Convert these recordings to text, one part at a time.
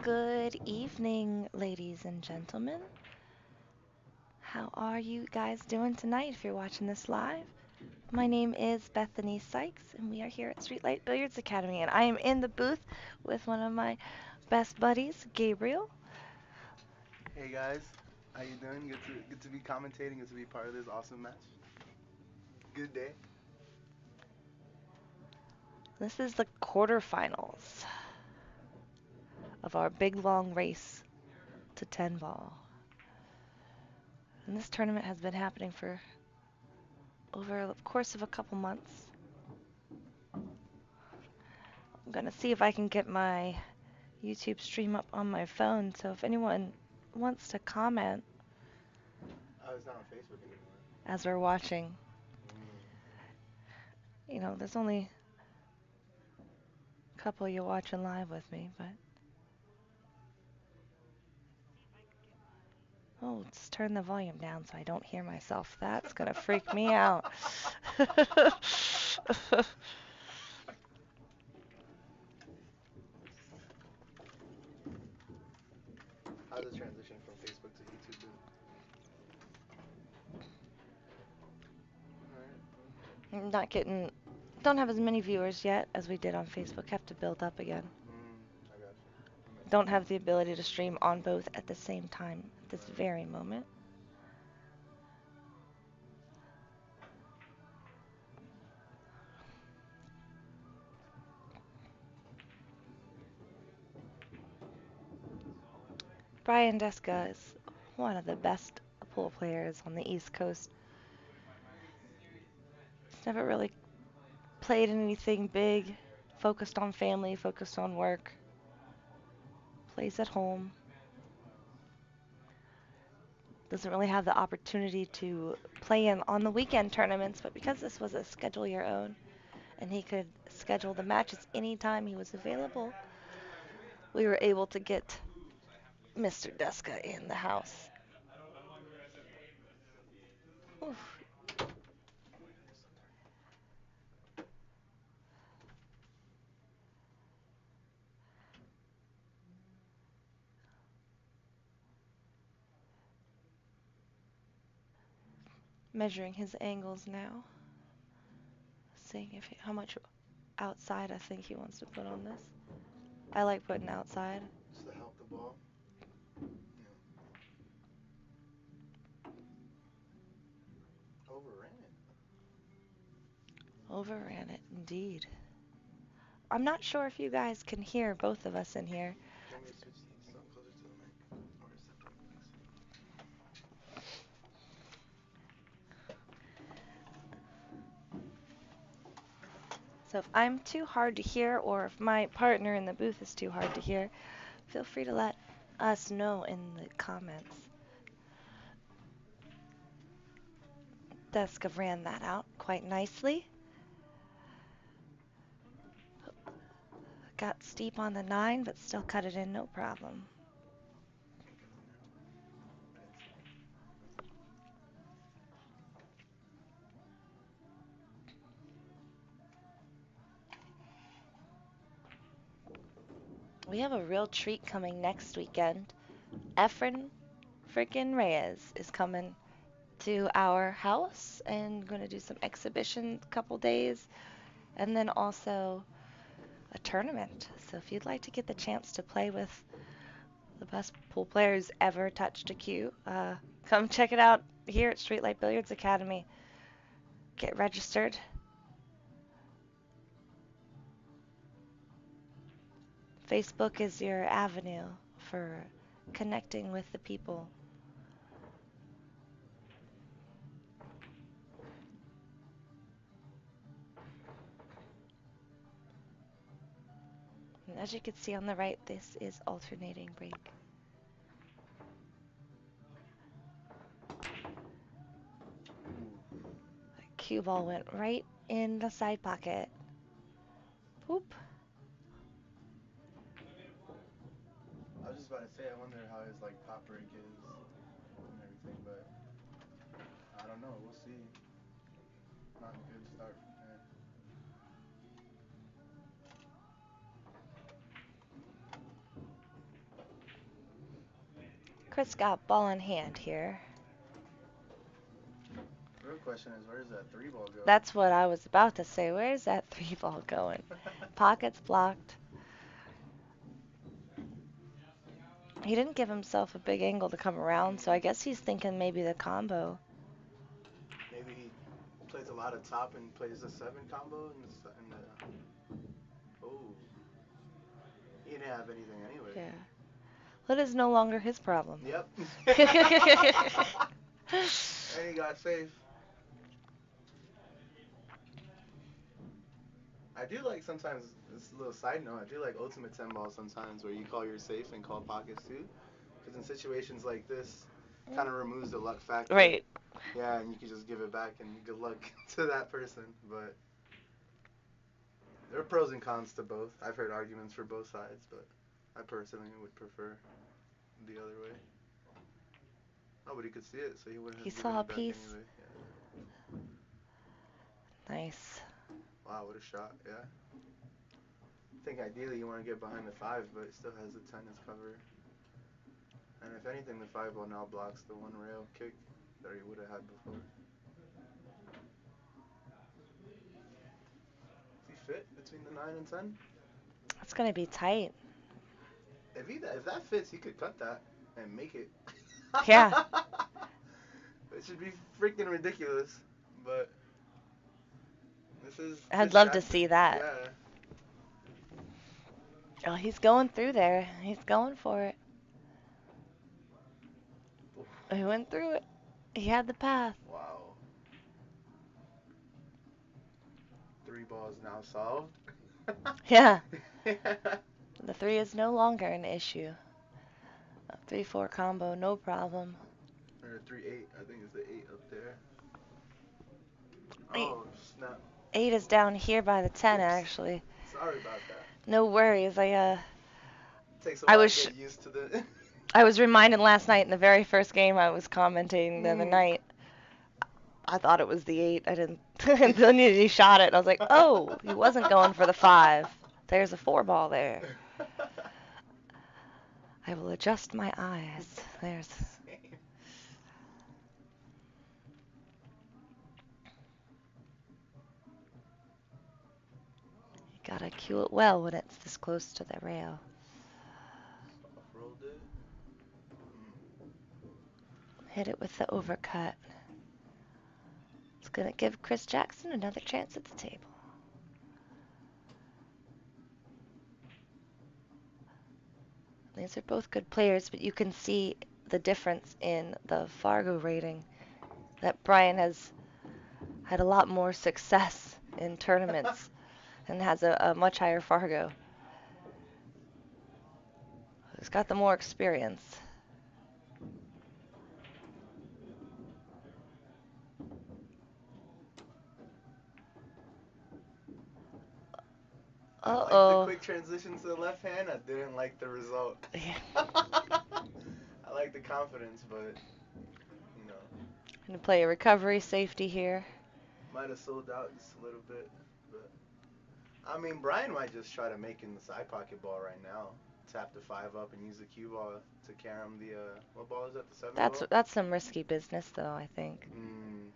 Good evening, ladies and gentlemen. How are you guys doing tonight if you're watching this live? My name is Bethany Sykes, and we are here at Streetlight Billiards Academy, and I am in the booth with one of my best buddies, Gabriel. Hey guys, how you doing? Good to be commentating. Good to be part of this awesome match. Good day. This is the quarterfinals of our big long race to 10 ball. And this tournament has been happening for over the course of a couple months. I'm gonna see if I can get my YouTube stream up on my phone, so if anyone wants to comment Oh, it's not on Facebook anymore. as we're watching, there's only a couple of you watching live with me, but oh, let's turn the volume down so I don't hear myself. That's gonna freak me out. How's the transition from Facebook to YouTube been? Not getting, don't have as many viewers yet as we did on Facebook. Have to build up again. I got you. Don't have the ability to stream on both at the same time at this very moment. Brian Deska is one of the best pool players on the East Coast. He's never really played anything big, focused on family, focused on work, plays at home. Doesn't really have the opportunity to play in on the weekend tournaments, but because this was a schedule your own and he could schedule the matches anytime he was available, we were able to get Mr. Deska in the house. Oof. Measuring his angles now, seeing how much outside I think he wants to put on this. I like putting outside. Just to help the ball. Overran it. Overran it, indeed. I'm not sure if you guys can hear both of us in here. Do you want me to switch stuff closer to the mic? Or separate mics? So if I'm too hard to hear or if my partner in the booth is too hard to hear, feel free to let us know in the comments. Deska ran that out quite nicely. Got steep on the 9, but still cut it in no problem. We have a real treat coming next weekend. Efren freaking Reyes is coming to our house and going to do some exhibition couple days and then also a tournament. So if you'd like to get the chance to play with the best pool players ever touched a cue, come check it out here at Streetlight Billiards Academy. Get registered. Facebook is your avenue for connecting with the people. And as you can see on the right, this is alternating break. Cue ball went right in the side pocket. Whoop. I was just about to say, I wonder how his like top break is and everything, but I don't know. We'll see. Not a good start from there. Chris got ball in hand here. The real question is, where does that three ball go? That's what I was about to say. Where's that three ball going? Pockets blocked. He didn't give himself a big angle to come around, so I guess he's thinking maybe the combo. Maybe he plays a lot of top and plays a 7 combo and oh, he didn't have anything anyway. Yeah. That is no longer his problem. Yep. And he got safe. I do like sometimes, this little side note, I do like ultimate 10 ball sometimes where you call your safe and call pockets too. Because in situations like this, kind of removes the luck factor. Right. Yeah, and you can just give it back and good luck to that person. But there are pros and cons to both. I've heard arguments for both sides, but I personally would prefer the other way. Oh, but he could see it, so he wouldn't have He given saw a it back piece. anyway. Yeah. Nice. Wow, what a shot, yeah. I think ideally you want to get behind the 5, but it still has the 10 as cover. And if anything, the 5 ball now blocks the one rail kick that he would have had before. Does he fit between the 9 and 10? It's going to be tight. If that fits, he could cut that and make it. Yeah. It should be freaking ridiculous, but this is. I'd love to see that. Yeah. Oh, he's going through there. He's going for it. He went through it. He had the path. Wow. 3 balls now solved. Yeah. The 3 is no longer an issue. A 3-4 combo, no problem. Or 3-8, I think it's the 8 up there. Eight. Oh, snap. 8 is down here by the 10, Oops. actually. Sorry about that. No worries. Takes a I while was to get used to the. I was reminded last night in the very first game I was commentating the other night. I thought it was the 8. I didn't. And then he shot it, and I was like, oh, he wasn't going for the 5. There's a 4 ball there. I will adjust my eyes. There's. You gotta cue it well when it's this close to the rail. Off-rolled it. Hit it with the overcut. It's gonna give Chris Jackson another chance at the table. These are both good players, but you can see the difference in the Fargo rating. That Brian has had a lot more success in tournaments and has a much higher Fargo. He's got the more experience. I like the Uh-oh. quick transition to the left hand. I didn't like the result. Yeah. I like the confidence, but, you know. Gonna play a recovery safety here. Might have sold out just a little bit, but. I mean, Brian might just try to make in the side pocket ball right now. tap the 5 up and use the cue ball to carom the what ball is that? The 7 That's ball? that's some risky business, though, I think. Mm.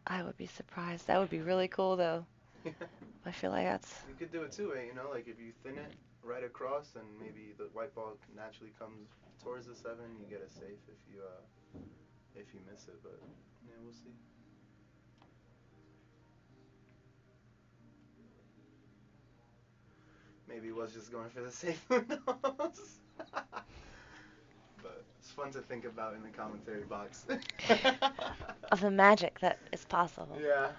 I would be surprised. That would be really cool, though. I feel like that's. You could do it too, you know, like if you thin it right across, and maybe the white ball naturally comes towards the 7. You get a safe if you miss it, but yeah, we'll see. Maybe he was just going for the safe. Who knows? But it's fun to think about in the commentary box. Of the magic that is possible. Yeah.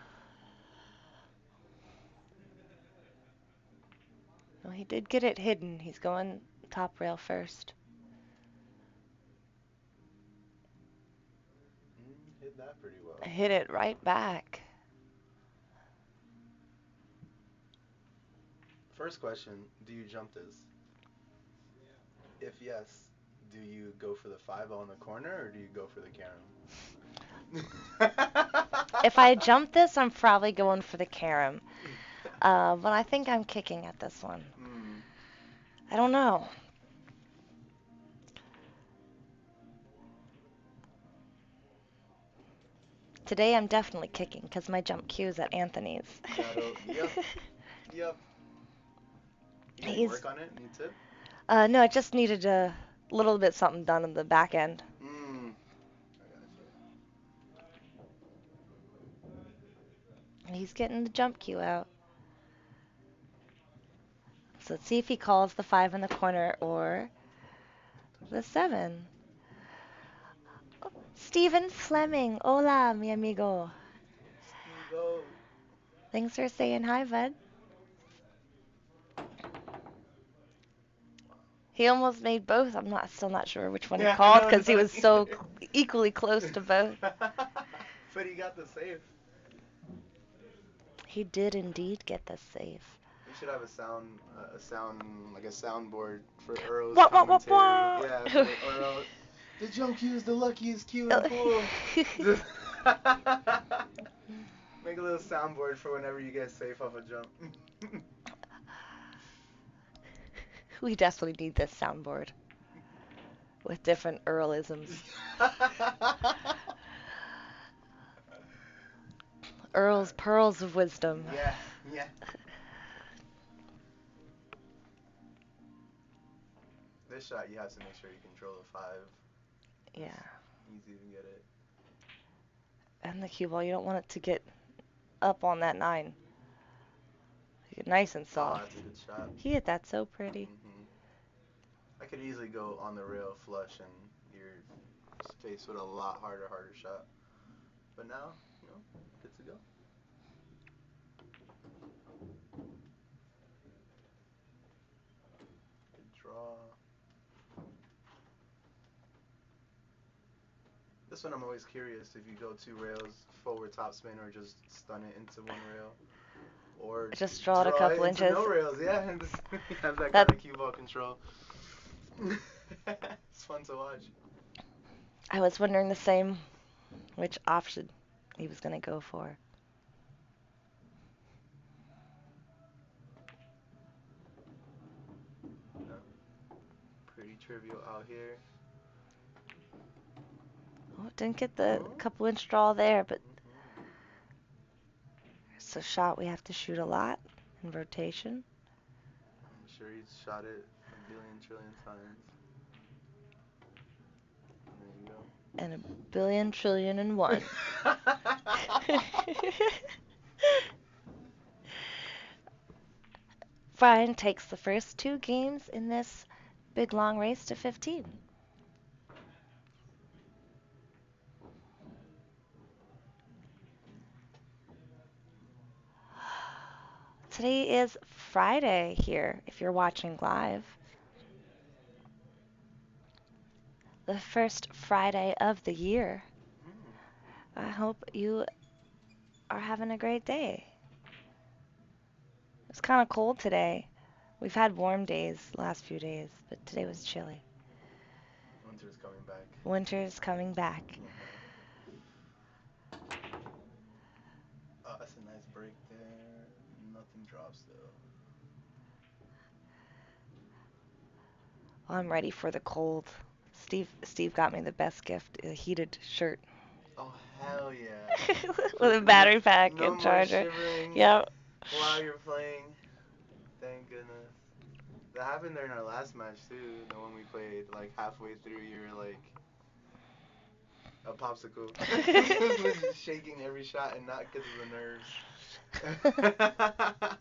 Well, he did get it hidden. He's going top rail first. Hit that pretty well. Hit it right back. First question, do you jump this? If yes, do you go for the 5 on the corner or do you go for the carom? If I jump this, I'm probably going for the carom. But I think I'm kicking at this one. I don't know. Today I'm definitely kicking because my jump cue is at Anthony's. Yep. Yep. You got any work on it? Need tip? No, I just needed a little bit something done on the back end. I got you. And he's getting the jump cue out. So let's see if he calls the 5 in the corner or the 7. Stephen Fleming. Hola, mi amigo. Steve-O. Thanks for saying hi, bud. He almost made both. I'm still not sure which one he called because he was so equally close to both. But he got the save. He did indeed get the save. We should have a soundboard for Earl's Wah, wah, wah, commentary. wah. Yeah, for Earl. The jump cue is the luckiest cue in pool. Make a little soundboard for whenever you get safe off a jump. We definitely need this soundboard with different Earlisms. Earl's pearls of wisdom. Yeah, yeah. This shot, you have to make sure you control the 5. Yeah. Easy to get it. And the cue ball, you don't want it to get up on that 9. Get nice and soft. Oh, that's a good shot. He hit that so pretty. I could easily go on the rail flush and you're faced with a lot harder shot. But now, good to go. Good draw. This one I'm always curious if you go 2 rails, forward topspin, or just stun it into 1 rail. Or just draw it a couple inches. No rails, yeah. And have that kind of cue ball control. It's fun to watch. I was wondering the same, which option he was going to go for. No. Pretty trivial out here. Oh, didn't get the couple inch draw there, but it's a shot we have to shoot a lot in rotation. I'm sure he's shot it a billion trillion times. There you go. And a billion trillion and one. Brian takes the first 2 games in this big long race to 15. Today is Friday here, if you're watching live. The first Friday of the year. I hope you are having a great day. It's kind of cold today. We've had warm days the last few days, but today was chilly. Winter's coming back. Winter's coming back. Oh, that's a nice break there. Nothing drops though. I'm ready for the cold. Steve got me the best gift, a heated shirt. Oh hell yeah! With For a battery pack no and more charger. shivering Yep. while you're playing. Thank goodness. That happened there in our last match too. The one we played, like halfway through, you were like a popsicle. Was just shaking every shot, and not because of the nerves.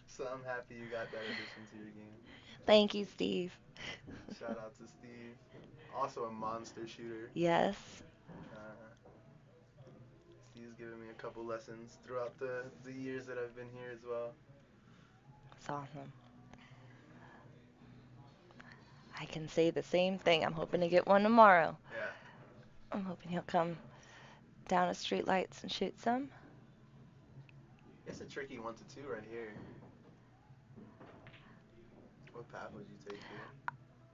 So I'm happy you got that addition to your game. Thank you, Steve. Shout out to Steve, also a monster shooter. Yes. Uh, Steve's given me a couple lessons throughout the years that I've been here as well. It's awesome. I can say the same thing. I'm hoping to get one tomorrow. Yeah. I'm hoping he'll come down to street lights and shoot some. It's a tricky 1-2 right here. What path would you take here?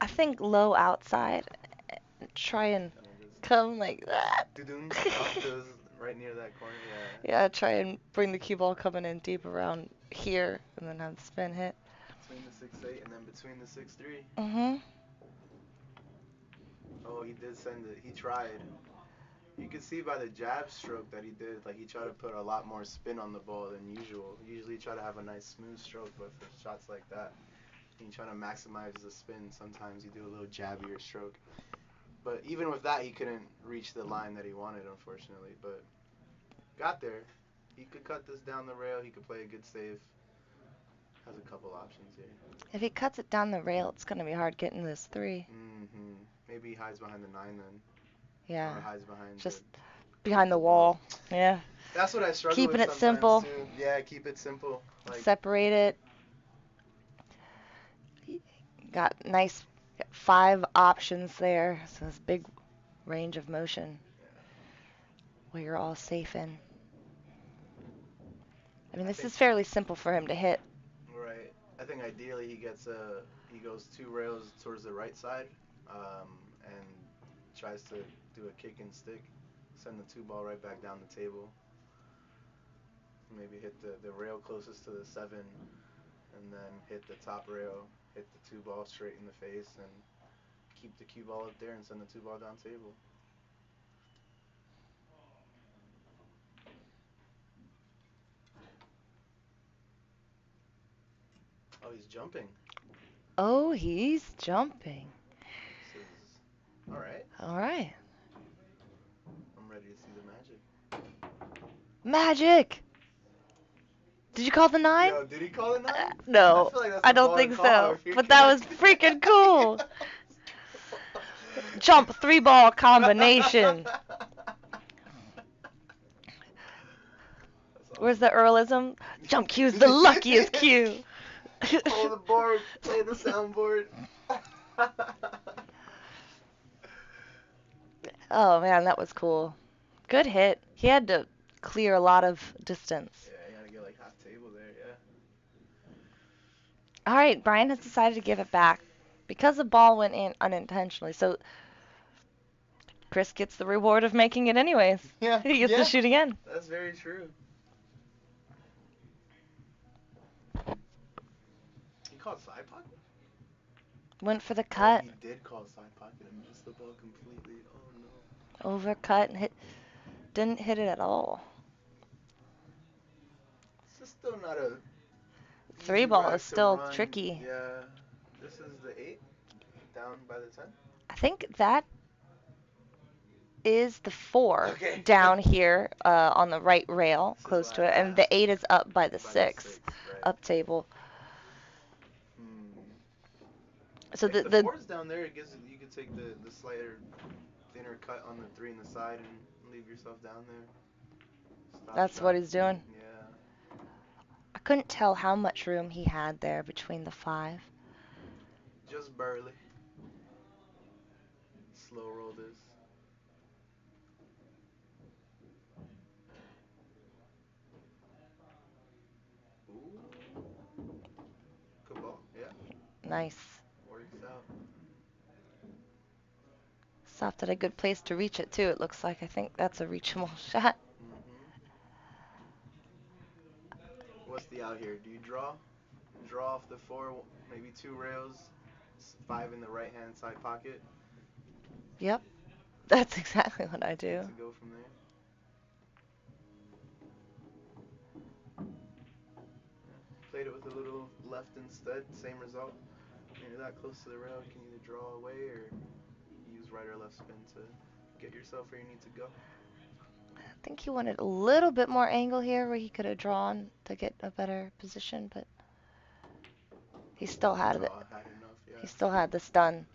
I think low outside. Try and come like that. Off those right near that corner. Yeah. Yeah, try and bring the cue ball coming in deep around here and then have the spin hit. Between the 6-8 and then between the 6-3. Mm-hmm. Oh, he did send it. He tried. You could see by the jab stroke that he did, like he tried to put a lot more spin on the ball than usual. Usually you try to have a nice smooth stroke, but for shots like that, you try to maximize the spin. Sometimes you do a little jabbier stroke. But even with that, he couldn't reach the line that he wanted, unfortunately. But got there. He could cut this down the rail. He could play a good save. Has a couple options here. If he cuts it down the rail, it's going to be hard getting this 3. Mm-hmm. Maybe he hides behind the 9 then. Yeah. Or hides behind Just the, behind the wall. Yeah. That's what I struggle Keeping with it sometimes simple. too. Yeah, keep it simple. Like Separate it. Got nice 5 options there. So it's big range of motion where you're all safe in. I mean, this is fairly simple for him to hit. Right. I think ideally he goes 2 rails towards the right side, and tries to do a kick and stick, send the 2 ball right back down the table. Maybe hit the rail closest to the 7, and then hit the top rail, hit the 2 ball straight in the face, and keep the cue ball up there and send the 2 ball down table. Oh, he's jumping. Oh, he's jumping. This is all right. All right. I'm ready to see the magic. Magic! Did you call the 9? Yo, did he call it 9? No, I feel like that's I the don't ball think to call so. if you're But that was connected. freaking cool. Jump 3-ball combination. Where's the Earlism? Jump cue's the luckiest cue. Hold the board, play the soundboard. Oh man, that was cool. Good hit. He had to clear a lot of distance. Yeah, you gotta get like half table there, yeah. All right, Brian has decided to give it back because the ball went in unintentionally. So Chris gets the reward of making it anyways. Yeah, He gets to shoot again. That's very true. He called side pocket? Went for the cut. Oh, he did call side pocket and missed the ball completely. Oh no. Overcut and hit. Didn't hit it at all. This is still not a 3-ball rack is to still run. tricky. Yeah. This is the 8, down by the 10. I think that is the 4 Okay. down here on the right rail, This is close what to I it, and the asked. 8 is up by the By 6, right. up table. So If the the 4's down there, it gives you could take the slighter, thinner cut on the 3 and the side and leave yourself down there. Stop that's shot. what he's doing. Yeah. I couldn't tell how much room he had there between the 5. Just barely. Slow roll this. Ooh. Good ball. Yeah. Nice. Works out. Stopped at a good place to reach it too. It looks like I think that's a reachable shot. Mm-hmm. what's the out here? Do you draw? Draw off the four, maybe two rails, five in the right hand side pocket. Yep, that's exactly what I Need do. to go from there. Played it with a little left instead, same result. When you're that close to the rail, you can either draw away or use right or left spin to get yourself where you need to go. I think he wanted a little bit more angle here where he could have drawn to get a better position, but he still had it. Oh, I had enough, He yeah. still had the stun.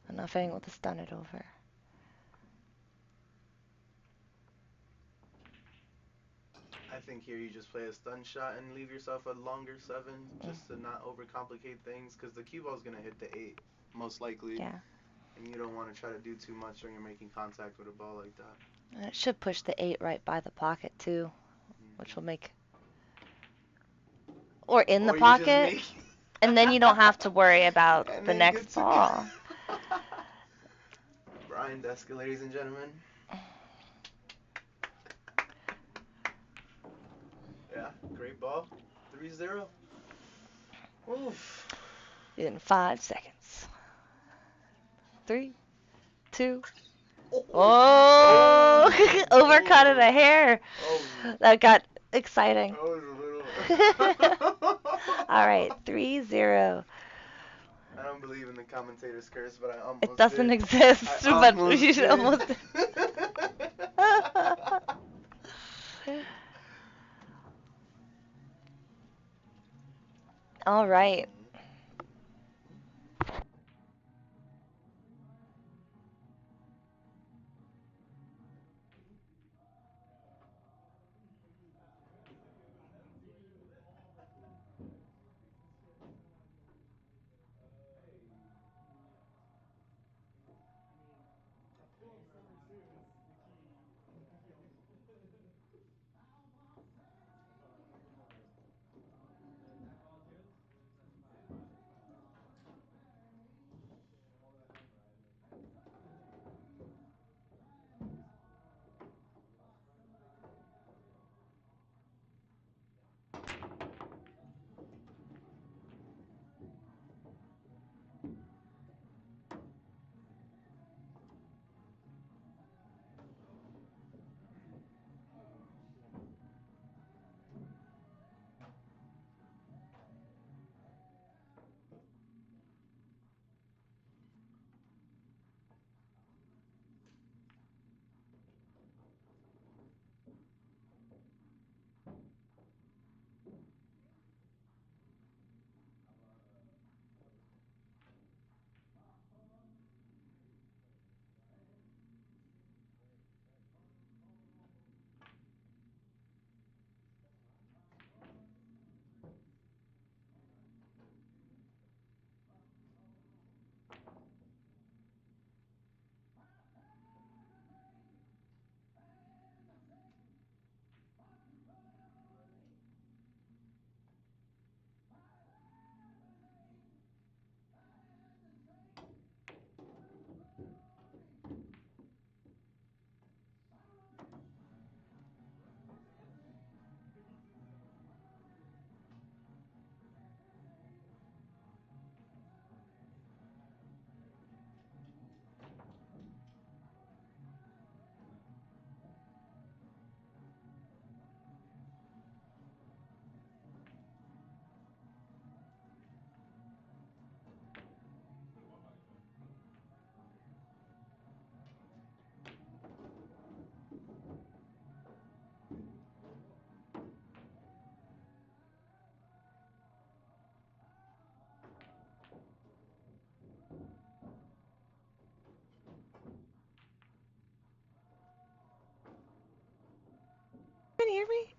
Enough angle to stun it over. I think here you just play a stun shot and leave yourself a longer seven just to not overcomplicate things because the cue ball's going to hit the eight, most likely. Yeah. And you don't want to try to do too much when you're making contact with a ball like that. And it should push the 8 right by the pocket too, which will make, or in the Or you just pocket, make. and then you don't have to worry about And the then you next get to ball. Brian Deska, ladies and gentlemen. Yeah, great ball. 3-0. Oof. In 5 seconds. 3, 2. Oh, Oh! oh, Overcut it oh. a hair. Oh, That got exciting. that was a little. All right, 3-0. I don't believe in the commentator's curse, but I It almost doesn't did. exist, I but almost you did. almost. All right. Can you hear me?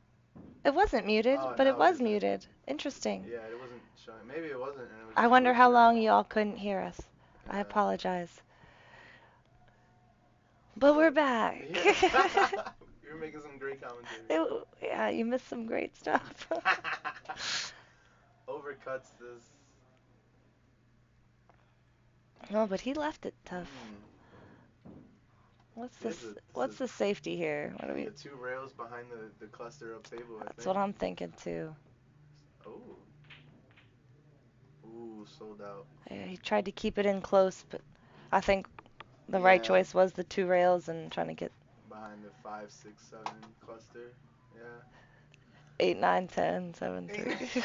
It wasn't muted, Oh, but it now it was isn't. muted. Interesting. Yeah, it wasn't showing. Maybe it wasn't, and it was I just wonder how glitching out. long y'all couldn't hear us. I Yeah, apologize. But we're but back. yeah, you're making some great commentary. Yeah, you missed some great stuff. Overcuts this. No, but he left it tough. Mm, What's this this? is What's the safety here? What are we? the two rails behind the cluster up table. I That's think. what I'm thinking too. Ooh, sold out. Yeah, he tried to keep it in close, but I think the right Yeah, choice was the 2 rails and trying to get behind the 5, 6, 7 cluster. Yeah. 8, 9, 10, 7, Ain't 3. it?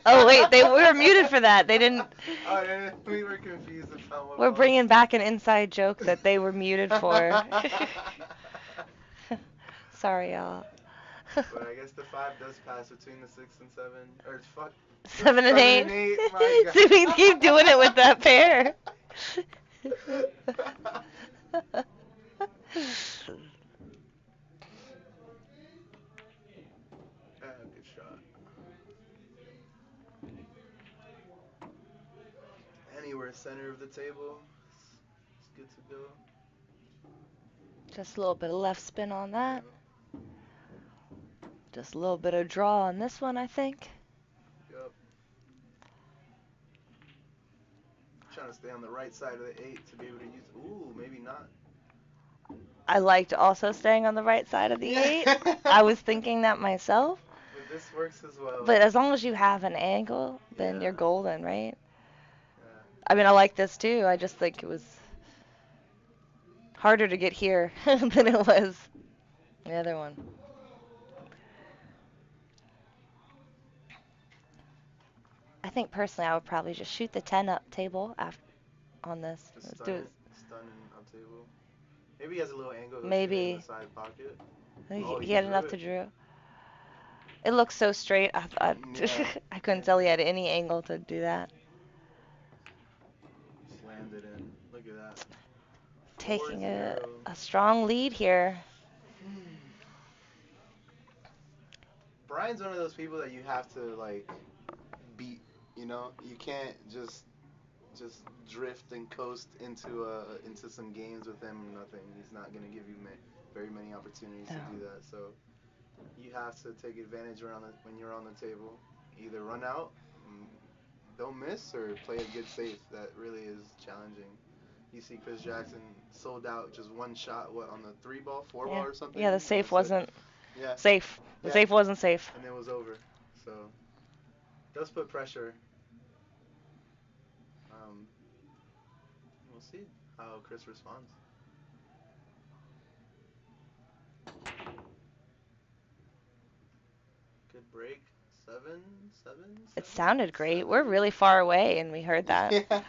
Oh wait, they were muted for that. They didn't. Oh, yeah, we were confused about what We're balls. bringing back an inside joke that they were muted for. Sorry, y'all. But I guess the 5 does pass between the 6 and 7. Or fuck, the 7 and 8. 7 and 8. My God. See, we keep doing it with that pair. Good shot. Anywhere center of the table. It's good to go. Just a little bit of left spin on that. Yeah. Just a little bit of draw on this one, I think. Yup. Trying to stay on the right side of the 8 to be able to use. Ooh, maybe not. I liked also staying on the right side of the Yeah. 8. I was thinking that myself. But this works as well. But as long as you have an angle, then Yeah. you're golden, right? Yeah. I mean, I like this too. I just think it was harder to get here than it was the other one. I think personally I would probably just shoot the 10 up table after on this. Just Let's stun do it. it. Stun and up table. Maybe he has a little angle. He'll shoot it in the Maybe. side pocket. I think Oh, he he had drew enough it. to drew. It looks so straight. Yeah. I couldn't tell he had any angle to do that. Slammed it in. Look at that. Four Taking zero. a strong lead here. Brian's one of those people that you have to like beat. You know, you can't just drift and coast into some games with him. Nothing. He's not gonna give you very many opportunities No. to do that. So you have to take advantage when you're on the table. Either run out, mm, don't miss, or play a good safe. That really is challenging. You see Chris Jackson sold out just one shot. What, on the 3 ball, 4 ball, Yeah. or something? Yeah, the And safe that's it. wasn't Yeah. safe. The Yeah. safe wasn't safe. And it was over. So does put pressure. Um, we'll see how Chris responds. Good break. Seven, seven, It seven, sounded great. We're 7. really far away and we heard that. Yeah.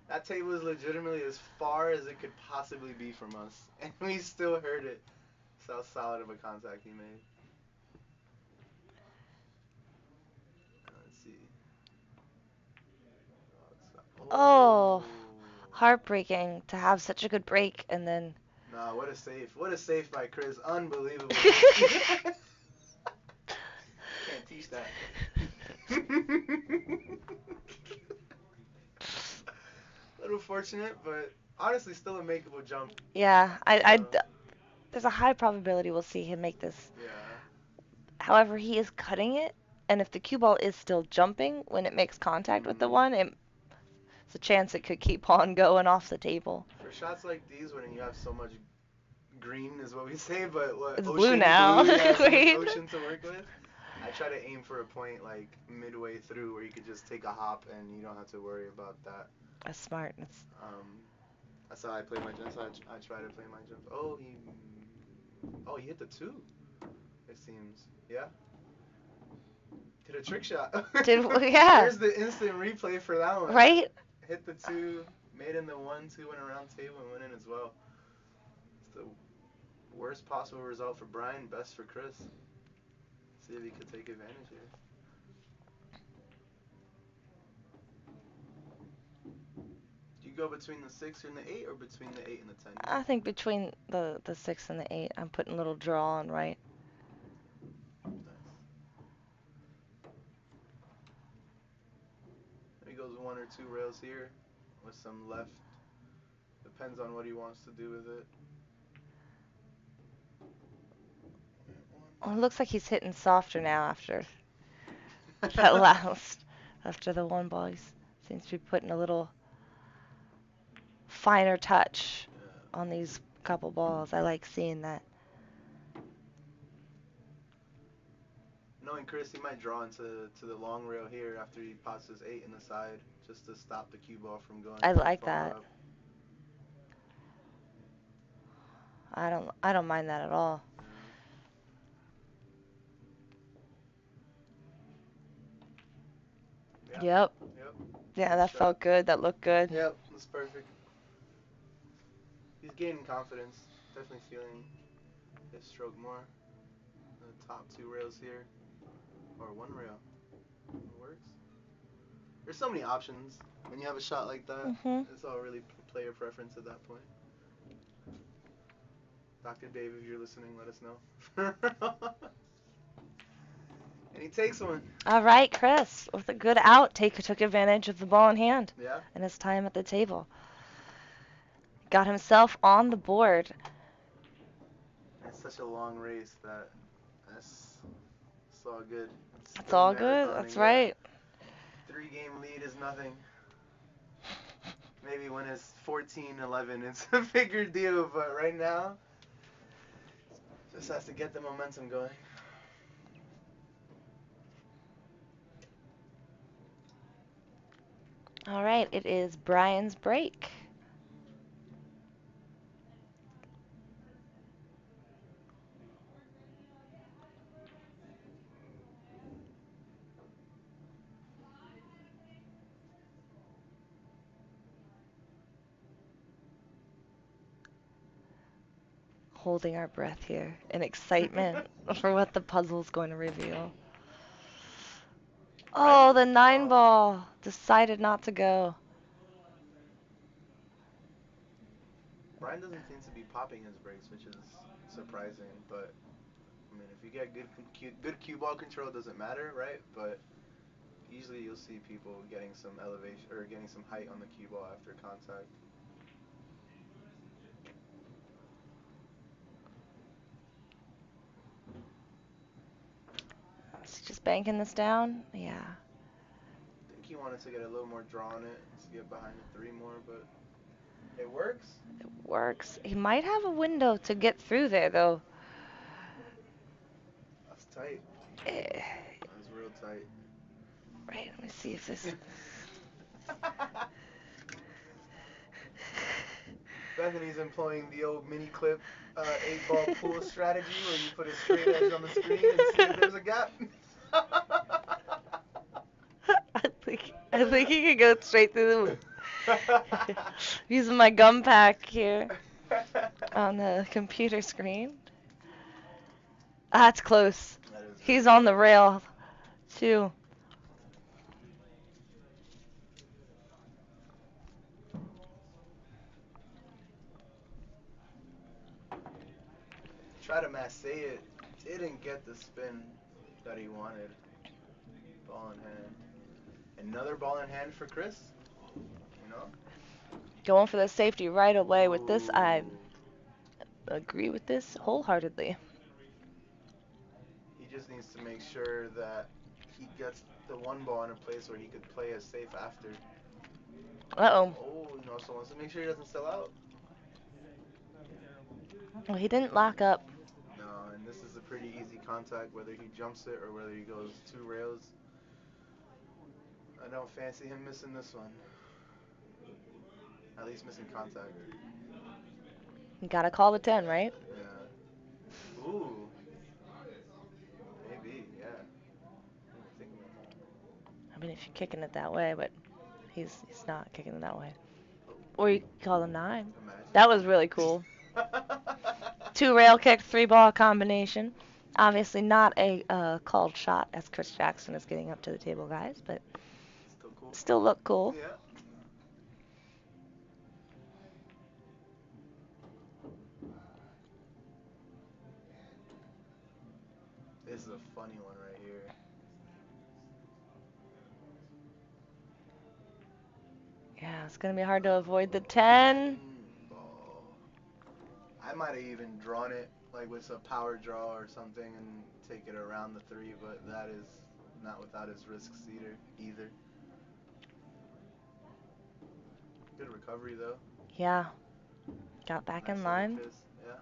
That tape was legitimately as far as it could possibly be from us, and we still heard it. So how solid of a contact he made. Let's see. Oh, Oh. heartbreaking to have such a good break and then. Nah, what a save. What a save by Chris. Unbelievable. Can't teach that. A little fortunate, but honestly still a makeable jump. Yeah, So, there's a high probability we'll see him make this. yeah. However, he is cutting it, and if the cue ball is still jumping when it makes contact with the one, it's a chance it could keep on going off the table. For shots like these, when you have so much green is what we say, but what, It's ocean blue now. yeah, so much ocean to work with. I try to aim for a point like midway through where you could just take a hop and you don't have to worry about that. That's smart. That's how I play my jumps. I try to play my jumps. Oh, he hit the 2. It seems. Yeah. Hit a trick shot. Yeah. Here's the instant replay for that one. Right? Hit the 2, made in the 1-2, went around table and went in as well. It's the worst possible result for Brian, best for Chris. See if he could take advantage here. Do you go between the 6 and the 8 or between the 8 and the 10? I think between the 6 and the 8, I'm putting a little draw on right. Nice. He goes 1 or 2 rails here with some left. Depends on what he wants to do with it. Oh, it looks like he's hitting softer now after that last, after the 1 ball. He seems to be putting a little finer touch on these couple balls. I like seeing that. knowing Chris, he might draw into the long rail here after he pots his 8 in the side, just to stop the cue ball from going I too like far that. up. I don't mind that at all. Yeah. Yep. Yep. Yeah, Good that shot. felt good. That looked good. Yep, that's perfect. He's gaining confidence. Definitely feeling his stroke more. The top 2 rails here, or 1 rail. It works. There's so many options when you have a shot like that. Mhm. It's all really player preference at that point. Dr. Dave, if you're listening, let us know. And he takes one. All right, Chris, with a good out, took advantage of the ball in hand Yeah. and his time at the table. Got himself on the board. It's such a long race that it's all good. It's That's still all good. marathoning. That's Yeah. right. 3-game lead is nothing. Maybe when it's 14-11, it's a bigger deal. But right now, just has to get the momentum going. All right, it is Brian's break. Holding our breath here in excitement for what the puzzle's going to reveal. Oh, the 9 ball decided not to go. Brian doesn't seem to be popping his breaks, which is surprising. But I mean, if you get good cue ball control, it doesn't matter, right? But usually you'll see people getting some elevation or getting some height on the cue ball after contact. Is he just banking this down? Yeah. I think he wanted to get a little more draw on it to get behind the 3 more, but it works. It works. He might have a window to get through there, though. That's tight. Eh, That's real tight. right, let me see if this... Bethany's employing the old mini clip 8-ball pool strategy where you put a straight edge on the screen and see if there's a gap. I think he could go straight through the... Using my gum pack here on the computer screen. That's close. That is He's really on the close. rail, too. Try to masse it. Didn't get the spin that he wanted. Ball in hand. Another ball in hand for Chris. You know? Going for the safety right away with this. I Ooh. agree with this wholeheartedly. He just needs to make sure that he gets the 1 ball in a place where he could play as safe after. Uh-oh. Oh, he also wants to make sure he doesn't sell out. Well, he didn't lock up. No, and this is a pretty easy contact, whether he jumps it or whether he goes 2 rails. I don't fancy him missing this one. At least missing contact. You gotta call the 10, right? Yeah. Ooh. Maybe, yeah. I didn't think about that. I mean, if you're kicking it that way, but he's not kicking it that way. Oh. Or you call the 9. Imagine. That was really cool. 2 rail kick, 3 ball combination. Obviously not a called shot as Chris Jackson is getting up to the table, guys, but Still cool. still look cool. Yeah. This is a funny one right here. Yeah, it's gonna be hard to avoid the 10. Ball. I might have even drawn it like with a power draw or something and take it around the 3, but that is not without its risks either. Good recovery though. Yeah, got back Nice in little line. kiss. Yeah.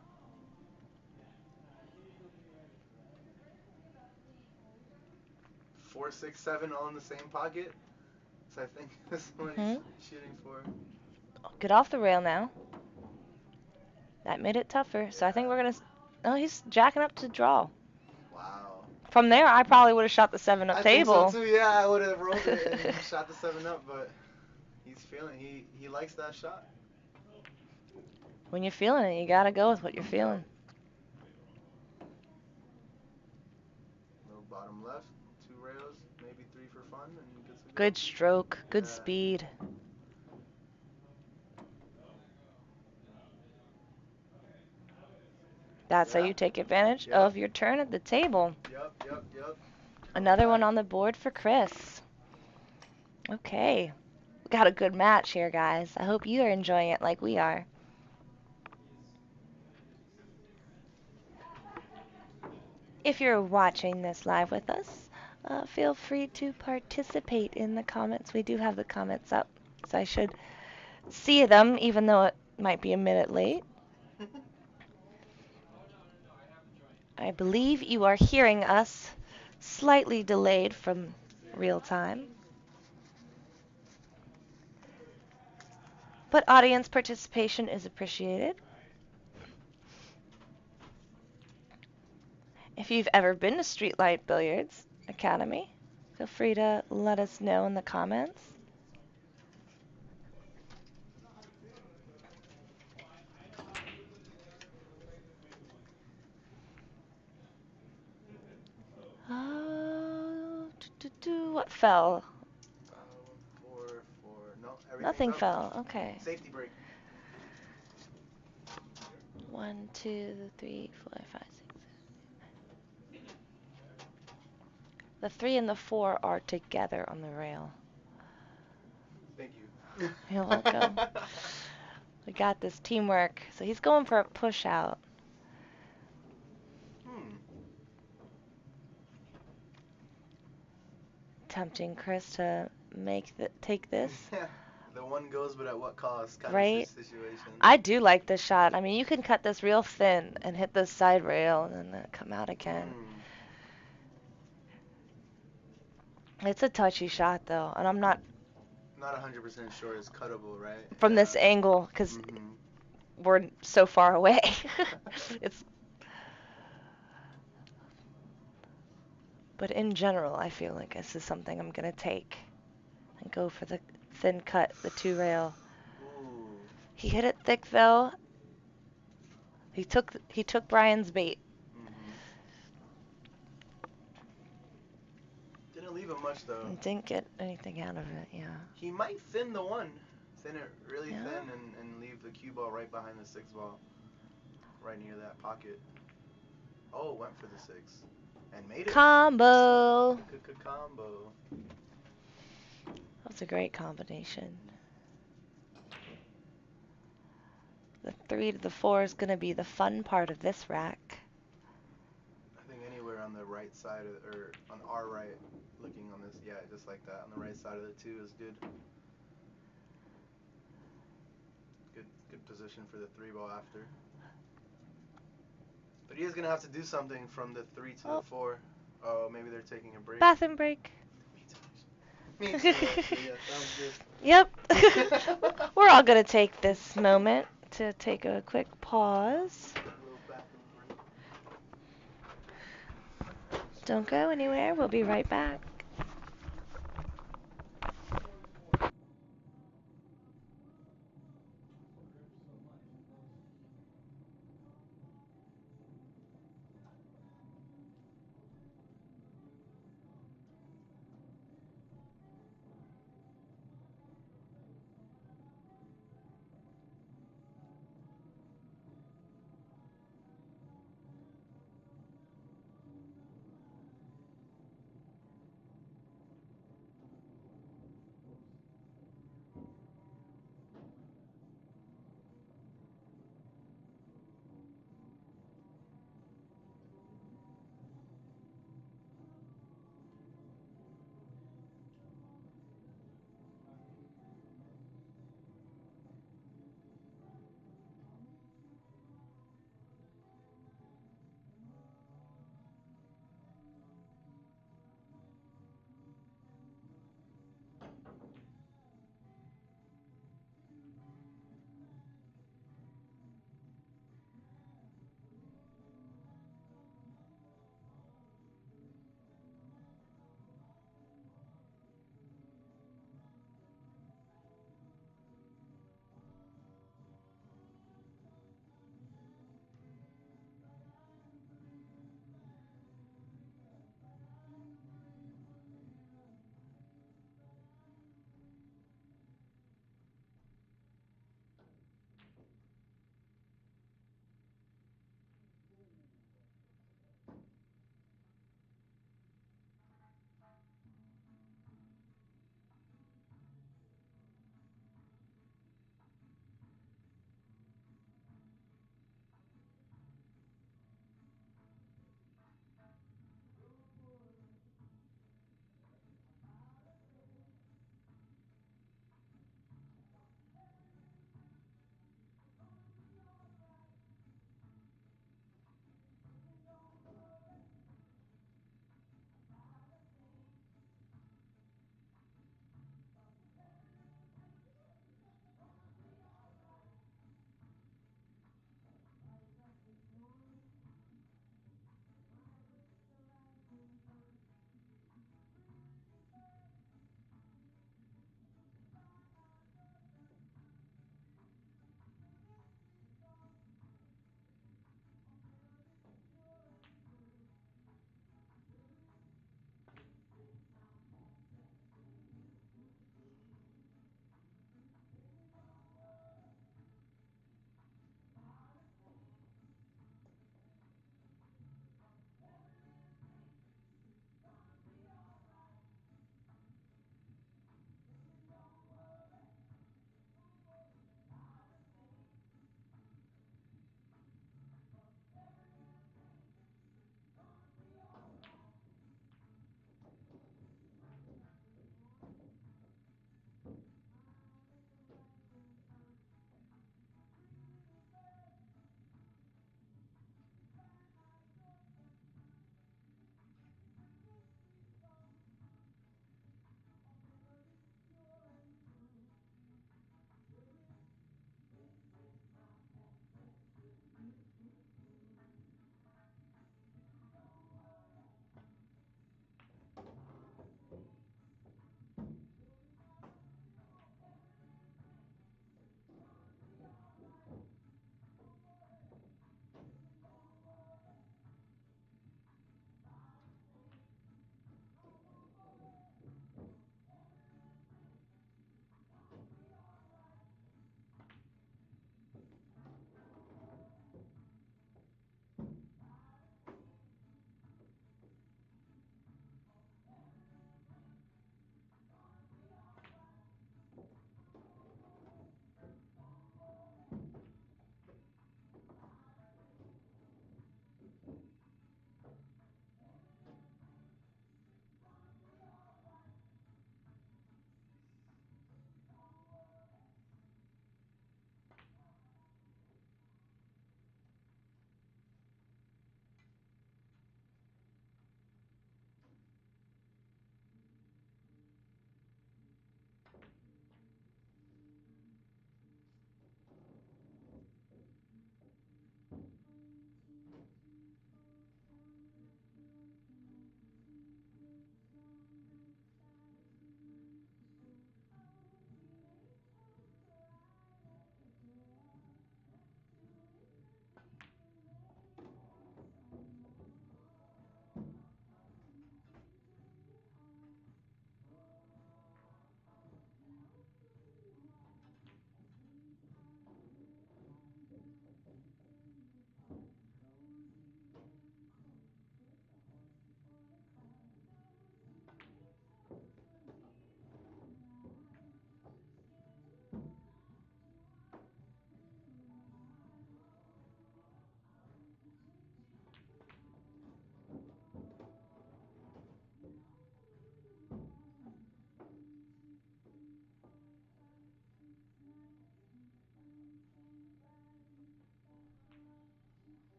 4, 6, 7 all in the same pocket. So I think this is what Hmm. he's shooting for. Get off the rail now. That made it tougher. So I think Yeah. we're gonna. Oh, he's jacking up to draw. Wow. From there, I probably would have shot the 7-up I think so table. too. Yeah, I would have rolled it and shot the 7 up, but he's feeling. He likes that shot. When you're feeling it, you gotta go with what you're feeling. Little bottom left, 2 rails, maybe 3 for fun, and good to go. Good stroke, good Yeah. speed. That's how Yeah. you take advantage Yep. of your turn at the table. Yep. Coming Another one back. on the board for Chris. Okay. We got a good match here, guys. I hope you are enjoying it like we are. If you're watching this live with us, feel free to participate in the comments. We do have the comments up, so I should see them, even though it might be a minute late. I believe you are hearing us slightly delayed from real time. But audience participation is appreciated. If you've ever been to Streetlight Billiards Academy, feel free to let us know in the comments. What fell? 4, 4. No, everything's Nothing up. fell. Okay. Safety break. 1, 2, 3, 4, 5, 6. The 3 and the 4 are together on the rail. Thank you. You're welcome. We got this teamwork. So he's going for a push out. Tempting Chris to take this. Yeah. The one goes, but at what cost kind Right? of situation. I do like this shot. I mean, you can cut this real thin and hit this side rail and then come out again. It's a touchy shot, though, and I'm not 100% sure it's cuttable, right? from this angle because we're so far away. It's. But in general, I feel like this is something I'm gonna take and go for the thin cut, the 2 rail. Ooh. He hit it thick though. He took Brian's bait. Didn't leave him much though. And didn't get anything out of it. Yeah. He might thin the 1, thin it really thin, and leave the cue ball right behind the 6 ball, right near that pocket. Oh, went for the 6 and made it. Combo. Combo. That was a great combination. The 3 to the 4 is gonna be the fun part of this rack. I think anywhere on the right side or on our right, looking on this, yeah, just like that, on the right side of the 2 is good. Good position for the 3 ball after. But he is gonna have to do something from the 3 to the 4. Oh, maybe they're taking a break. Bathroom break. Me too. Yeah, sounds good. Yep. We're all gonna take this moment to take a quick pause. Don't go anywhere. We'll be right back.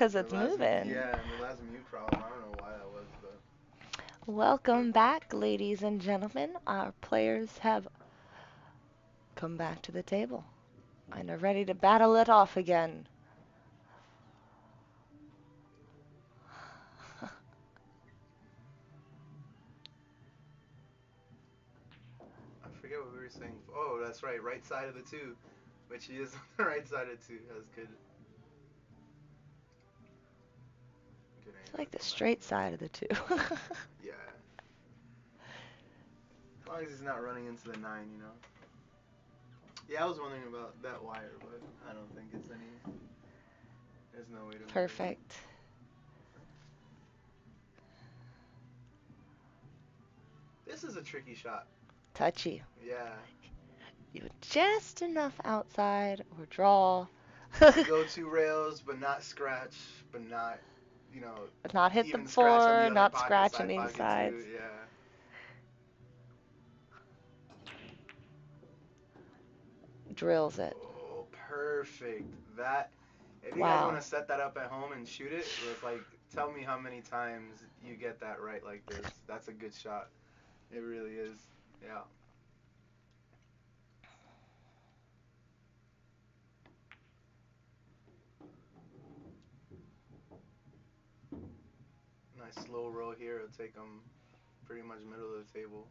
'Cause it's moving. Yeah, and the last mute problem, I don't know why that was, but Welcome back, ladies and gentlemen. Our players have come back to the table and are ready to battle it off again. I forget what we were saying. Oh, that's right, right side of the two, which he is on the right side of two. That's good. Good It's aim like with the the straight nine. side of the two. Yeah. As long as he's not running into the nine, you know. Yeah, I was wondering about that wire, but I don't think it's any. There's no way to move it. Perfect. This is a tricky shot. Touchy. Yeah. You just enough outside or draw. To go two rails, but not scratch, but not, you know, Not hit the even scratch on the four, other not pocket, scratch side any pocket sides. too. Yeah. Drills it. Oh, perfect. That. If you guys want Wow. to set that up at home and shoot it, with like, tell me how many times you get that right like this. That's a good shot. It really is. Yeah. Nice slow roll here. It'll take them pretty much middle of the table.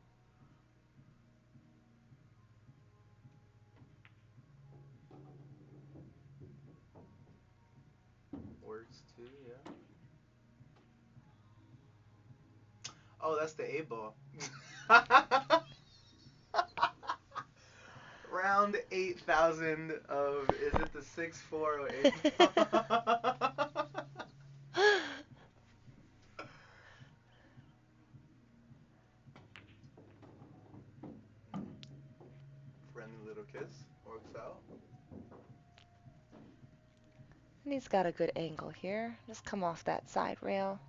Works too, yeah. Oh, that's the 8 ball. Round 8,000 of, is it the 6-4 or 8 ball? Friendly little kiss. Works out. And he's got a good angle here. Just come off that side rail.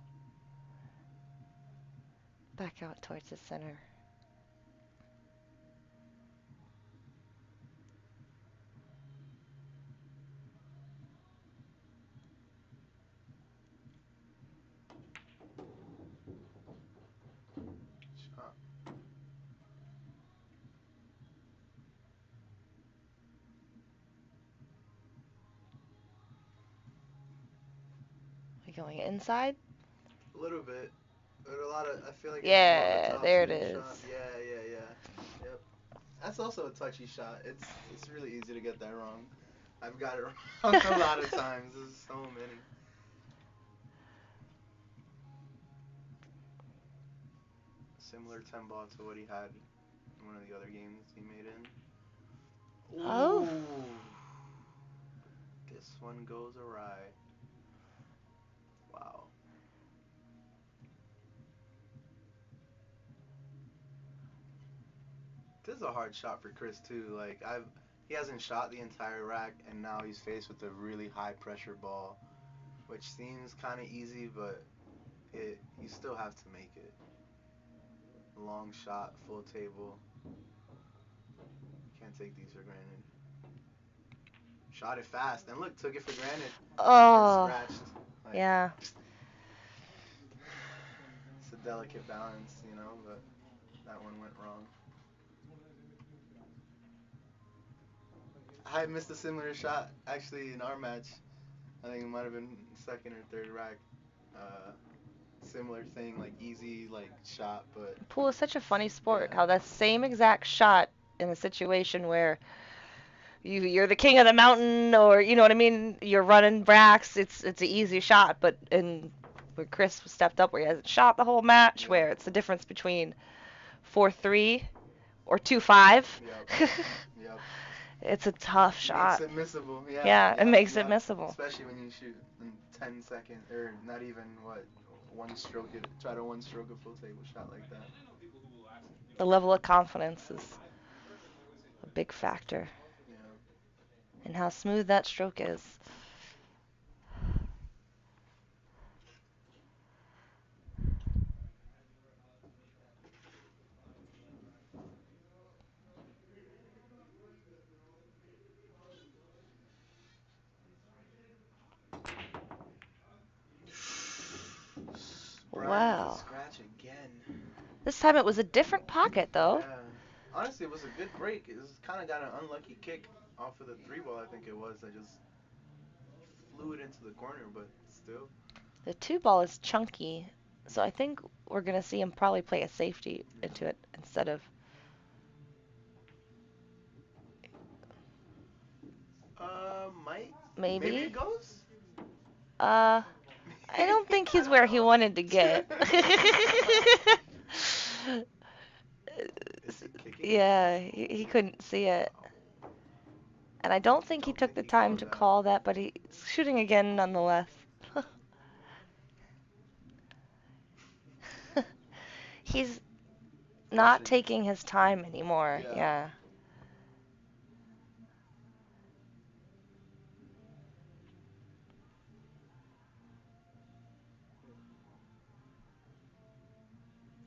Back out towards the center. Shot. We going inside? A little bit. But a lot of, I feel like it's more of a Yeah, top there it swing is. shot. Yeah. Yep. That's also a touchy shot. It's really easy to get that wrong. I've got it wrong a lot of times. There's so many. Similar 10 ball to what he had in one of the other games he made in. Oh. Ooh. This one goes awry. Wow. This is a hard shot for Chris too. Like he hasn't shot the entire rack, and now he's faced with a really high pressure ball, which seems kind of easy, but you still have to make it. Long shot, full table. Can't take these for granted. Shot it fast, and look, took it for granted and Oh. scratched. Like Yeah. it's a delicate balance, you know, but that one went wrong. I missed a similar shot actually in our match. I think it might have been second or third rack. Uh, Similar thing, like easy like shot, but Pool is such a funny sport. yeah, How that same exact shot in a situation where you're the king of the mountain, or you know what I mean, you're running bracks. It's an easy shot, but in where Chris stepped up, where he hasn't shot the whole match, yep, where it's the difference between 4-3 or 2-5. yep, yep. It's a tough Makes shot. it missable. Yeah, Yeah, it yeah, makes it yeah. missable. Especially when you shoot in 10 seconds, or not even what, one stroke it. Try to one stroke a full table shot like that. The level of confidence is a big factor Yeah. in how smooth that stroke is. Brian with a Wow. scratch again. This time it was a different pocket, though. Yeah. Honestly, it was a good break. It was kind of got an unlucky kick off of the three ball, I think it was. I just flew it into the corner, but still. The two ball is chunky, so I think we're going to see him probably play a safety into it instead of. Might. Maybe it Maybe? goes? I don't think I he's don't where he know. wanted to get. Is he kicking? Yeah, he couldn't see it. Wow. And I don't think he Don't took think the he time called to that. call that, but he's shooting again nonetheless. He's not Russian. taking his time anymore. Yeah. Yeah.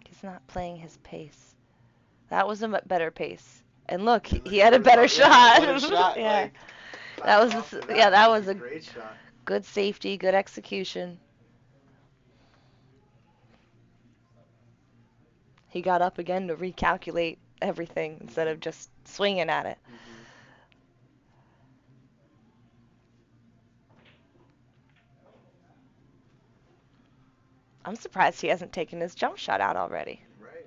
He's not playing his pace. That was a better pace. And look, And he look at had the a better result. Yeah, what a shot. shot. Yeah. Like, That claps was off to yeah, that. that That's was a a great shot. good safety, good execution. He got up again to recalculate everything instead of just swinging at it. Mm-hmm. I'm surprised he hasn't taken his jump shot out already. Right.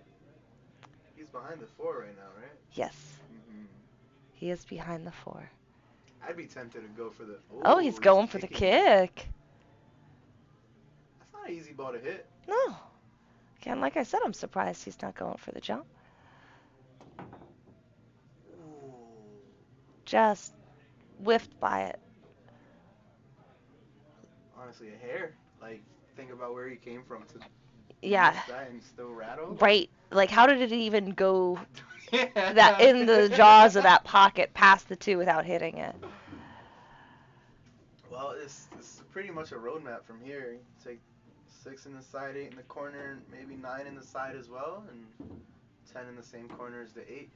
He's behind the four right now, right? Yes, Mm-hmm. he is behind the four. I'd be tempted to go for the. Oh, he's Oh, he's going for the kicking. kick. That's not an easy ball to hit. No. Again, like I said, I'm surprised he's not going for the jump. Ooh. Just whiffed by it. Honestly, a hair. Like, think about where he came from to Yeah, miss that and still rattle. right. Like, how did it even go Yeah. that in the jaws of that pocket past the two without hitting it? Well, it's pretty much a roadmap from here. You take 6 in the side, 8 in the corner, maybe 9 in the side as well, and 10 in the same corner as the 8.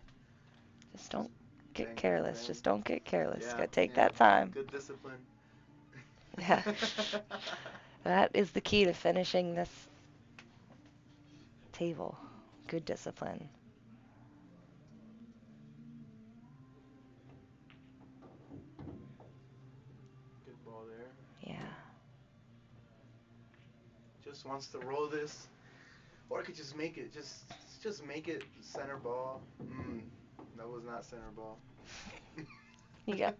Just Just don't get bang, bang, careless. bang. Just don't get careless. Yeah, Gotta take yeah. that time. Good discipline. Yeah. That is the key to finishing this table. Good discipline. Good ball there. Yeah. Just wants to roll this, or I could just make it. Just make it center ball. That was not center ball. Yeah.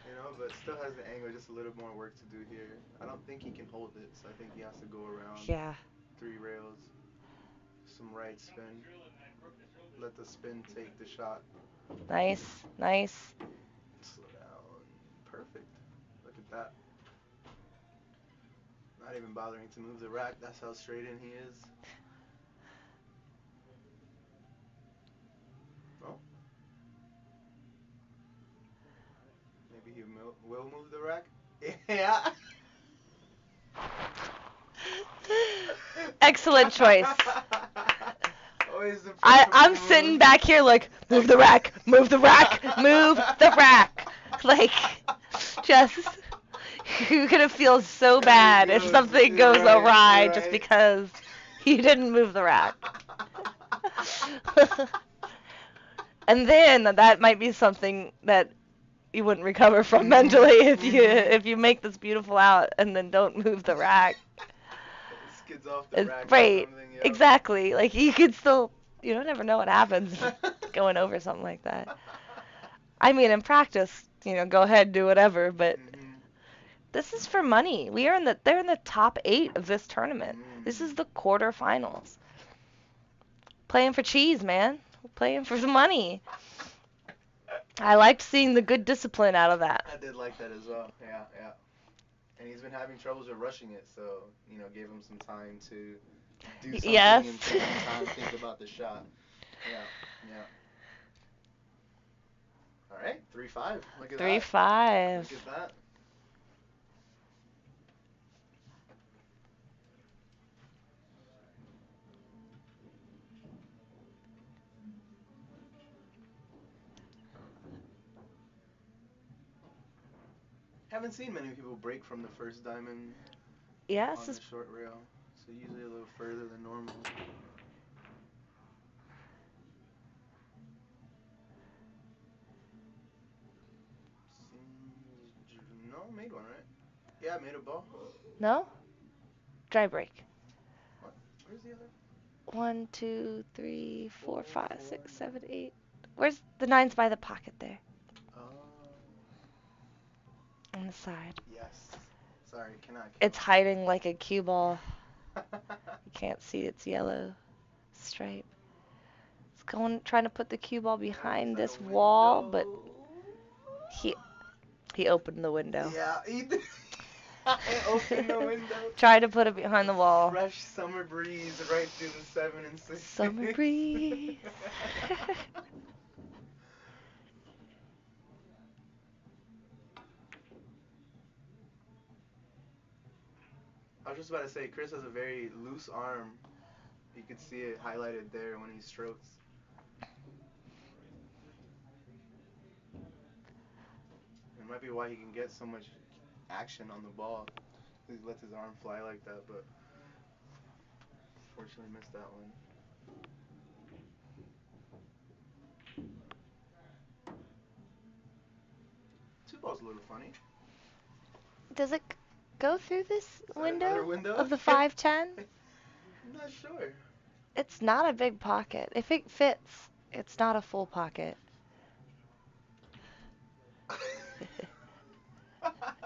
You know, but still has the angle. Just a little more work to do here. I don't think he can hold it, so I think he has to go around Yeah. 3 rails, some right spin, let the spin take the shot. Nice. Nice. Slow down. Perfect. Look at that. Not even bothering to move the rack. That's how straight in he is. Oh, maybe he will move the rack. Yeah. Excellent choice. Always the first one I'm to sitting move. back here like, move the rack, move the rack, move the rack. Like, just, you're gonna feel so bad if something goes awry just Right. because you didn't move the rack. And then that might be something that you wouldn't recover from mentally if you make this beautiful out and then don't move the rack. Skids off the rack or Right, something. Yep. exactly. Like you could still, you don't never know what happens going over something like that. I mean, in practice, go ahead, do whatever, but Mhm. this is for money. They're in the top 8 of this tournament. This is Mm. the quarterfinals. Playing for cheese, man. Playing for the money. I liked seeing the good discipline out of that. I did like that as well. Yeah, yeah. And he's been having troubles with rushing it, so gave him some time to do something Yes. and take some time to think about the shot. Yeah, yeah. All right, 3-5. Look at that. 3-5. Look at that. Haven't seen many people break from the first diamond Yes, on the short rail, so usually a little further than normal. No, made one, right? Yeah, I made a ball. no? Dry break. What? Where's the other? 1, 2, 3, 4, 5, 4, 6, 7, 9. 8. Where's the nine's by the pocket there? Oh. On the side. Yes. Sorry, cannot It's count. hiding like a cue ball. You can't see its yellow stripe. It's going, trying to put the cue ball Is behind that a this wall, but window? he he opened the window. Yeah, he did. I opened the window. Tried to put it behind the wall. Fresh summer breeze right through the 7 and 6. Summer breeze. I was just about to say, Chris has a very loose arm. You could see it highlighted there when he strokes. It might be why he can get so much action on the ball. He lets his arm fly like that, but fortunately missed that one. Two ball's a little funny. Does it go through this Is that another window? of the 510? I'm not sure. It's not a big pocket. If it fits, it's not a full pocket.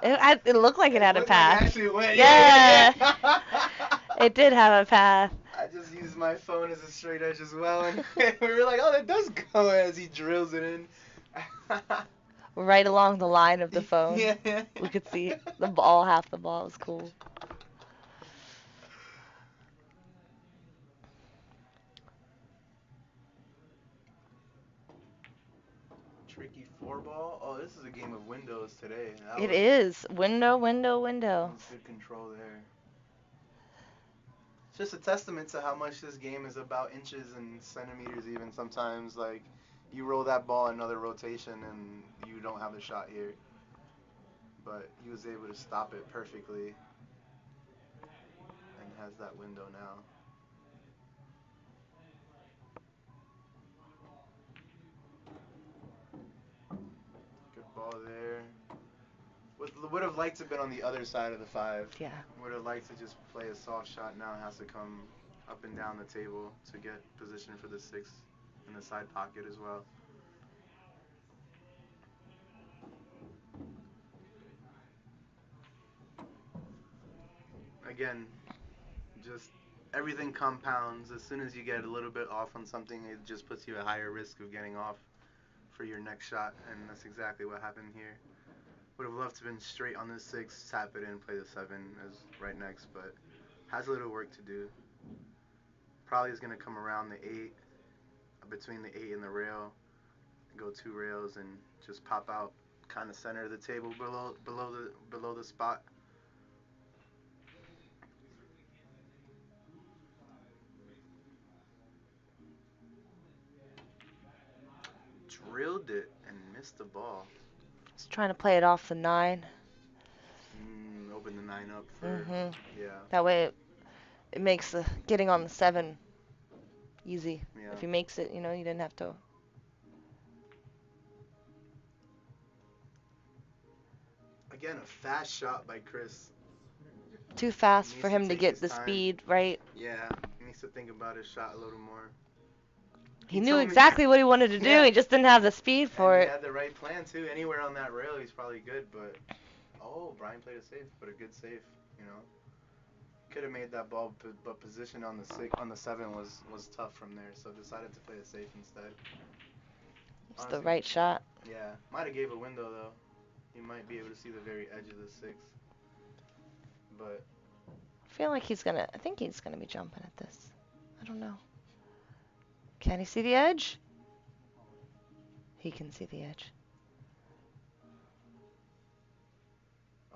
It looked like it had a Looked like it path. actually went. Yeah. Yeah. It did have a path. I just used my phone as a straight edge as well, and we were like, "Oh, that does go," as he drills it in. Right along the line of the phone. Yeah. We could see the ball, half the ball. It was cool. Tricky four ball. Oh, this is a game of windows today. It is. Window, window, window. That was good control there. It's just a testament to how much this game is about inches and centimeters even sometimes. Like, you roll that ball another rotation and you don't have the shot here. But he was able to stop it perfectly and has that window now. Good ball there. Would have liked to have been on the other side of the 5. Yeah. Would have liked to just play a soft shot. Now has to come up and down the table to get position for the 6 in the side pocket as well. Again, just everything compounds. As soon as you get a little bit off on something, it just puts you at higher risk of getting off for your next shot, and that's exactly what happened here. Would have loved to have been straight on the 6, tap it in, play the 7 as right next, but has a little work to do. Probably is going to come around the 8, between the 8 and the rail, go 2 rails and just pop out kind of center of the table below the spot. Drilled it and missed the ball. Just trying to play it off the 9. Open the 9 up for, yeah. That way it makes the getting on the 7 easy. Yeah. If he makes it, you didn't have to. Again, a fast shot by Chris. Too fast Needs for to him to take get his the time. speed right. Yeah, he needs to think about his shot a little more. He knew told me- exactly what he wanted to do. Yeah. He just didn't have the speed for And it. he had the right plan too. Anywhere on that rail, he's probably good. But Brian played it safe, but a good save. Could have made that ball, but position on the 7 was tough from there. So decided to play it safe instead. It's the right shot. Yeah, might have gave a window though. He might be able to see the very edge of the 6. But I feel like I think he's gonna be jumping at this. I don't know. Can he see the edge? He can see the edge.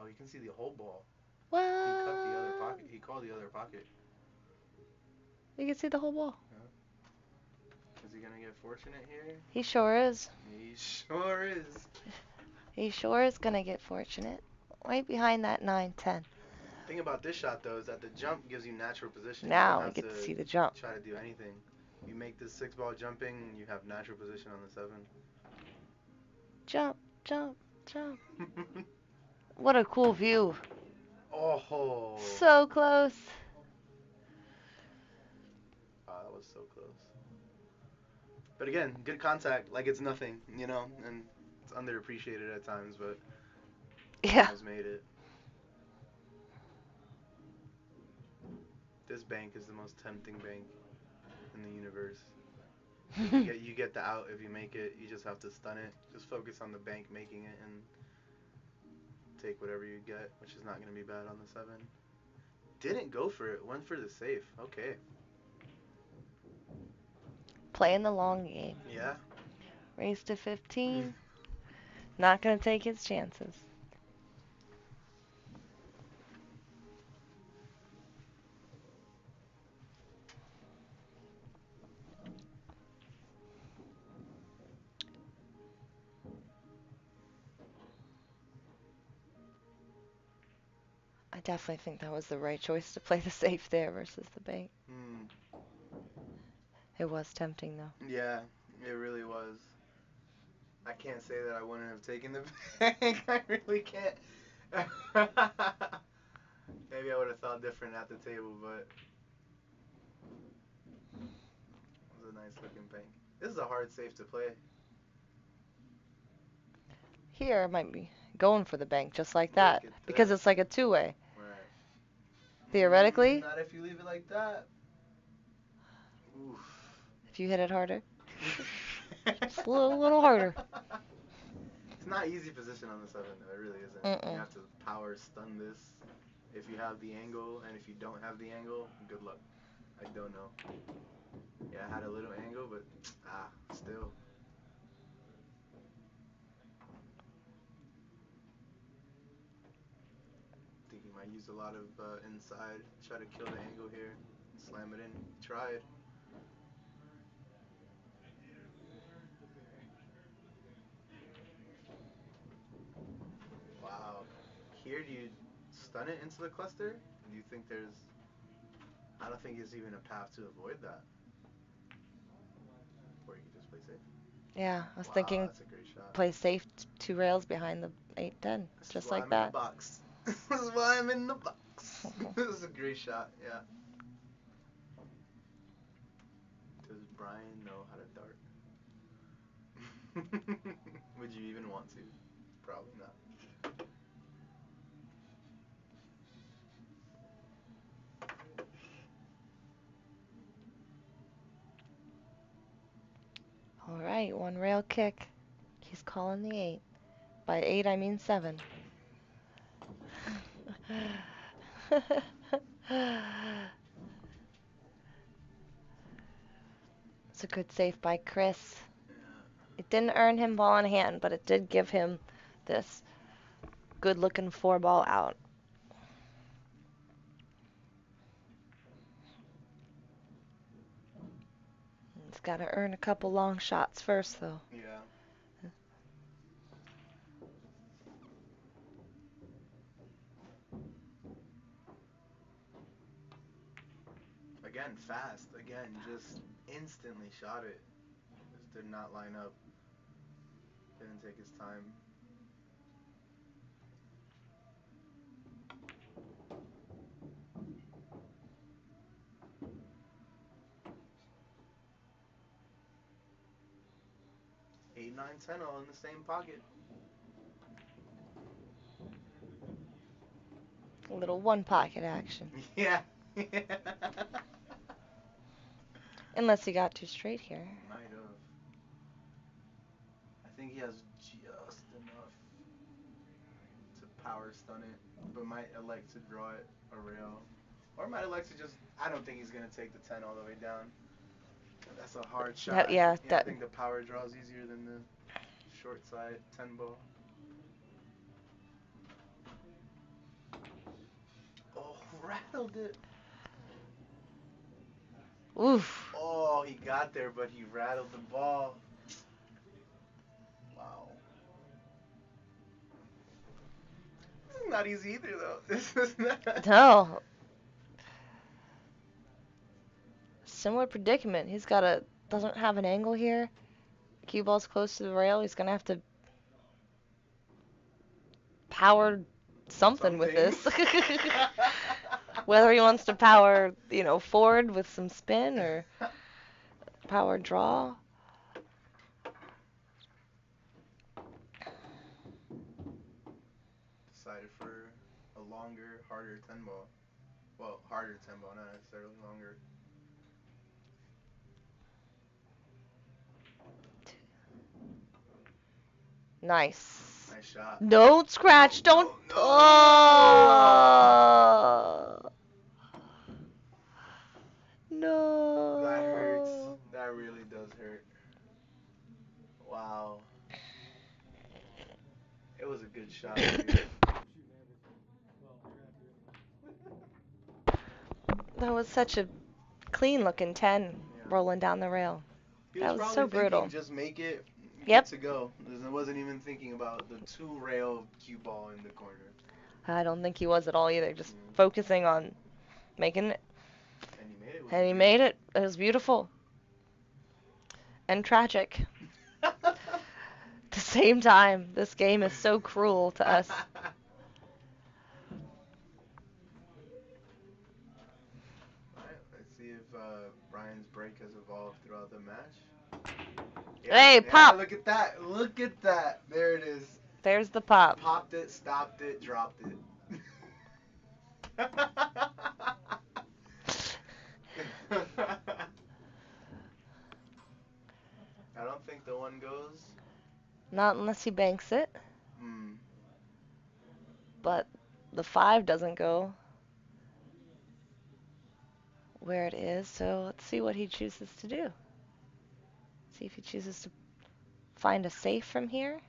you can see the whole ball. What? He cut the other pocket. He called the other pocket. You can see the whole ball. Is he gonna get fortunate here? He sure is. He sure is. He sure is gonna get fortunate. Right behind that 9-10. Thing about this shot though is that the jump gives you natural position. You don't Now we have get to to see the jump. try to do anything. You make this 6 ball jumping, you have natural position on the 7. Jump, jump, jump. What a cool view. Oh. So close. Wow, that was so close. But again, good contact, like it's nothing, you know, and it's underappreciated at times, but Yeah. almost made it. This bank is the most tempting bank in the universe. You get the out if you make it. You just have to stun it. Just focus on the bank making it and take whatever you get, which is not going to be bad on the 7. Didn't go for it. Went for the safe. Okay. Playing the long game. Yeah. Raise to 15. Not going to take his chances. I definitely think that was the right choice to play the safe there versus the bank. It was tempting though. Yeah, it really was. I can't say that I wouldn't have taken the bank. I really can't. Maybe I would have thought different at the table, but it was a nice looking bank. This is a hard safe to play. Here I might be going for the bank just like that because it's like a two-way. Right. Theoretically. Not if you leave it like that. Oof. If you hit it harder. Just a little harder. It's not easy position on the 7 though. It really isn't. You have to power stun this if you have the angle, and if you don't have the angle, good luck. I don't know. Yeah, I had a little angle, but still. I think he might use a lot of inside, try to kill the angle here, slam it in. He tried. Wow. Here, do you stun it into the cluster? Do you think there's... I don't think there's even a path to avoid that. Or you can just play safe. Yeah, I was thinking that's a great shot. play safe 2 rails behind the 8-10. Just like that. This is why I'm in the box. This is a great shot, yeah. Does Brian know how to dart? Would you even want to? Probably not. All right, 1 rail kick. He's calling the 8. By 8, I mean 7. It's a good save by Chris. Yeah. It didn't earn him ball in hand, but it did give him this good-looking 4-ball out. He's got to earn a couple long shots first, though. Yeah. Again, fast. Again, just instantly shot it. Just did not line up. Didn't take his time. Eight, 9, 10 all in the same pocket. A little one-pocket action. Yeah. Unless he got too straight here. Might have. I think he has just enough to power stun it, but might elect to draw it a rail. Or might elect to just... I don't think he's going to take the 10 all the way down. That's a hard shot. Yeah, I think the power draw is easier than the short side 10 ball. Oh, rattled it. Oof. Oh, he got there, but he rattled the ball. Wow. Not easy either, though. This is not. No. Similar predicament. He's got a doesn't have an angle here. Cue ball's close to the rail. He's gonna have to power something with Something. this. Whether he wants to power, forward with some spin or power draw. Decided for a longer, harder 10 ball. Well, harder 10 ball, not necessarily longer. Nice. Nice shot. Don't scratch. No, Don't. no, no. Oh. That hurts. No. That really does hurt. Wow. It was a good shot, too. That was such a clean looking 10 Yeah. rolling down the rail. He was That was probably so thinking, brutal. just make it Yep. good to go. He wasn't even thinking about the 2 rail cue ball in the corner. I don't think he was at all either. Just Yeah. focusing on making it. And he made it. And he made it. It was beautiful. And tragic. At the same time, this game is so cruel to us. Alright, let's see if Brian's break has evolved throughout the match. Yeah, Hey, pop! look at that. Look at that. There it is. There's the pop. Popped it, stopped it, dropped it. I don't think the one goes. Not unless he banks it. Hmm. But the 5 doesn't go where it is, so let's see what he chooses to do. See if he chooses to find a safe from here.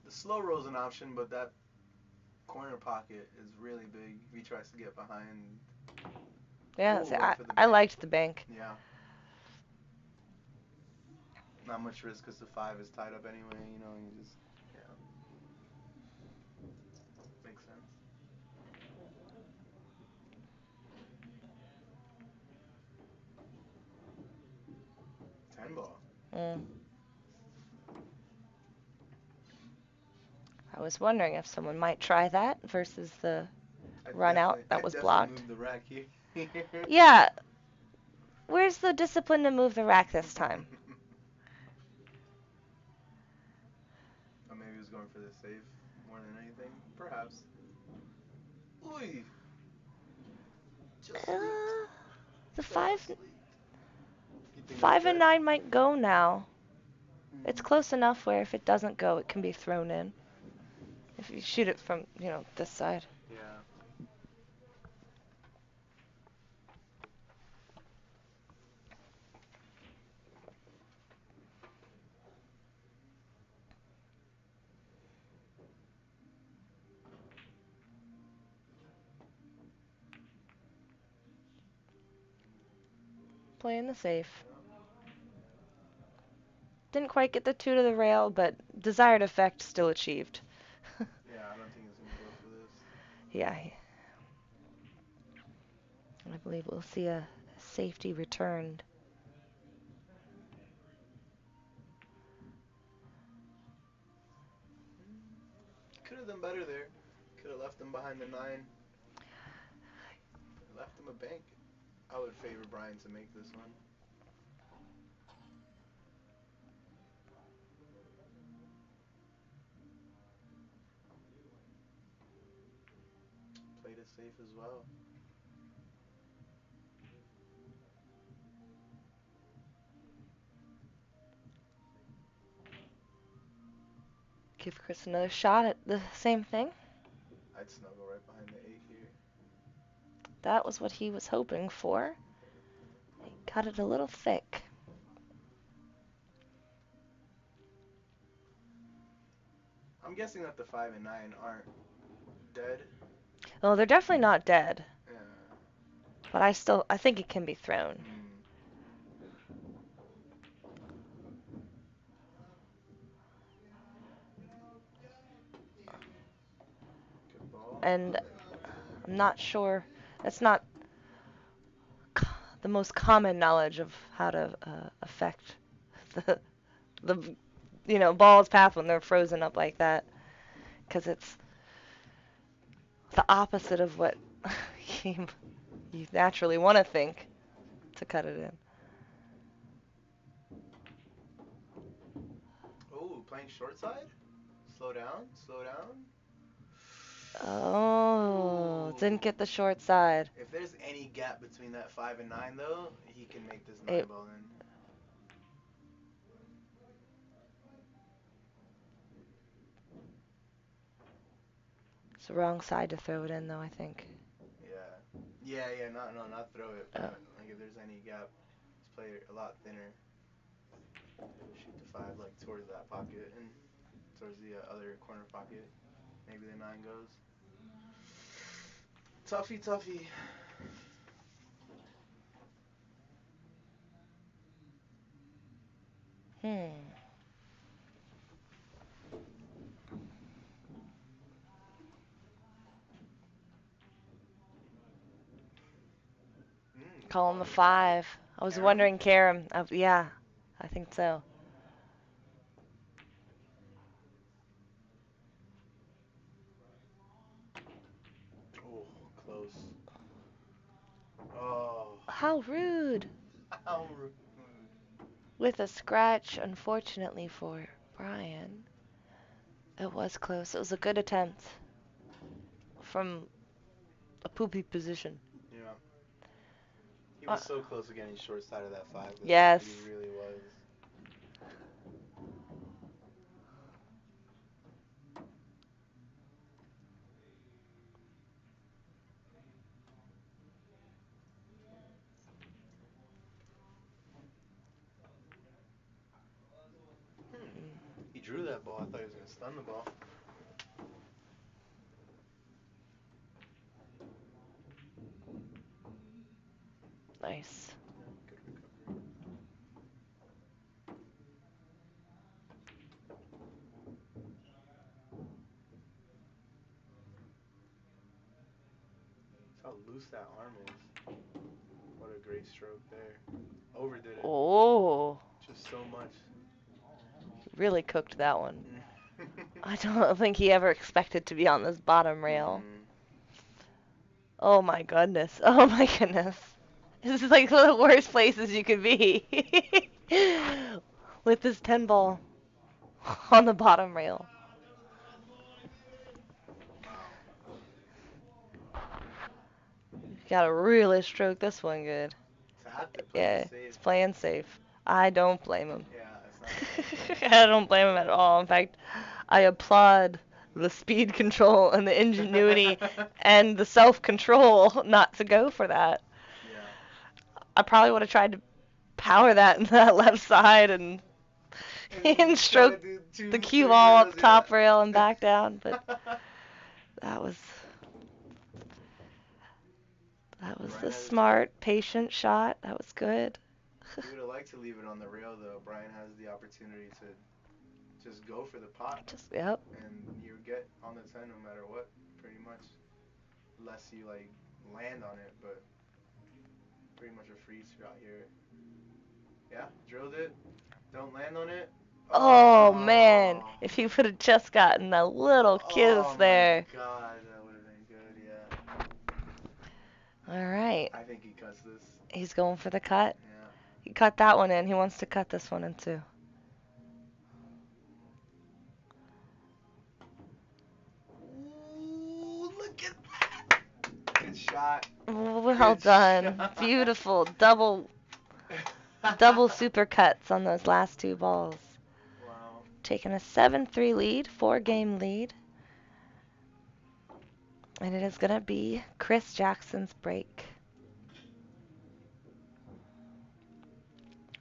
The slow roll's an option, but that corner pocket is really big if he tries to get behind. Yeah, Ooh, see, went for the I bank. liked the bank. Yeah. Not much risk because the 5 is tied up anyway, you just, yeah. Makes sense. Ten ball. Mm. I was wondering if someone might try that versus the run out that was blocked. Moved the rack here. Yeah. Where's the discipline to move the rack this time? Or maybe he was going for the save more than anything. Perhaps. Ooh. Just leaked. The Just 5 leaked. You think that's 5 and dead? 9 might go now. Mm. It's close enough where if it doesn't go, it can be thrown in. If you shoot it from, this side. Yeah. Playing the safe. Didn't quite get the 2 to the rail, but desired effect still achieved. Yeah, I don't think he's gonna go for this. Yeah. I believe we'll see a safety returned. Could have done better there. Could have left him behind the 9. Left him a bank. I would favor Brian to make this one. Played it safe as well. Give Chris another shot at the same thing. I'd snuggle right behind the 8 here. That was what he was hoping for. He got it a little thick. I'm guessing that the 5 and 9 aren't dead. Oh, they're definitely not dead. Yeah. But I think it can be thrown. and I'm not sure. That's not the most common knowledge of how to affect the ball's path when they're frozen up like that, because it's the opposite of what you, you naturally want to think to cut it in. Oh, playing short side? Slow down, slow down. Oh, Ooh. didn't get the short side. If there's any gap between that 5 and 9, though, he can make this 9 It, ball in. it's the wrong side to throw it in, though, I think. Yeah. Yeah, not throw it, Oh, but like if there's any gap, just play it a lot thinner. Shoot the 5 like towards that pocket and towards the other corner pocket. Maybe the 9 goes. Toughy, toughy. hmm. Call him Calling the the 5. 5. I was Karam? wondering, Karam. Yeah, I think so. Oh, close. Oh. How rude. How rude. With a scratch, unfortunately for Brian. It was close. It was a good attempt from a poopy position. Yeah. He Uh, was so close to getting short side of that 5, though. yes. He really was. He drew that ball. I thought he was going to stun the ball. Nice. Yeah, good recovery. That's how loose that arm is. What a great stroke there. Overdid it. Oh, Just so much. really cooked that one. Mm. I don't think he ever expected to be on this bottom rail. Mm-mm. Oh my goodness. Oh my goodness. This is like one of the worst places you could be. With this 10 ball on the bottom rail. Wow. Gotta really stroke this one good. To have to play it Yeah, safe. he's playing safe. I don't blame him. Yeah, it's not a bad play. I don't blame him at all. In fact, I applaud the speed control and the ingenuity and the self-control not to go for that. Yeah. I probably would have tried to power that in that left side and and And try to stroke do the 2 cue free ball rails, up top rail and yeah. back down, but that was that was Brian the has. smart, patient shot. That was good. He would have liked to leave it on the rail, though. Brian has the opportunity to just go for the pot, Just yep. and you get on the 10 no matter what, pretty much. Unless you, like, land on it, but pretty much a free shot here. Yeah, drilled it. Don't land on it. Oh man, Oh. if he would have just gotten a little kiss Oh my there. god, that would have been good, yeah. All right. I think he cuts this. He's going for the cut. Yeah. He cut that one in. He wants to cut this one in too. Ooh, look at that. Good shot. Well Good done. shot. Beautiful. Double super cuts on those last 2 balls. Wow. Taking a 7-3 lead, 4-game lead. And it is going to be Chris Jackson's break.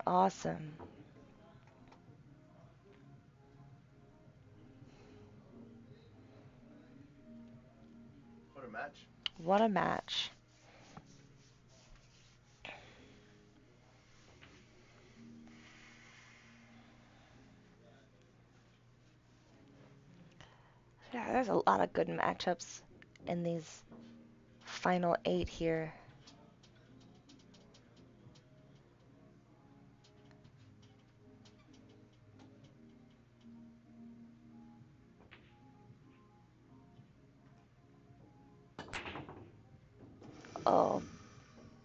Awesome. What a match. What a match. Yeah, there's a lot of good matchups in these final 8 here. Oh,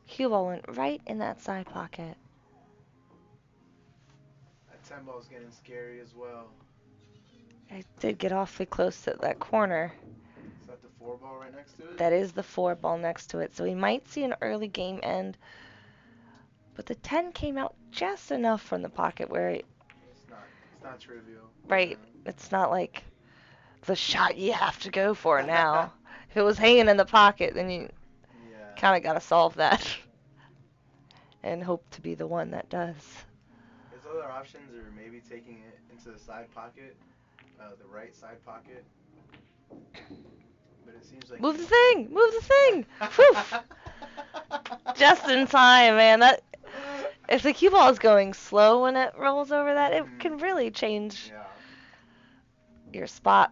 cue ball went right in that side pocket. That 10 ball's getting scary as well. I did get awfully close to that corner. Is that the 4 ball right next to it? That is the 4 ball next to it, so we might see an early game end. But the 10 came out just enough from the pocket where, It's not trivial. right, it's not like the shot you have to go for now. If it was hanging in the pocket, then you Yeah. kind of got to solve that and hope to be the one that does. His other options are maybe taking it into the side pocket, the right side pocket. But it seems like Move the thing! Move the thing! Whew! Just in time, man. That if the cue ball is going slow when it rolls over that, it can really change Yeah. your spot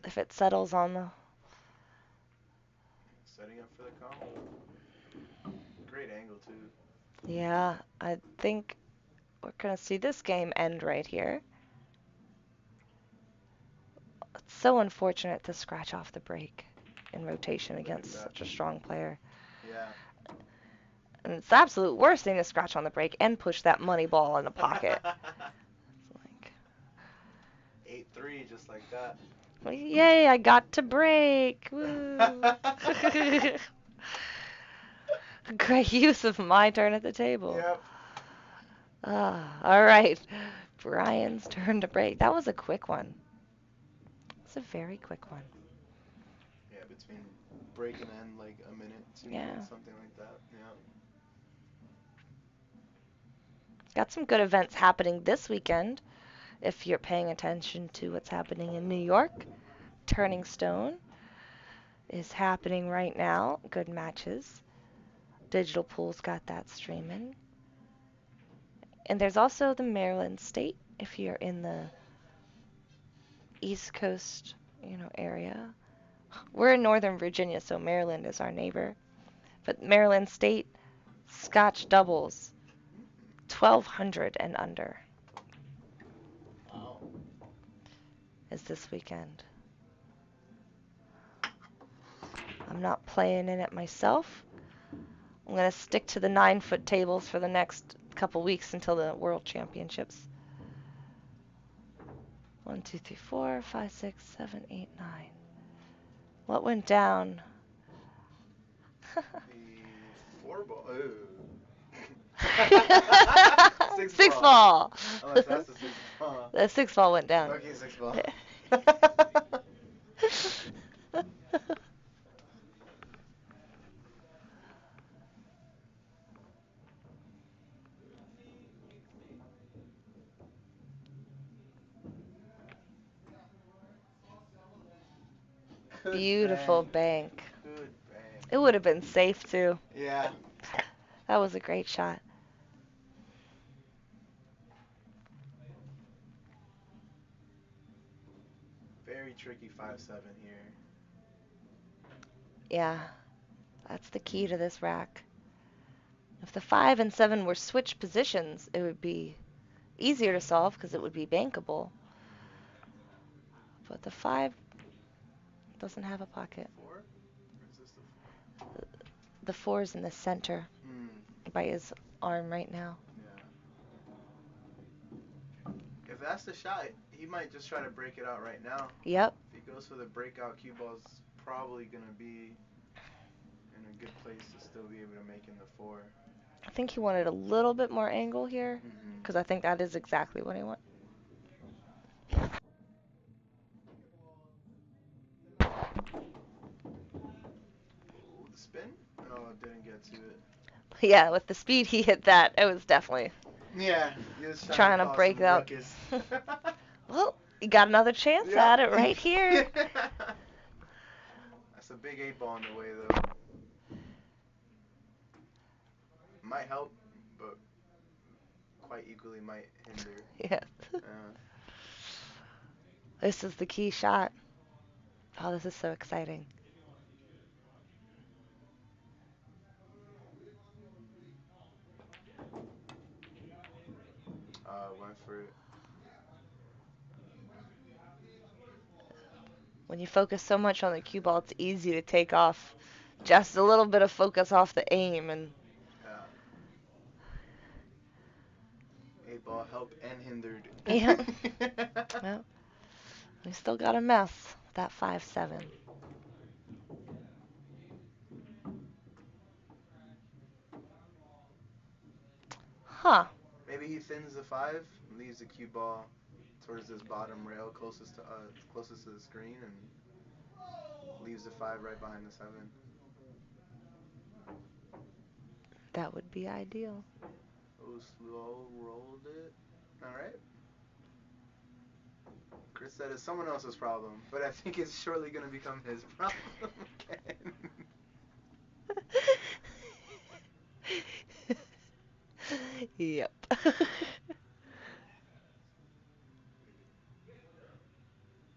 if it settles on the. Setting up for the combo. Great angle too. Yeah, I think we're gonna see this game end right here. It's so unfortunate to scratch off the break in rotation Look at against that. such a strong player. Yeah. And it's the absolute worst thing to scratch on the break and push that money ball in the pocket. It's like, 8-3, just like that. well, yay, I got to break. Woo. Great use of my turn at the table. Yep. All right. Brian's turn to break. That was a quick one. It's a very quick one. Yeah, between break and end, like a minute, 2 Yeah. minutes, something like that. Yeah. Got some good events happening this weekend. If you're paying attention to what's happening in New York, Turning Stone is happening right now. Good matches. Digital Pool's got that streaming. And there's also the Maryland State if you're in the East Coast, area. We're in Northern Virginia, so Maryland is our neighbor. But Maryland State Scotch doubles 1200 and under Wow. is this weekend. I'm not playing in it myself. I'm going to stick to the 9-foot tables for the next couple weeks until the World Championships. 1, 2, 3, 4, 5, 6, 7, 8, 9. What went down? The 4 ball. Ooh. Six ball. Unless that's the 6 ball. The 6 ball went down. Okay, 6 ball. Good Beautiful bang. bank. Good bang. It would have been safe too. Yeah. That was a great shot. Very tricky 5-7 here. Yeah, that's the key to this rack. If the 5 and 7 were switched positions, it would be easier to solve because it would be bankable. But the 5 doesn't have a pocket. 4? Or is this the 4? The 4 is in the center by his arm right now. Yeah. If that's the shot, he might just try to break it out right now. Yep. If he goes for the breakout, cue ball's probably going to be in a good place to still be able to make in the 4. I think he wanted a little bit more angle here because I think that is exactly what he wants. Ooh, the spin? No, it didn't get to it. Yeah, with the speed he hit that, it was definitely Yeah, he was trying to cause break some out. ruckus. Well, you got another chance Yeah. at it right here. That's a big 8 ball in the way, though. Might help, but quite equally might hinder. Yeah. This is the key shot. Oh, this is so exciting. effort. When you focus so much on the cue ball, it's easy to take off just a little bit of focus off the aim and Yeah. 8 ball helped and hindered. yeah. Well, we still got a mess. That 5-7. Huh. Maybe he thins the 5, leaves the cue ball towards this bottom rail closest to the screen, and leaves the 5 right behind the 7. That would be ideal. Oh, slow rolled it. All right. Chris said it's someone else's problem, but I think it's shortly going to become his problem again. Yep.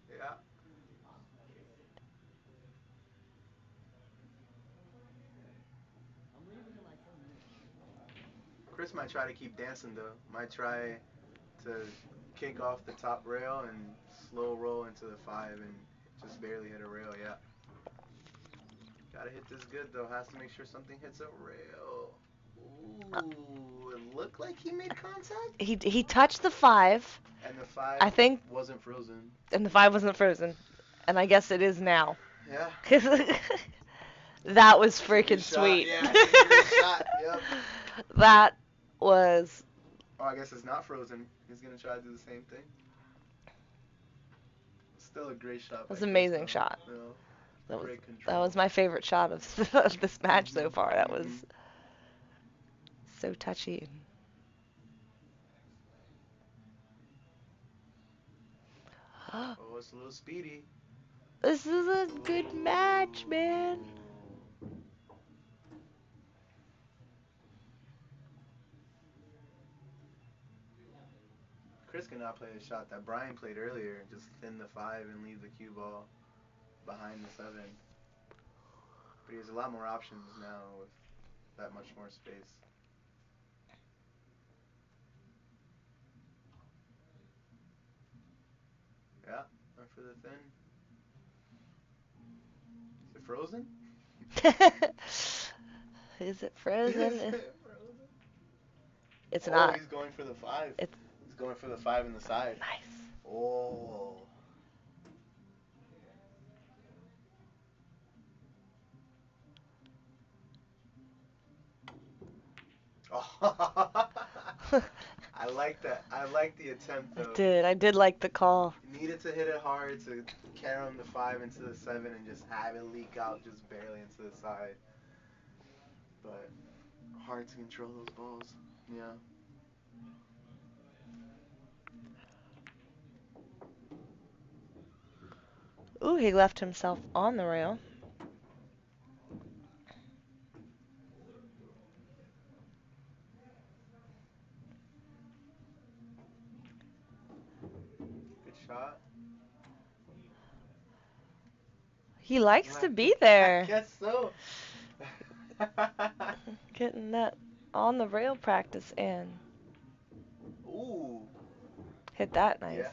Yeah. Chris might try to keep dancing though. Might try to kick off the top rail and slow roll into the 5 and just barely hit a rail. Yeah. Gotta hit this good though. Has to make sure something hits a rail. Ooh, it looked like he made contact. He touched the 5. And the 5 I think, wasn't frozen. and the 5 wasn't frozen, and I guess it is now. Yeah. That was That's a freaking good shot. sweet. Yeah, it's a great shot. Yep. That was. Oh, I guess it's not frozen. He's gonna try to do the same thing. Still a great shot. That was by an Chris, amazing though. shot. You know, That was, great that control. was my favorite shot of this match so far. That was so touchy. Oh, it's a little speedy. This is a good match, man. Chris cannot play the shot that Brian played earlier. Just thin the 5 and leave the cue ball behind the 7. But he has a lot more options now with that much more space. Yeah, went for the thin. Is it frozen? Is it frozen? Is it frozen? It's Oh, not. he's going for the 5. It's He's going for the 5 in the side. nice. Oh. Oh. I like that. I like the attempt though. I did like the call. Needed to hit it hard to carry on the 5 into the 7 and just have it leak out just barely into the side. But hard to control those balls. Yeah. Ooh, he left himself on the rail. Good shot. He likes to be there. I guess so. Getting that on the rail practice in. Ooh. Hit that nice. Yeah.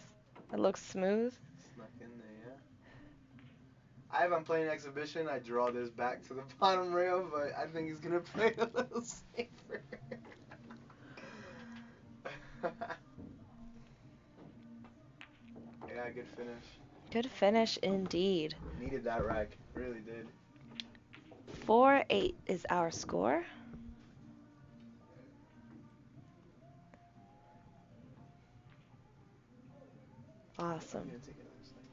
It looks smooth. Snuck in there, yeah. If I'm playing exhibition, I draw this back to the bottom rail, but I think he's gonna play a little safer. Yeah, good finish. Good finish indeed. Needed that rack. Really did. 4-8 is our score. Awesome. I'm gonna take another slight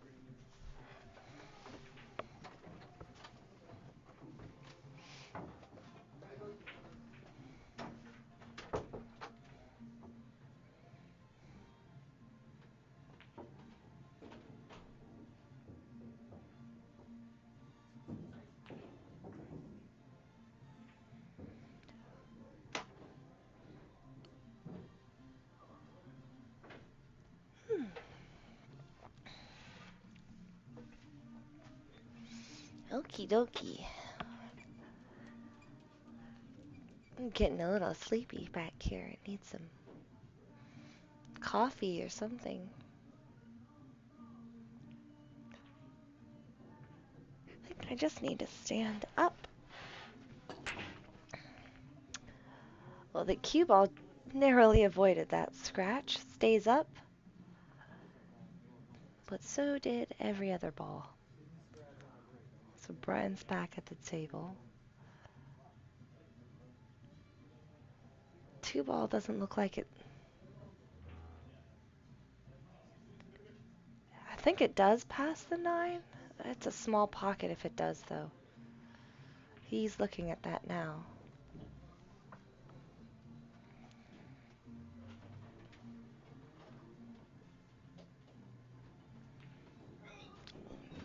break. Okie dokie. I'm getting a little sleepy back here. I need some coffee or something. I think I just need to stand up. Well, the cue ball narrowly avoided that scratch. Stays up. But so did every other ball. So Brian's back at the table. Two ball doesn't look like it. I think it does pass the 9. It's a small pocket if it does, though. He's looking at that now.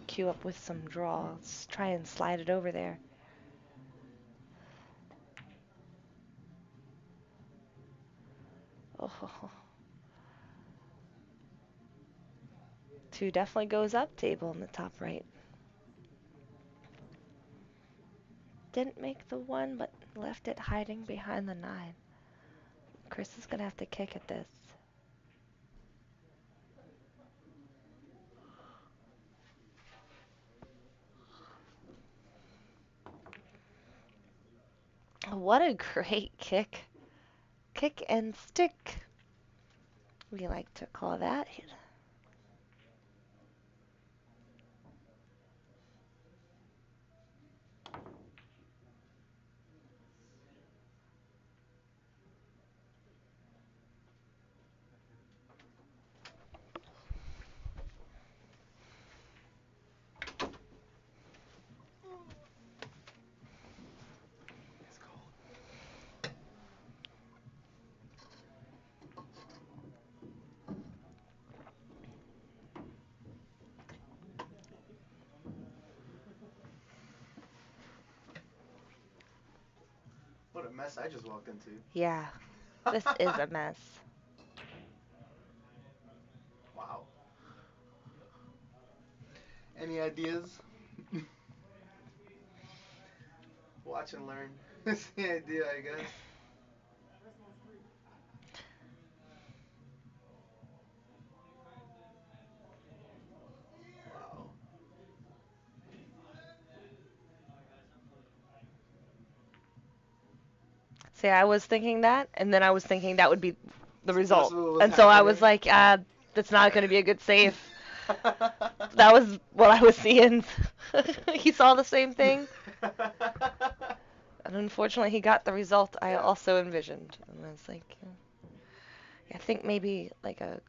Cue up with some draws. Try and slide it over there. Oh. 2 definitely goes up table in the top right. Didn't make the 1, but left it hiding behind the 9. Chris is going to have to kick at this. What a great kick. Kick and stick, we like to call that. It's cold. What a mess I just walked into. Yeah, this is a mess. Wow. Any ideas? Watch and learn. That's the idea, I guess. Wow. See, I was thinking that, and then I was thinking that would be the result. That's what was And so I was happening. like, that's not going to be a good save. That was what I was seeing. He saw the same thing. And unfortunately, he got the result I Yeah. also envisioned. And I was like, I think maybe like a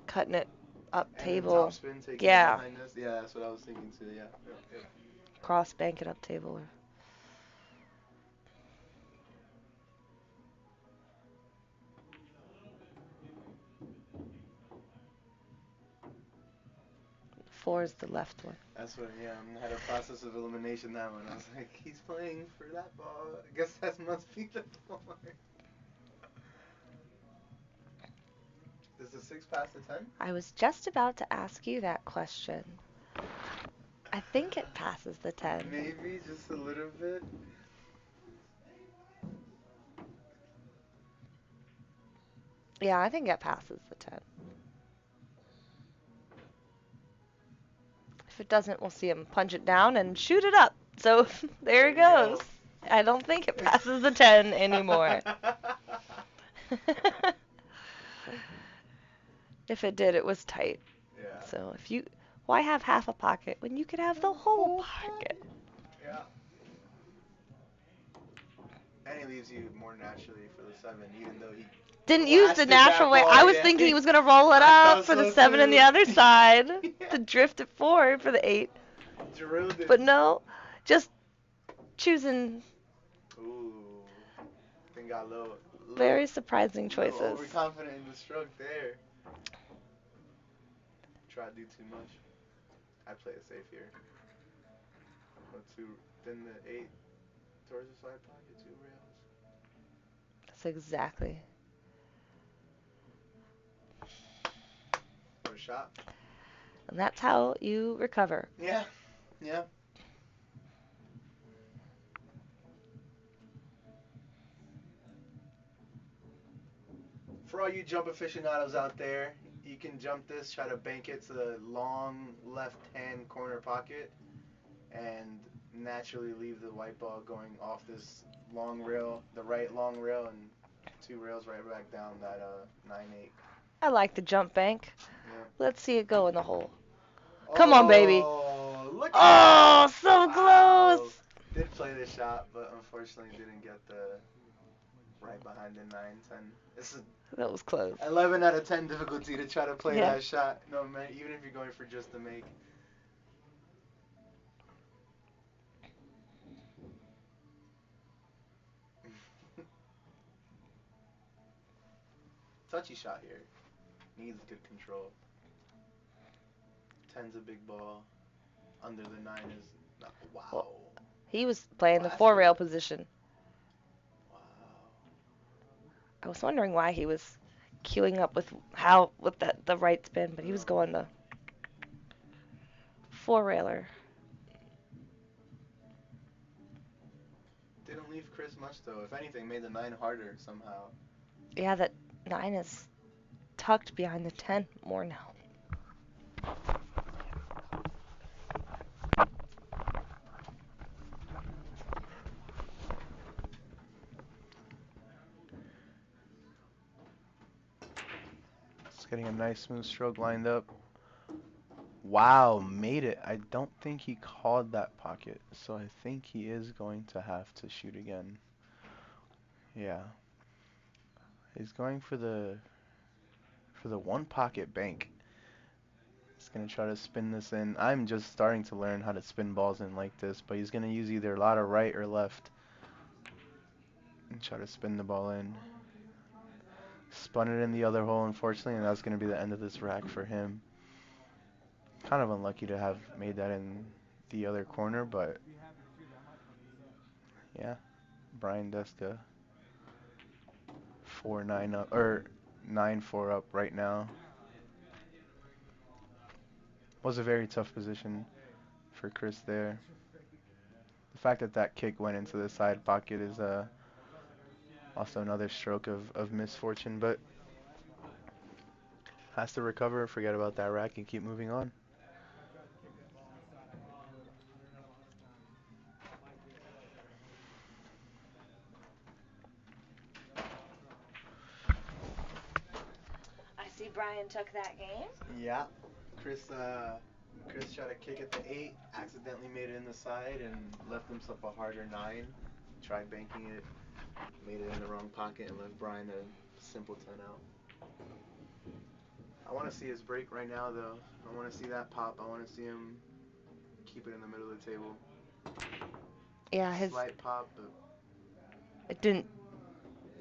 cutting it up And then table. topspin, taking it Yeah, behind us. Yeah, that's what I was thinking too. Yeah. Yep, yep. cross bank it up table. Four is the left one. That's what, yeah, I had a process of elimination that one. I was like, he's playing for that ball. I guess that must be the four. Does the 6 pass the 10? I was just about to ask you that question. I think it passes the 10. Maybe just a little bit. Yeah, I think it passes the 10. If it doesn't, we'll see him punch it down and shoot it up. So there it you goes. go. I don't think it passes the 10 anymore. If it did, it was tight. Yeah. So why have half a pocket when you could have the whole pocket? Yeah. And he leaves you more naturally for the 7, even though he Didn't use the blasted that natural way. ball, I was yeah. thinking he was going to roll it I up thought for the so 7 on the too. other side Yeah. to drift it forward for the 8. Drilled it. But no, just choosing Ooh. Then got low. very surprising Little choices. overconfident in the stroke there. Try to do too much. I play it safe here. Go 2, then the 8 towards the side pocket, 2 rails. That's exactly. What a shot. And that's how you recover. Yeah. Yeah. For all you jump aficionados out there, you can jump this, try to bank it to the long left-hand corner pocket, and naturally leave the white ball going off this long rail, the right long rail, and two rails right back down that 9-8. I like the jump bank. Yeah. Let's see it go in the hole. Come on, baby. Oh, look at that! Oh, so Wow. close. Did play the shot, but unfortunately didn't get the right behind the 9-10. This is That was close. 11 out of 10 difficulty to try to play Yeah. that shot. No man, even if you're going for just a make. Touchy shot here. Needs good control. 10's a big ball. Under the 9 is not. Well, Wow. he was playing Oh, the that's four rail good. position. Wow. I was wondering why he was queuing up with the right spin, but he was going the four railer. Didn't leave Chris much though. If anything, made the 9 harder somehow. Yeah, that 9 is tucked behind the 10 more now. Just getting a nice smooth stroke lined up. Wow, made it. I don't think he called that pocket, so I think he is going to have to shoot again. Yeah. He's going for the one pocket bank. He's gonna try to spin this in. I'm just starting to learn how to spin balls in like this, but he's gonna use either a lot of right or left and try to spin the ball in. Spun it in the other hole, unfortunately, and that's gonna be the end of this rack for him. Kind of unlucky to have made that in the other corner, but yeah. Brian Deska 4-9 up or 9-4 up right now. Was a very tough position for Chris there. The fact that that kick went into the side pocket is also another stroke of misfortune, but has to recover, forget about that rack, and keep moving on. I see Brian took that game. Yeah, Chris tried to kick at the 8, accidentally made it in the side, and left himself a harder 9. Tried banking it, made it in the wrong pocket, and left Brian a simple 10 out. I want to see his break right now, though. I want to see that pop. I want to see him keep it in the middle of the table. Yeah, Slight pop, but it didn't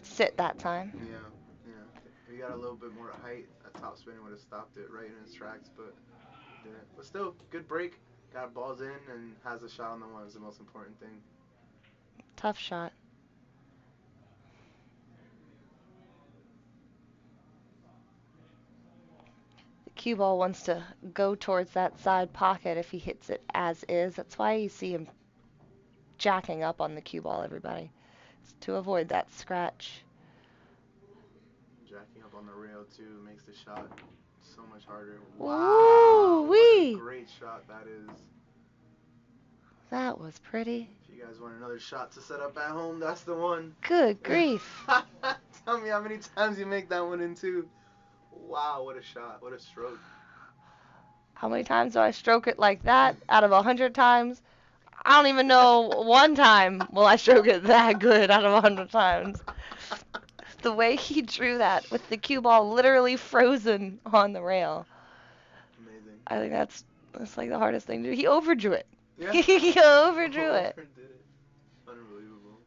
sit that time. yeah, yeah. If he got a little bit more height, that top spinning would have stopped it right in its tracks, but didn't. But still, good break. Got balls in and has a shot on the one is the most important thing. Tough shot. The cue ball wants to go towards that side pocket if he hits it as is. That's why you see him jacking up on the cue ball, everybody. It's to avoid that scratch. Jacking up on the rail too makes the shot so much harder. Wow, what a Ooh-wee! great shot that is. That was pretty. If you guys want another shot to set up at home, that's the one. Good grief. Tell me how many times you make that one in two. Wow, what a shot. What a stroke. How many times do I stroke it like that out of 100 times? I don't even know one time will I stroke it that good out of 100 times. The way he drew that with the cue ball literally frozen on the rail. Amazing. I think that's like the hardest thing to do. He overdrew it. Yeah. He overdrew it. Overdid it. Unbelievable.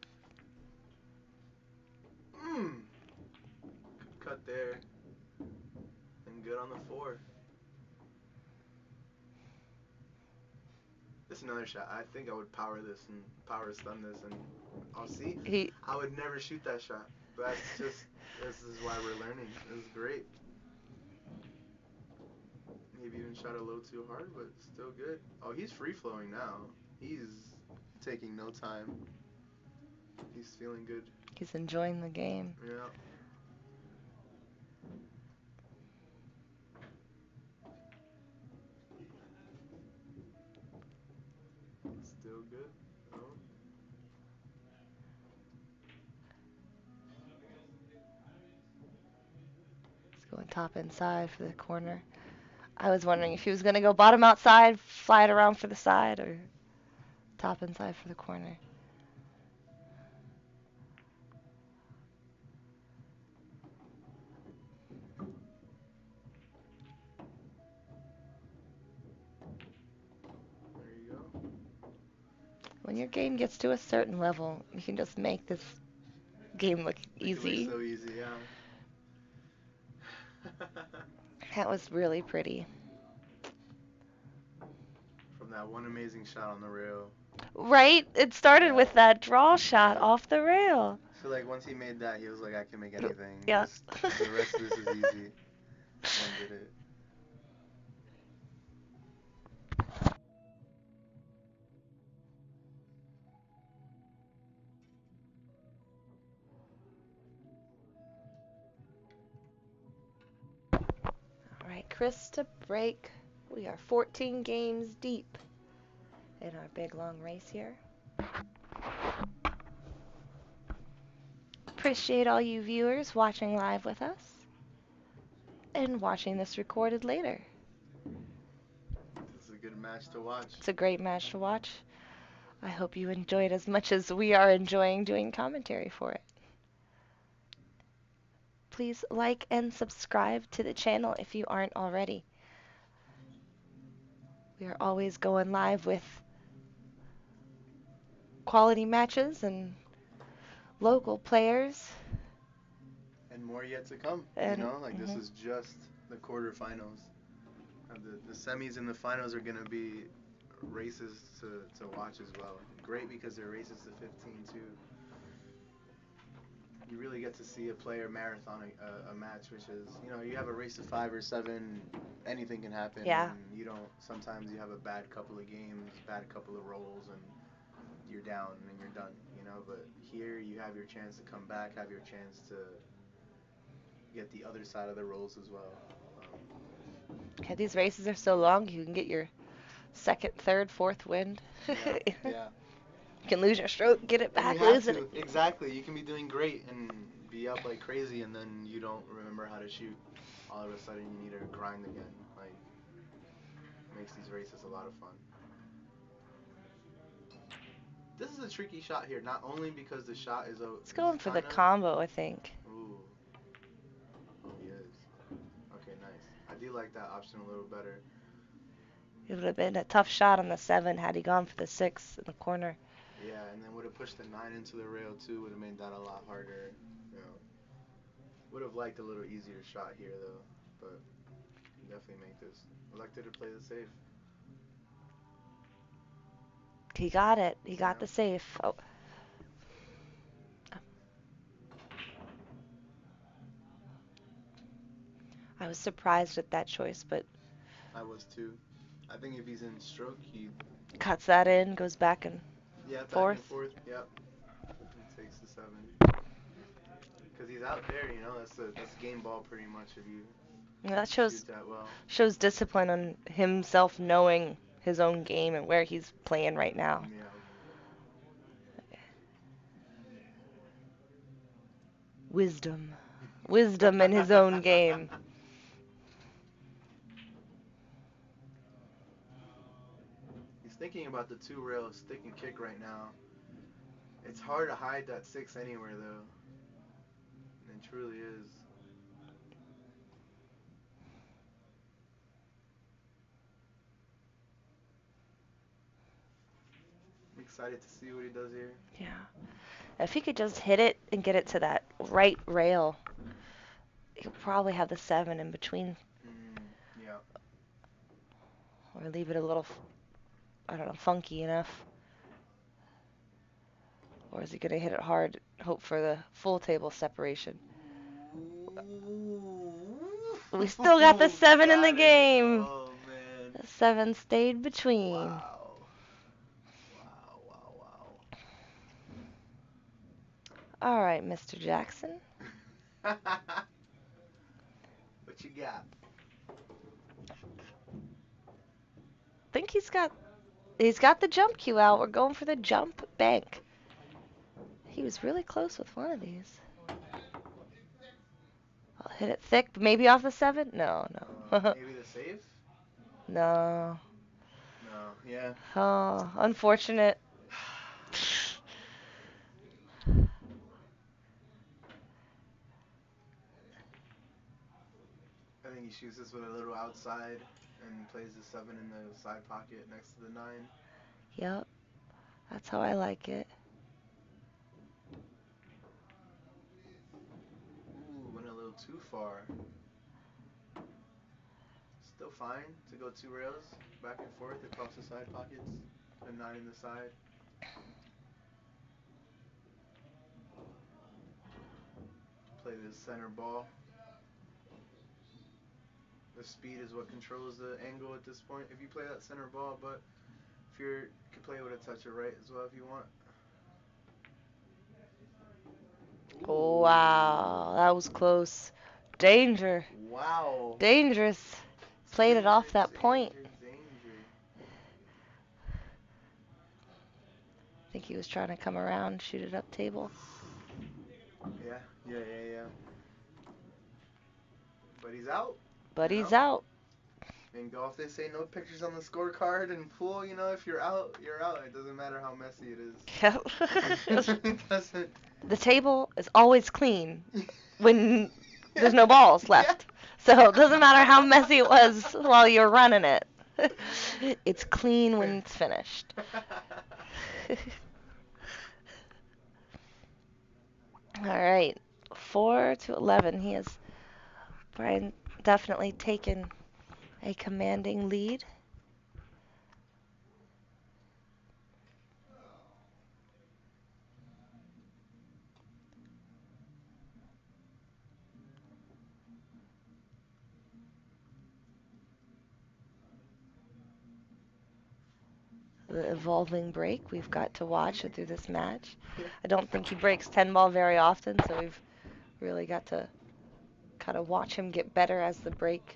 Good cut there. And good on the 4. This is another shot. I think I would power this and power stun this, and I'll see. He I would never shoot that shot. But this is why we're learning. It was great. Maybe even shot a little too hard, but still good. Oh, he's free flowing now. He's taking no time. He's feeling good. he's enjoying the game. Yeah. Going top inside for the corner. I was wondering if he was going to go bottom outside, fly it around for the side, or top inside for the corner. There you go. When your game gets to a certain level, you can just make this game look Make it look easy. so easy, yeah. That was really pretty. From that one amazing shot on the rail. Right? It started Yeah. with that draw shot Yeah. off the rail. So like once he made that, he was like, I can make anything. Yeah. Just the rest of this is easy. And did it. All right, Chris to break. We are 14 games deep in our big long race here. Appreciate all you viewers watching live with us and watching this recorded later. This is a good match to watch. It's a great match to watch. I hope you enjoyed as much as we are enjoying doing commentary for it. Please like and subscribe to the channel if you aren't already. We are always going live with quality matches and local players. And more yet to come. And, You know, like this is just the quarterfinals. The semis and the finals are going to be races to watch as well. Great because they're races to 15 too. You really get to see a player marathon a match, which is, you know, you have a race to 5 or 7, anything can happen. Yeah. And you don't, sometimes you have a bad couple of games, bad couple of rolls, and you're down and you're done, you know. But here you have your chance to come back, have your chance to get the other side of the rolls as well. Yeah, these races are so long, you can get your second, third, fourth wind. Yeah, yeah. You can lose your stroke, get it And back, you have lose to, it. exactly. You can be doing great and be up like crazy, and then you don't remember how to shoot. All of a sudden, you need to grind again. Like, makes these races a lot of fun. This is a tricky shot here, not only because the shot is a. It's going for the combo, I think. Ooh. Oh, he is. Okay, nice. I do like that option a little better. It would have been a tough shot on the 7 had he gone for the 6 in the corner. Yeah, and then would have pushed the 9 into the rail too. Would have made that a lot harder. You know. Would have liked a little easier shot here though, but definitely make this. Elected to play the safe. He got it. He got the safe. Oh. I was surprised at that choice, but I was too. I think if he's in stroke, he cuts that in, goes back and back forth. and forth. Yep. He takes the 7. Because he's out there, you know. That's game ball pretty much if you That shoot shows that well. shows discipline on himself knowing his own game and where he's playing right now. Yeah. Wisdom. Wisdom in his own game. He's thinking about the 2 rail stick and kick right now. It's hard to hide that 6 anywhere though. It truly is. I'm excited to see what he does here. Yeah. If he could just hit it and get it to that right rail, he'll probably have the 7 in between. Yeah. Or leave it a little, I don't know, funky enough. Or is he going to hit it hard, hope for the full table separation? We still got the 7 in the game. Oh, man. The 7 stayed between. Wow. All right, Mr. Jackson. What you got? I think he's got the jump cue out. We're going for the jump bank. He was really close with one of these. Oh, Hit it thick, maybe off the 7? No, no. Maybe the save? No. No, yeah. Oh, unfortunate. I think he shoots this with a little outside and plays the 7 in the side pocket next to the 9. Yep, that's how I like it. Ooh, went a little too far. Still fine to go 2 rails back and forth across the side pockets. A 9 in the side. Play this center ball. The speed is what controls the angle at this point. If you play that center ball, but if you can play with a touch of right as well if you want. Oh, Ooh. wow, that was close. Danger. Wow. Dangerous. Played it off that point. Danger. I think he was trying to come around, shoot it up table. Yeah. But he's out. But he's out. In golf, they say no pictures on the scorecard. And pool, if you're out, you're out. It doesn't matter how messy it is. It doesn't. The table is always clean when there's no balls left. So it doesn't matter how messy it was while you're running it. It's clean when it's finished. All right, 4-11. He has Brian definitely taken a commanding lead. The evolving break we've got to watch it through this match. I don't think he breaks 10 ball very often, so we've really got to kind of watch him get better as the breaks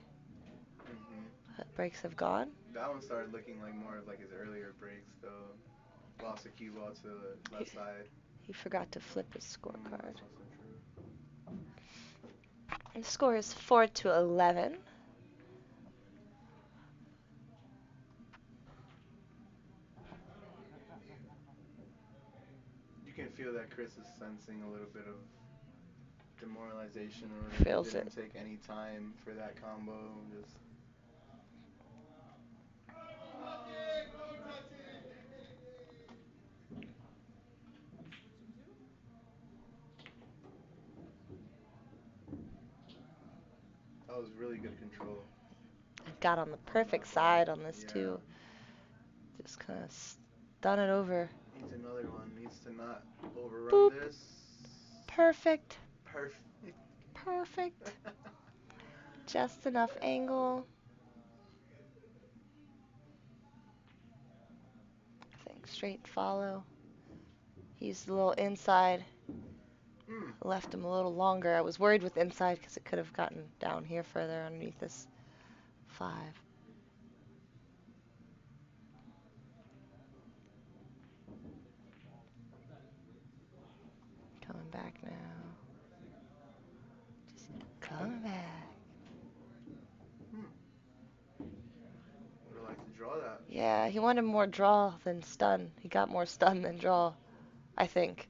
have gone. That one started looking like more of like his earlier breaks, though. Lost a cue ball to the left side. He forgot to flip his scorecard. That's also true. The score is 4-11. You can feel that Chris is sensing a little bit of demoralization, or Feels didn't it. take any time for that combo. Just that was really good control. Got on the perfect side on this too. Just kind of stun it over. Needs another one. Needs to not overrun Boop. this. Perfect. Perfect. Just enough angle. I think straight follow. He's a little inside. Left him a little longer. I was worried with inside because it could have gotten down here further underneath this 5. Coming back now. Just coming back. Would have liked to draw that. Yeah, he wanted more draw than stun. He got more stun than draw, I think.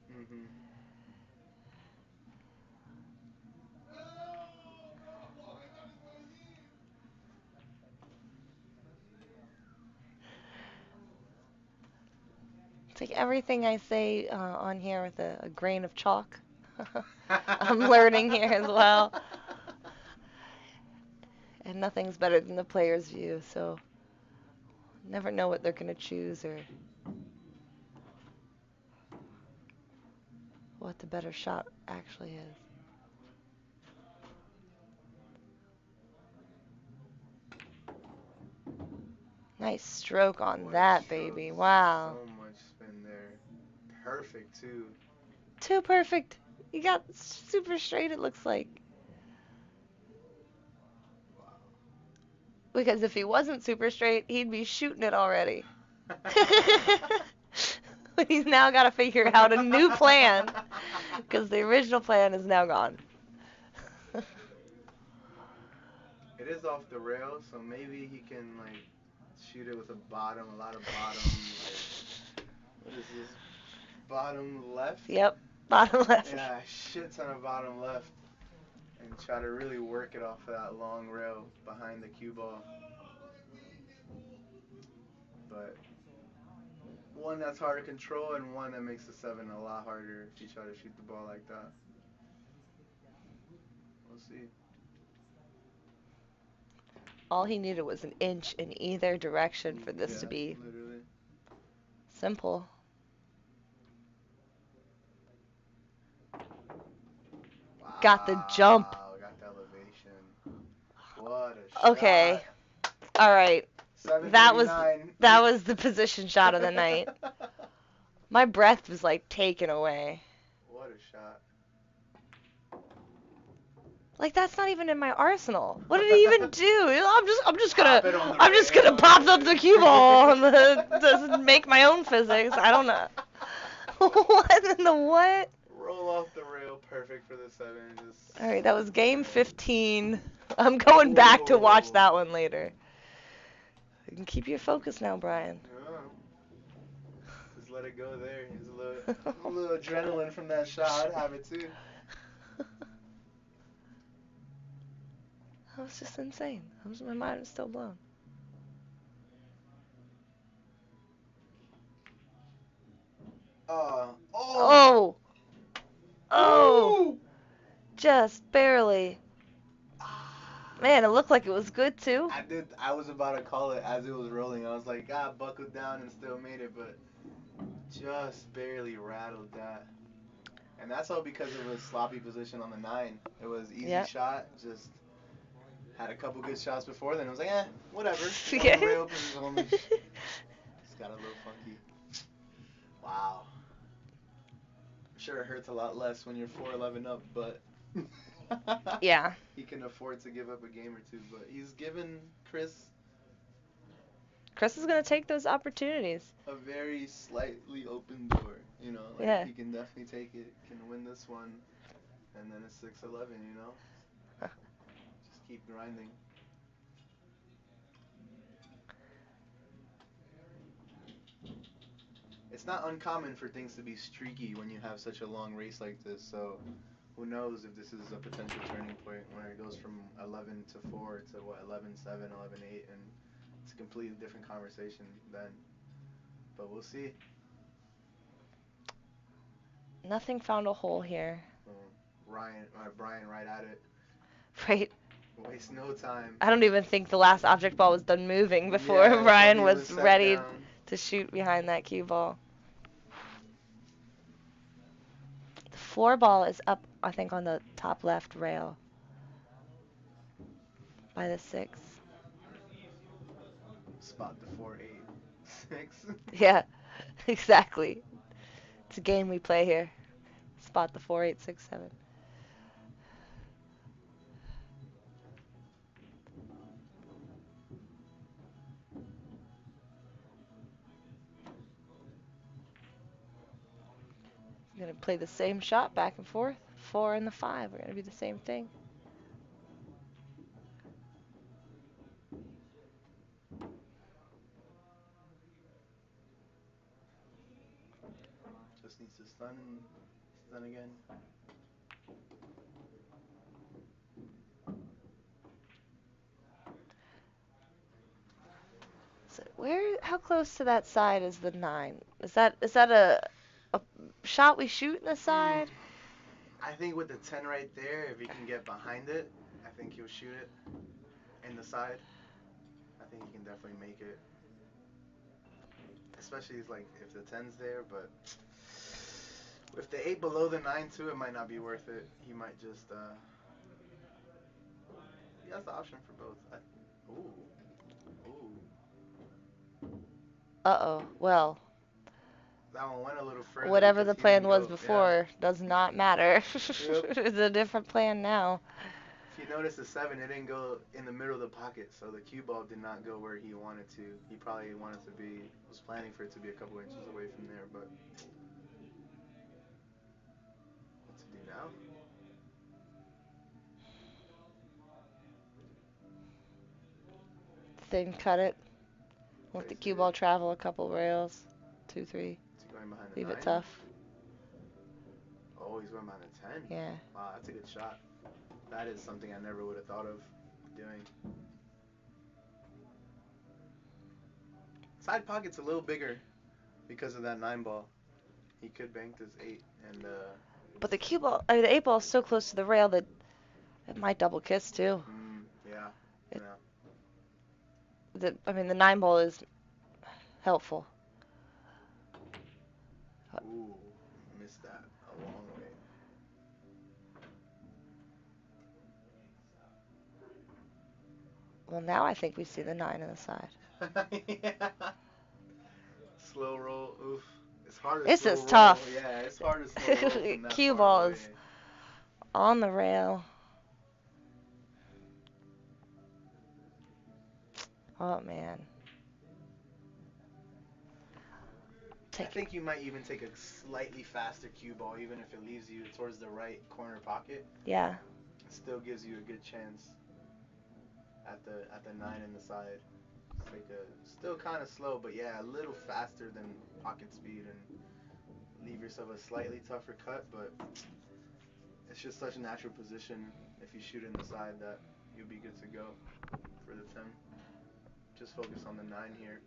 It's like everything I say on here with a grain of chalk. I'm learning here as well. And nothing's better than the player's view, so never know what they're going to choose or what the better shot actually is. Nice stroke on that, baby. Wow. So much spin there. Perfect, too. Too perfect. You got super straight, it looks like. Wow. Because if he wasn't super straight, he'd be shooting it already. But he's now got to figure out a new plan because the original plan is now gone. It is off the rail, so maybe he can like shoot it with a lot of bottom, like what is this? Bottom left? Yep, bottom left. Yeah, a shit ton of bottom left, and try to really work it off of that long rail behind the cue ball. But one that's hard to control, and one that makes the seven a lot harder if you try to shoot the ball like that. We'll see. All he needed was an inch in either direction for this to Yeah, be literally. simple. Got the jump. Wow, got the elevation. What a Okay. shot. All right. That was 739. that was the position shot of the night. My breath was like taken away. What a shot. Like that's not even in my arsenal. What did he even do? Pop it on the I'm just gonna rail. pop up the cue ball and just make my own physics. I don't know. What in the what? Roll off the rail, perfect for the seven. Just All right, that was game 15. I'm going back to watch that one later. You can keep your focus now, Brian. yeah, just let it go there. There's a little adrenaline from that shot. I'd have it too. That was just insane. My mind was still blown. Oh, Oh, oh, ooh. just barely. Ah. Man, it looked like it was good too. I did. I was about to call it as it was rolling. I was like, God, buckled down and still made it, but just barely rattled that. And that's all because of a sloppy position on the nine. It was easy Yep. shot. Just had a couple good shots before. Then it was like, whatever. Yeah. One rail opens only. Just got a little funky. Wow. I'm sure it hurts a lot less when you're 4-11 up, but Yeah. he can afford to give up a game or two. But he's given Chris Chris is gonna take those opportunities. a very slightly open door. You know, like Yeah. he can definitely take it, can win this one, and then it's 6-11. You know, just keep grinding. It's not uncommon for things to be streaky when you have such a long race like this. So who knows if this is a potential turning point where it goes from 11 to 4 to what 11-7, 11-8, and it's a completely different conversation then. But we'll see. Nothing found a hole here. Brian, right at it. Right. Waste no time. I don't even think the last object ball was done moving before Yeah, Brian he was set ready down. to shoot behind that cue ball. The 4 ball is up, I think, on the top left rail by the 6. Spot the 4-8-6. Yeah, exactly. It's a game we play here. Spot the 4, 8, 6, 7. We're gonna play the same shot back and forth. 4 and the 5. We're gonna do the same thing. Just needs to stun again. So how close to that side is the 9? Is that a shot we shoot in the Mm, side? I think with the 10 right there, if he can get behind it, I think he'll shoot it in the side. I think he can definitely make it. Especially like if the 10's there, but with the 8 below the 9 too, it might not be worth it. He might just he has the option for both. Ooh. Uh-oh. Well, That one went a little further whatever because the he didn't plan was go. Yeah. before does not matter. Yep. It's a different plan now. If you notice the 7, it didn't go in the middle of the pocket, so the cue ball did not go where he wanted to. He probably was planning for it to be a couple inches away from there, but what to do now? Then cut it. Let the Plays cue it. ball travel a couple rails. 2, 3. Is he going behind the Leave it 9? tough. Oh, he's going behind the 10. Yeah. Wow, that's a good shot. That is something I never would have thought of doing. Side pocket's a little bigger because of that 9 ball. He could bank this 8 and But the cue ball, the 8 ball is so close to the rail that it might double kiss too. yeah. It, Yeah. the 9 ball is helpful. Ooh, missed that a long way. Well, now I think we see the 9 on the side. Yeah. Slow roll. Oof. It's hard to This slow is roll. tough. Yeah, it's hard to slow roll from that Cue far ball away. is on the rail. Oh man. I think you might even take a slightly faster cue ball, even if it leaves you towards the right corner pocket. Yeah. It still gives you a good chance at the 9 in the side. Take still kind of slow, but yeah, a little faster than pocket speed, and leave yourself a slightly tougher cut. But it's just such a natural position if you shoot in the side that you'll be good to go for the 10. Just focus on the 9 here.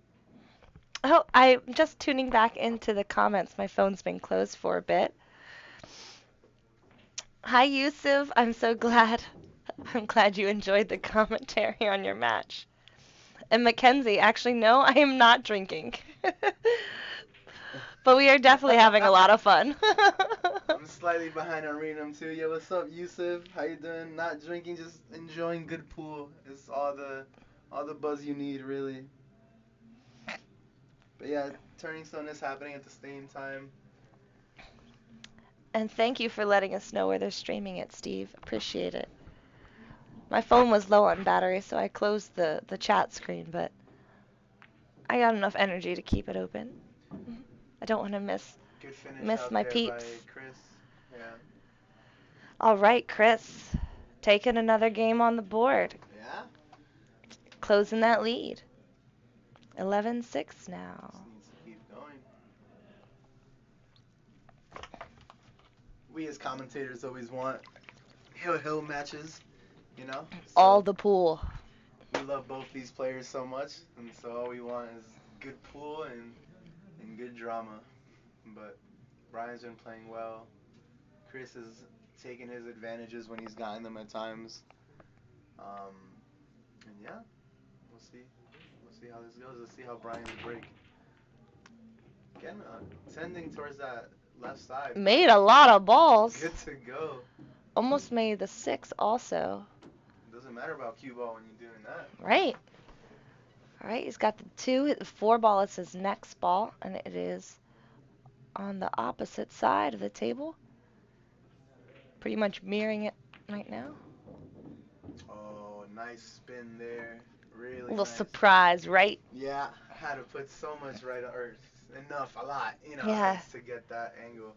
Oh, I'm just tuning back into the comments. My phone's been closed for a bit. Hi, Yusuf. I'm so glad. I'm glad you enjoyed the commentary on your match. And Mackenzie, actually, no, I am not drinking. But we are definitely having a lot of fun. I'm slightly behind on reading them too. Yo, what's up, Yusuf? How you doing? Not drinking, just enjoying good pool. It's all the buzz you need, really. But yeah, Turning Stone is happening at the same time. And thank you for letting us know where they're streaming it, Steve. Appreciate it. My phone was low on battery, so I closed the chat screen, but I got enough energy to keep it open. I don't want to Good finish miss out my there by peeps. Chris. Yeah. All right, Chris. Taking another game on the board. Yeah? Closing that lead. 11-6 now. Just needs to keep going. We as commentators always want hill matches, you know? All So the pool. we love both these players so much, and so all we want is good pool and good drama. But Brian's been playing well. Chris has taken his advantages when he's gotten them at times. And yeah, we'll see. We'll see how this goes. Let's see how Brian's break. Again, tending towards that left side. Made a lot of balls. Good to go. Almost made the 6 also. It doesn't matter about cue ball when you're doing that. Right. All right, he's got the 2. The 4 ball is his next ball, and it is on the opposite side of the table. Pretty much mirroring it right now. Oh, nice spin there. Really A little nice. surprise, right? Yeah, I had to put so much right, or enough, a lot, Yeah. to get that angle.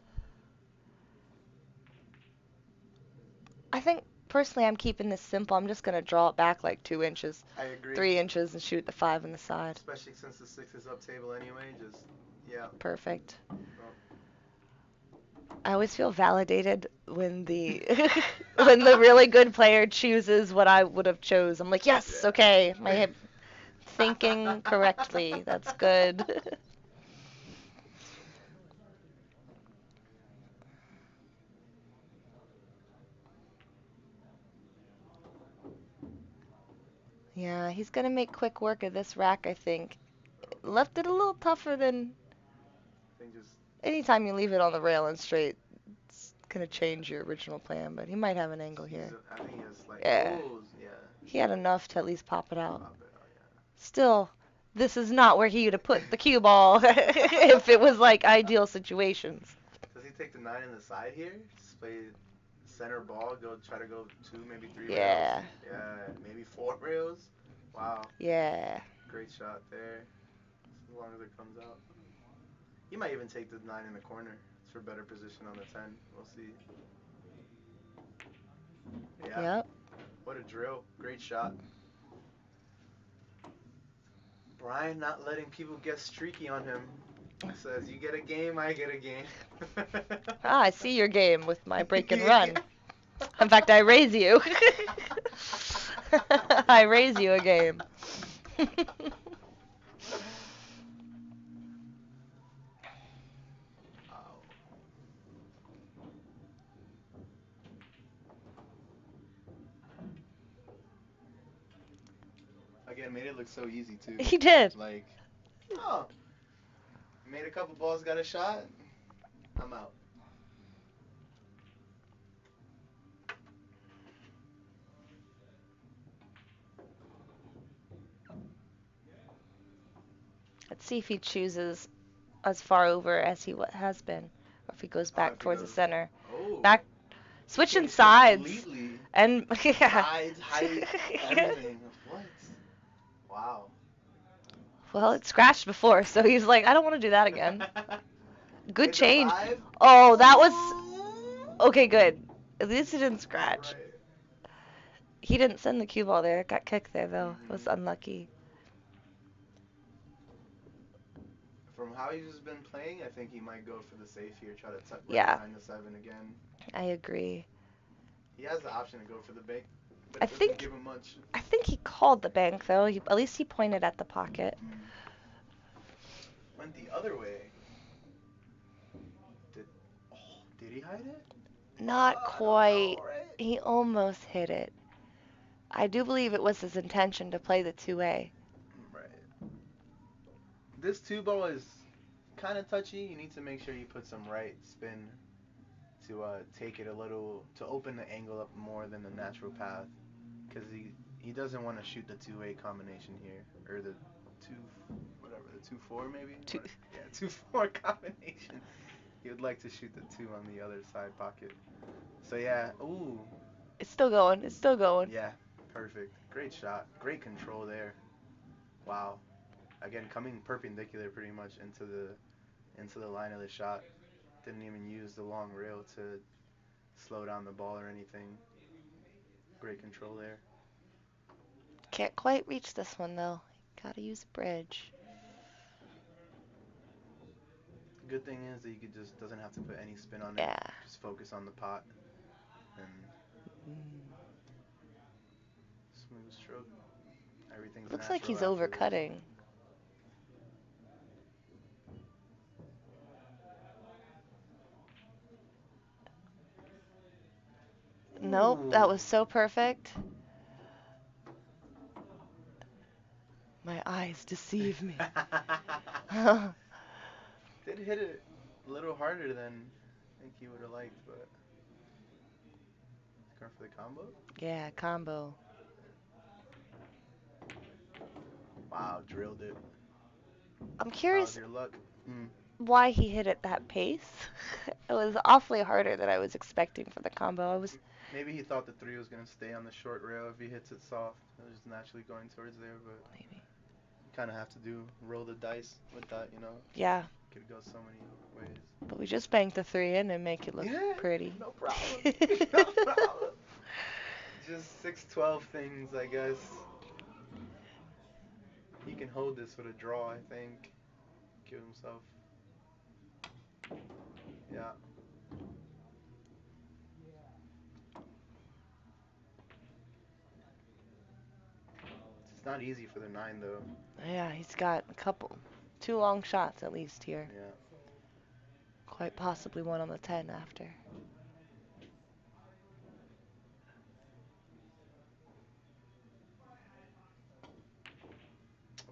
I think personally I'm keeping this simple. I'm just going to draw it back like 2 inches, I agree. 3 inches, and shoot the 5 on the side. Especially since the 6 is up table anyway, just, yeah. Perfect. Oh. I always feel validated when the when the really good player chooses what I would have chose. I'm like, yes, Yeah. okay, my thinking correctly. That's good. Yeah, he's gonna make quick work of this rack, I think. Left it a little tougher than anytime you leave it on the rail and straight. It's gonna change your original plan, but he might have an angle here. I think he has like, Yeah. oh, yeah. He had enough to at least pop it out. Pop it out, yeah. Still, this is not where he would have put the cue ball if it was like ideal situations. Does he take the 9 in the side here? Just play center ball, try to go 2, maybe 3 Yeah. rails? Yeah, maybe 4 rails? Wow. Yeah. Great shot there. As long as it comes out. He might even take the 9 in the corner for better position on the 10. We'll see. Yeah. Yep. What a drill. Great shot. Brian not letting people get streaky on him. Says, you get a game, I get a game. Ah, I see your game with my break and Yeah. run. In fact, I raise you. I raise you a game. Wow. Again, made it look so easy too. He did. Like, oh, made a couple balls, got a shot. I'm out. Let's see if he chooses as far over as he has been, or if he goes Oh, back if he towards the goes, center. oh, Back, switching changed sides, completely. and yeah. Sides, height, everything. What? Wow. Well, it scratched before, so he's like, I don't want to do that again. Good Hit the change. five. Oh, that was Ooh. okay. Good. At least it didn't All scratch. right. He didn't send the cue ball there. It got kicked there though. It was Mhm. unlucky. From how he's just been playing, I think he might go for the safe here. Try to tuck right Yeah, behind the seven again. I agree. He has the option to go for the bank, but I it doesn't think give him much. I think he called the bank though. At least he pointed at the pocket. Mm. Went the other way. Did did he hide it? Not I don't quite. know, right? He almost hit it. I do believe it was his intention to play the 2A. Right. This two ball is kind of touchy. You need to make sure you put some right spin to take it a little to open the angle up more than the natural path, because he doesn't want to shoot the 2A combination here, or the two whatever, the 2-4 maybe, Two. yeah, 2-4 combination. He would like to shoot the two on the other side pocket. So yeah, ooh, It's still going. It's still going. yeah, perfect, great shot, great control there. Wow, again coming perpendicular pretty much into the line of the shot. Didn't even use the long rail to slow down the ball or anything. Great control there. Can't quite reach this one though. Gotta use a bridge. The good thing is that you could just doesn't have to put any spin on it. Yeah. Just focus on the pot and Mm. smooth stroke. Everything's Looks like natural he's after this. overcutting. Nope, that Ooh. was so perfect. My eyes deceive me. Did hit it a little harder than I think he would have liked, but going for the combo. Yeah, combo. Wow, drilled it. I'm How's curious your luck? Mm. why he hit it that pace. It was awfully harder than I was expecting for the combo. I was Maybe he thought the three was gonna stay on the short rail if he hits it soft. It was naturally going towards there, but maybe. you kind of have to roll the dice with that, you know. Yeah, Could go so many ways. but we just banked the 3 in and make it look Yeah, pretty. no problem. No problem. Just 6-12 things, I guess. He can hold this with a draw, I think. Give himself. Yeah. It's not easy for the nine, though. Yeah, he's got a couple, 2 long shots at least here. Yeah. Quite possibly one on the 10 after.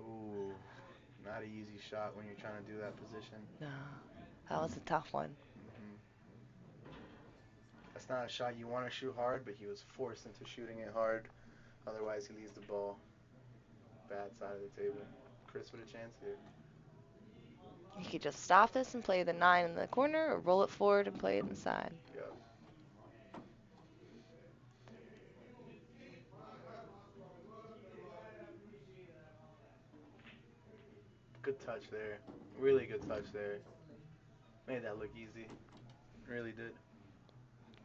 Ooh. Not an easy shot when you're trying to do that position. No, that was a tough one. Hmm. That's not a shot you want to shoot hard, but he was forced into shooting it hard. Otherwise, he leaves the ball bad side of the table. Chris with a chance here. He could just stop this and play the 9 in the corner, or roll it forward and play it inside. Yep. Good touch there. Really good touch there. Made that look easy. Really did.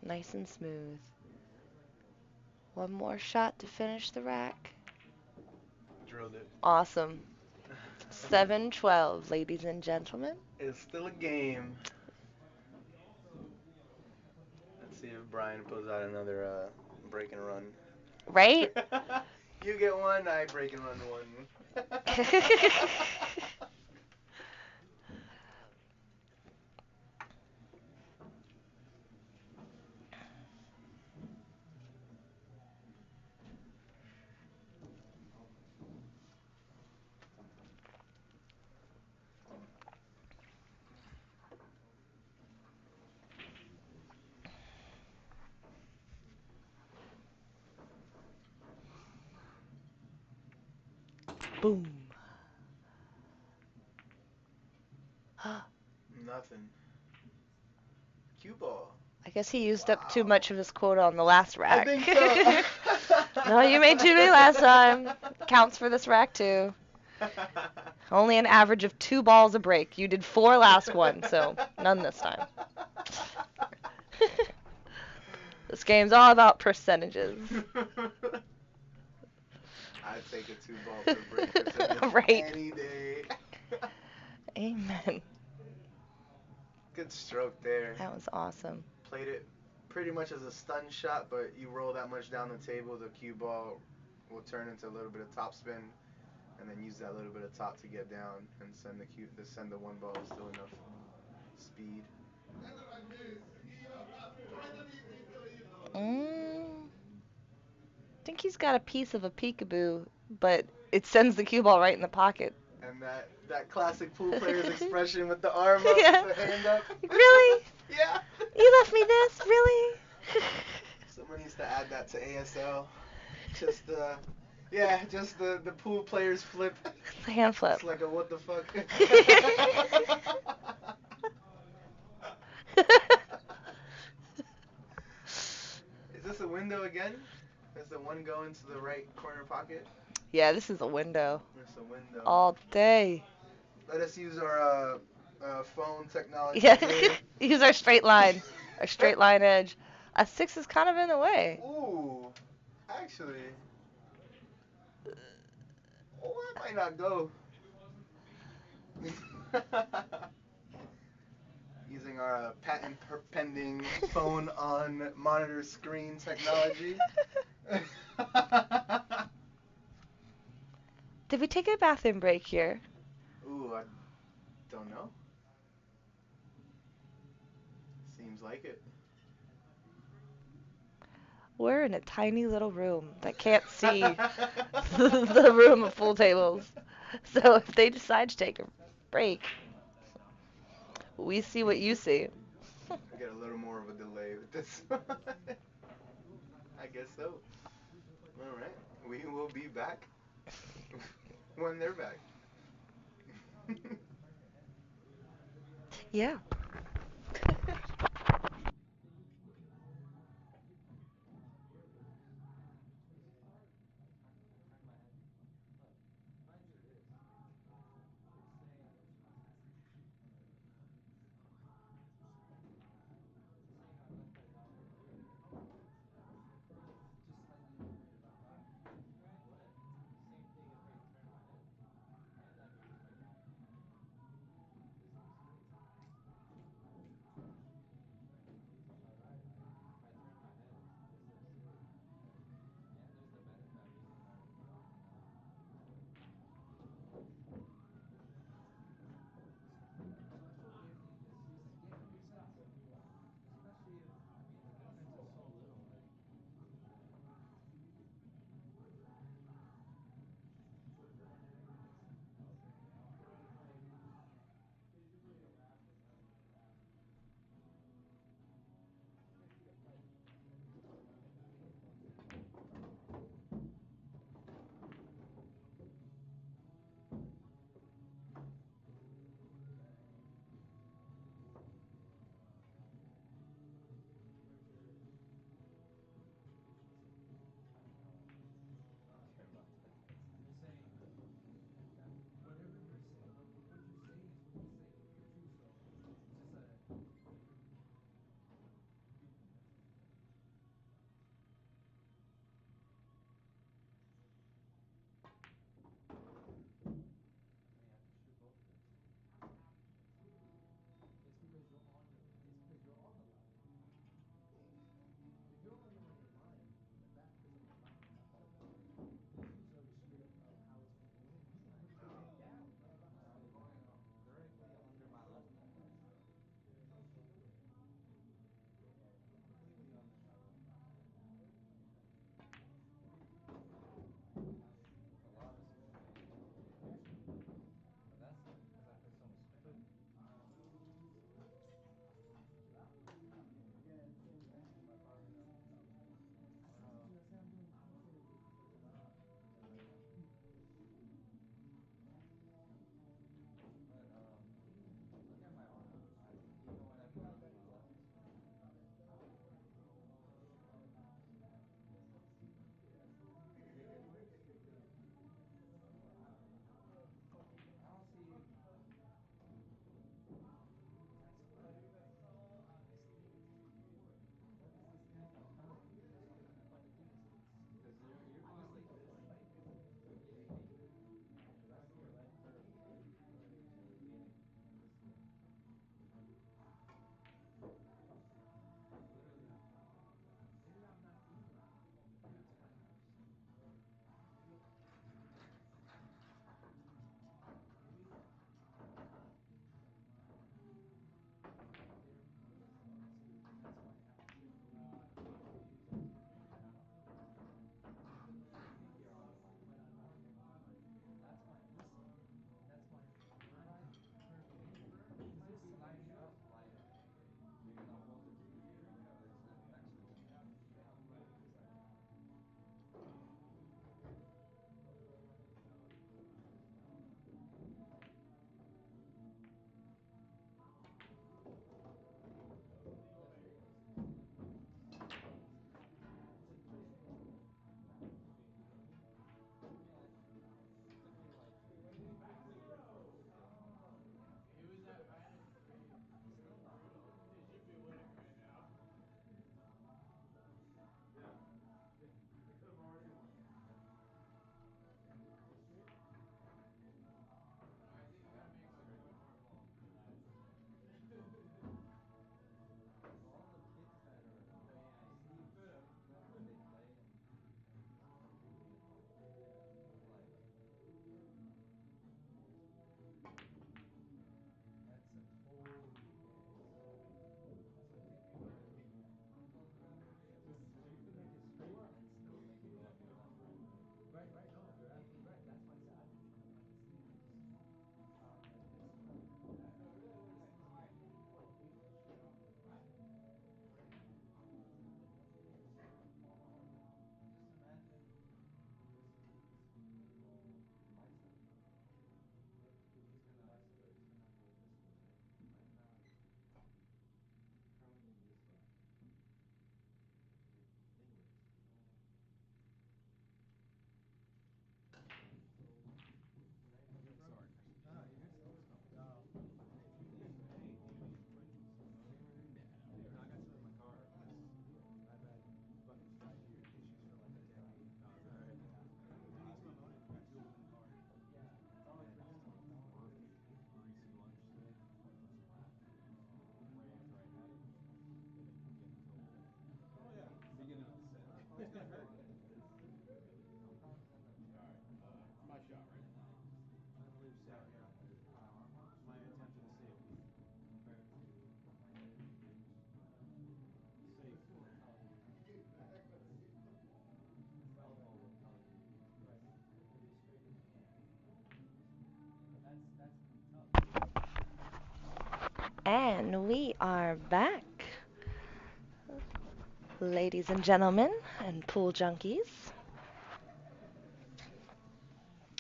Nice and smooth. One more shot to finish the rack. Drilled it. Awesome. 7-12, ladies and gentlemen. It's still a game. Let's see if Brian pulls out another break and run. Right? You get one, I break and run one. Boom. Nothing. Cue ball. I guess he used up too Wow. much of his quota on the last I rack. think so. No, you made too many last time. Counts for this rack too. Only an average of 2 balls a break. You did 4 last one, so none this time. This game's all about percentages. I'd take a 2 ball per break percentage Right. any day. Amen. Good stroke there. That was awesome. Played it pretty much as a stun shot, but you roll that much down the table, the cue ball will turn into a little bit of topspin, and then use that little bit of top to get down and send the 1 ball still enough speed. I think he's got a piece of a peekaboo, but it sends the cue ball right in the pocket. And that classic pool player's expression with the arm up, Yeah. the hand up. Really? Yeah. You left me this? Really? Someone needs to add that to ASL. Just just the pool players flip. The hand flip. It's like a what the fuck. Is this a window again? Does the one go into the right corner pocket? Yeah, this is a window. It's a window. All day. Let us use our phone technology Yeah. here. Use our straight line. Our straight line edge. A 6 is kind of in the way. Ooh, actually, oh, that might not go. Using our patent pending phone on monitor screen technology. Did we take a bathroom break here? Ooh, I don't know. Seems like it. We're in a tiny little room that can't see the room of pool tables. So if they decide to take a break, we see what you see. I get a little more of a delay with this. I guess so. All right, we will be back when they're back. Yeah. And we are back, ladies and gentlemen, and pool junkies.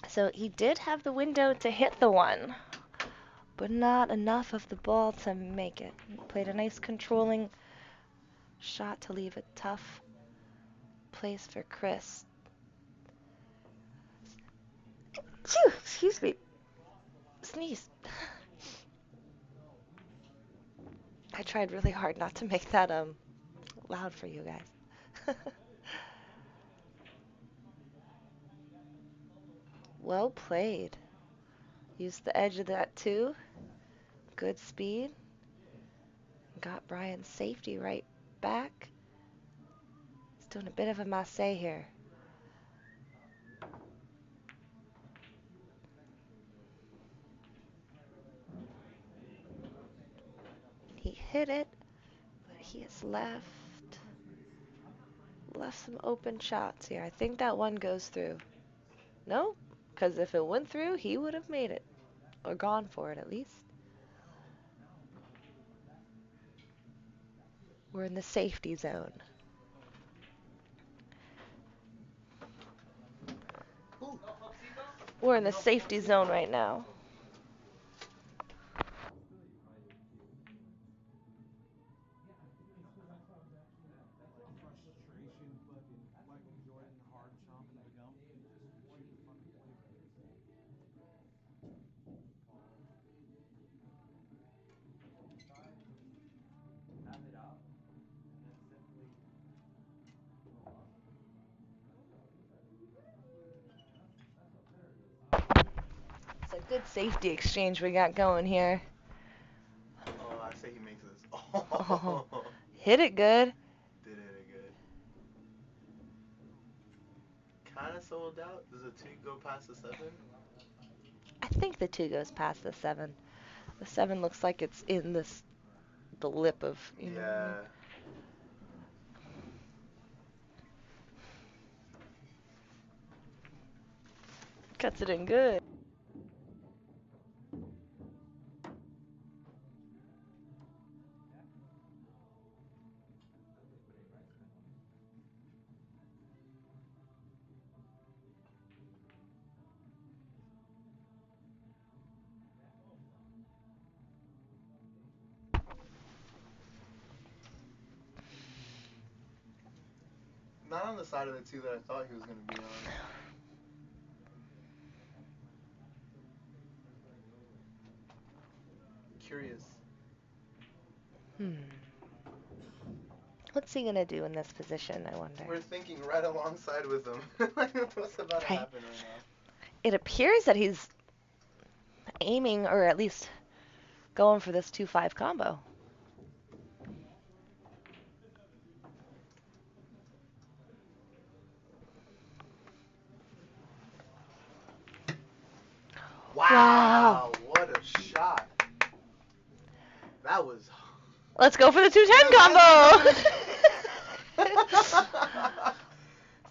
So he did have the window to hit the one, but not enough of the ball to make it. He played a nice controlling shot to leave a tough place for Chris. Phew, excuse me. Sneeze. I tried really hard not to make that loud for you guys. Well played. Used the edge of that too. Good speed. Got Brian's safety right back. He's doing a bit of a masse here. He hit it, but he has left some open shots here. I think that one goes through. No, because if it went through, he would have made it. Or gone for it, at least. We're in the safety zone. We're in the safety zone right now. It's a good safety exchange we got going here. Oh, I say he makes this. Oh, Oh, hit it good. did it good. Kind of sold out. Does the two go past the seven? I think the 2 goes past the 7. The 7 looks like it's in the lip of, you know what I mean? Yeah. Cuts it in good. Not on the side of the two that I thought he was going to be on. Curious. Hmm. What's he gonna do in this position, I wonder? We're thinking right alongside with him. What's about to Right. happen right now? It appears that he's aiming, or at least going for this 2-5 combo. Wow. Wow, what a shot. That was. Let's go for the 210 combo.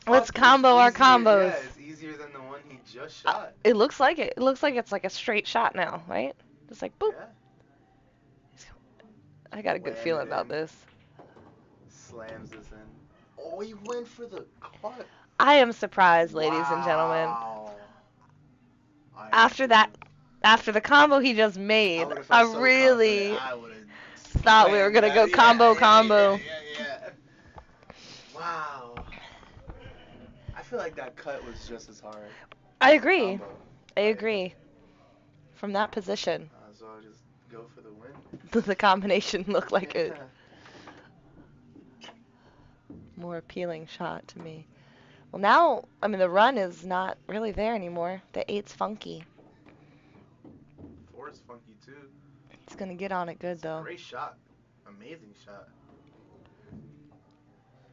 Let's combo our combos. Yeah, it's easier than the one he just shot. It looks like it. It looks like it's like a straight shot now, right? Just like boop. Yeah. I got a good Wham feeling it about in. this. Slams this in. Oh, he went for the cut. I am surprised, ladies and gentlemen. Wow. I am After too. that, after the combo he just I made, would have I felt so really confident. I would have thought we were gonna go combo combo. Yeah. Wow. I feel like that cut was just as hard. I as the agree. combo. I Like, agree. From that position, so I'll just go for the win. the combination looked like a Yeah. more appealing shot to me. Well, now, I mean, the run is not really there anymore. The 8's funky. 4 is funky too. He's gonna get on it good It's a though. great shot. Amazing shot.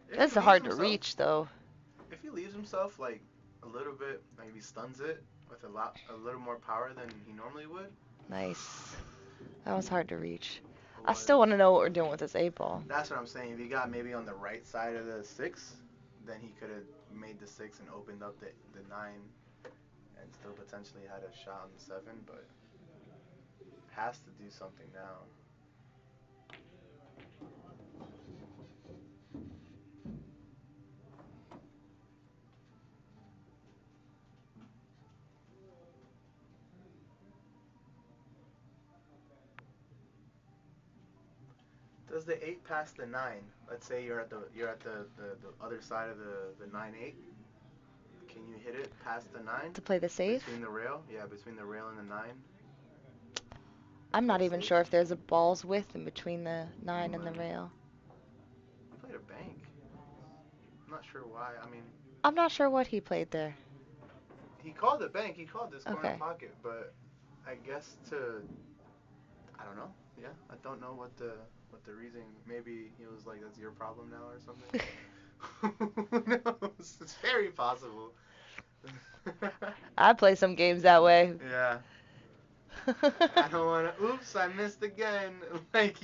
If he That's leaves hard to himself, reach though. if he leaves himself like a little bit, like he stuns it with a little more power than he normally would. Nice. That was hard to reach. I Was. still want to know what we're doing with this 8 ball. That's what I'm saying. If he got maybe on the right side of the 6, then he could have made the 6 and opened up the 9 and still potentially had a shot on the 7, but has to do something now. Does the 8 pass the 9? Let's say you're at the other side of the 9-8. Can you hit it past the 9? To play the safe? Between the rail? Yeah, between the rail and the 9. I'm Play not even safe? sure if there's a ball's width in between the You 9 and the might. rail. He played a bank. I'm not sure why. I mean, I'm not sure what he played there. he called the bank. He called this corner Okay. pocket, but I guess I don't know. Yeah, I don't know what the reasoning. Maybe he was like, "That's your problem now" or something. Who knows? It's very possible. I play some games that way. Yeah. I don't want to. Oops, I missed again. Like.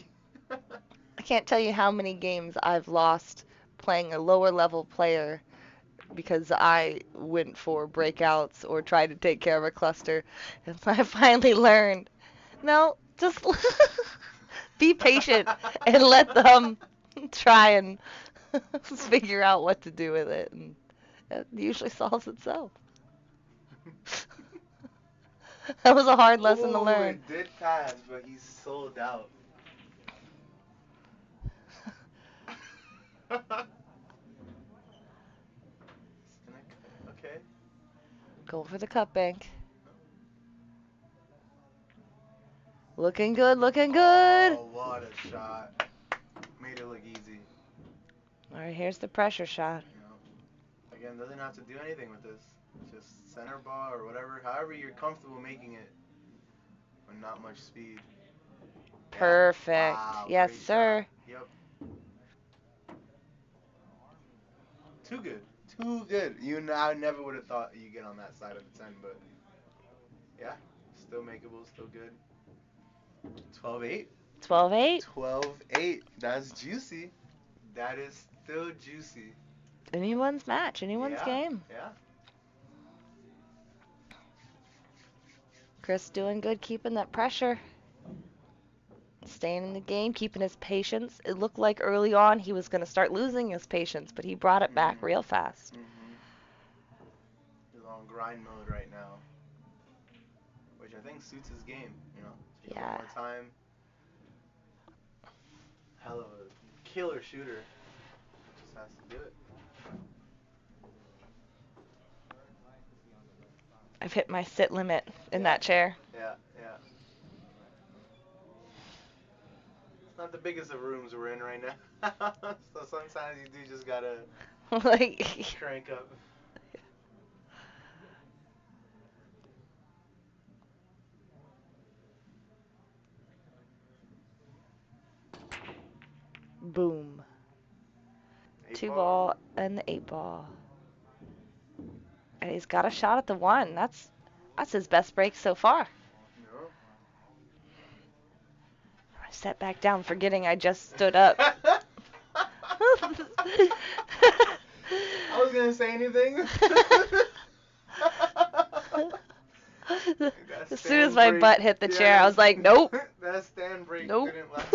I can't tell you how many games I've lost playing a lower level player because I went for breakouts or tried to take care of a cluster. And I finally learned, no, just be patient and let them try and figure out what to do with it. And it usually solves itself. That was a hard lesson to Ooh, learn. it did pass, but he's sold out. Okay. Going for the cut bank. Looking good, looking good. Oh, what a shot. Made it look easy. All right, here's the pressure shot. You know, again, doesn't have to do anything with this. Just center ball or whatever, however you're comfortable making it, with not much speed. Yeah. Perfect. Wow, Yes, great shot. sir. Yep. Too good. Too good. I never would have thought you get on that side of the 10, but yeah, still makeable, still good. 12-8. 12-8. 12-8. That's juicy. That is still juicy. Anyone's match, anyone's Yeah. game. Yeah. Chris doing good, keeping that pressure. Staying in the game, keeping his patience. It looked like early on he was going to start losing his patience, but he brought it back real fast. He's on grind mode right now, which I think suits his game. Take a little Yeah. more time. Hell of a killer shooter. Just has to do it. I've hit my sit limit in Yeah. that chair. Yeah. Yeah. It's not the biggest of rooms we're in right now, so sometimes you do just gotta Like, crank up. boom. Eight 2 ball. ball and the 8 ball. And he's got a shot at the 1. That's his best break so far. No. I sat back down forgetting I just stood up. I was gonna say anything. As soon as my butt hit the chair, I was like, nope. That stand break Nope. didn't last.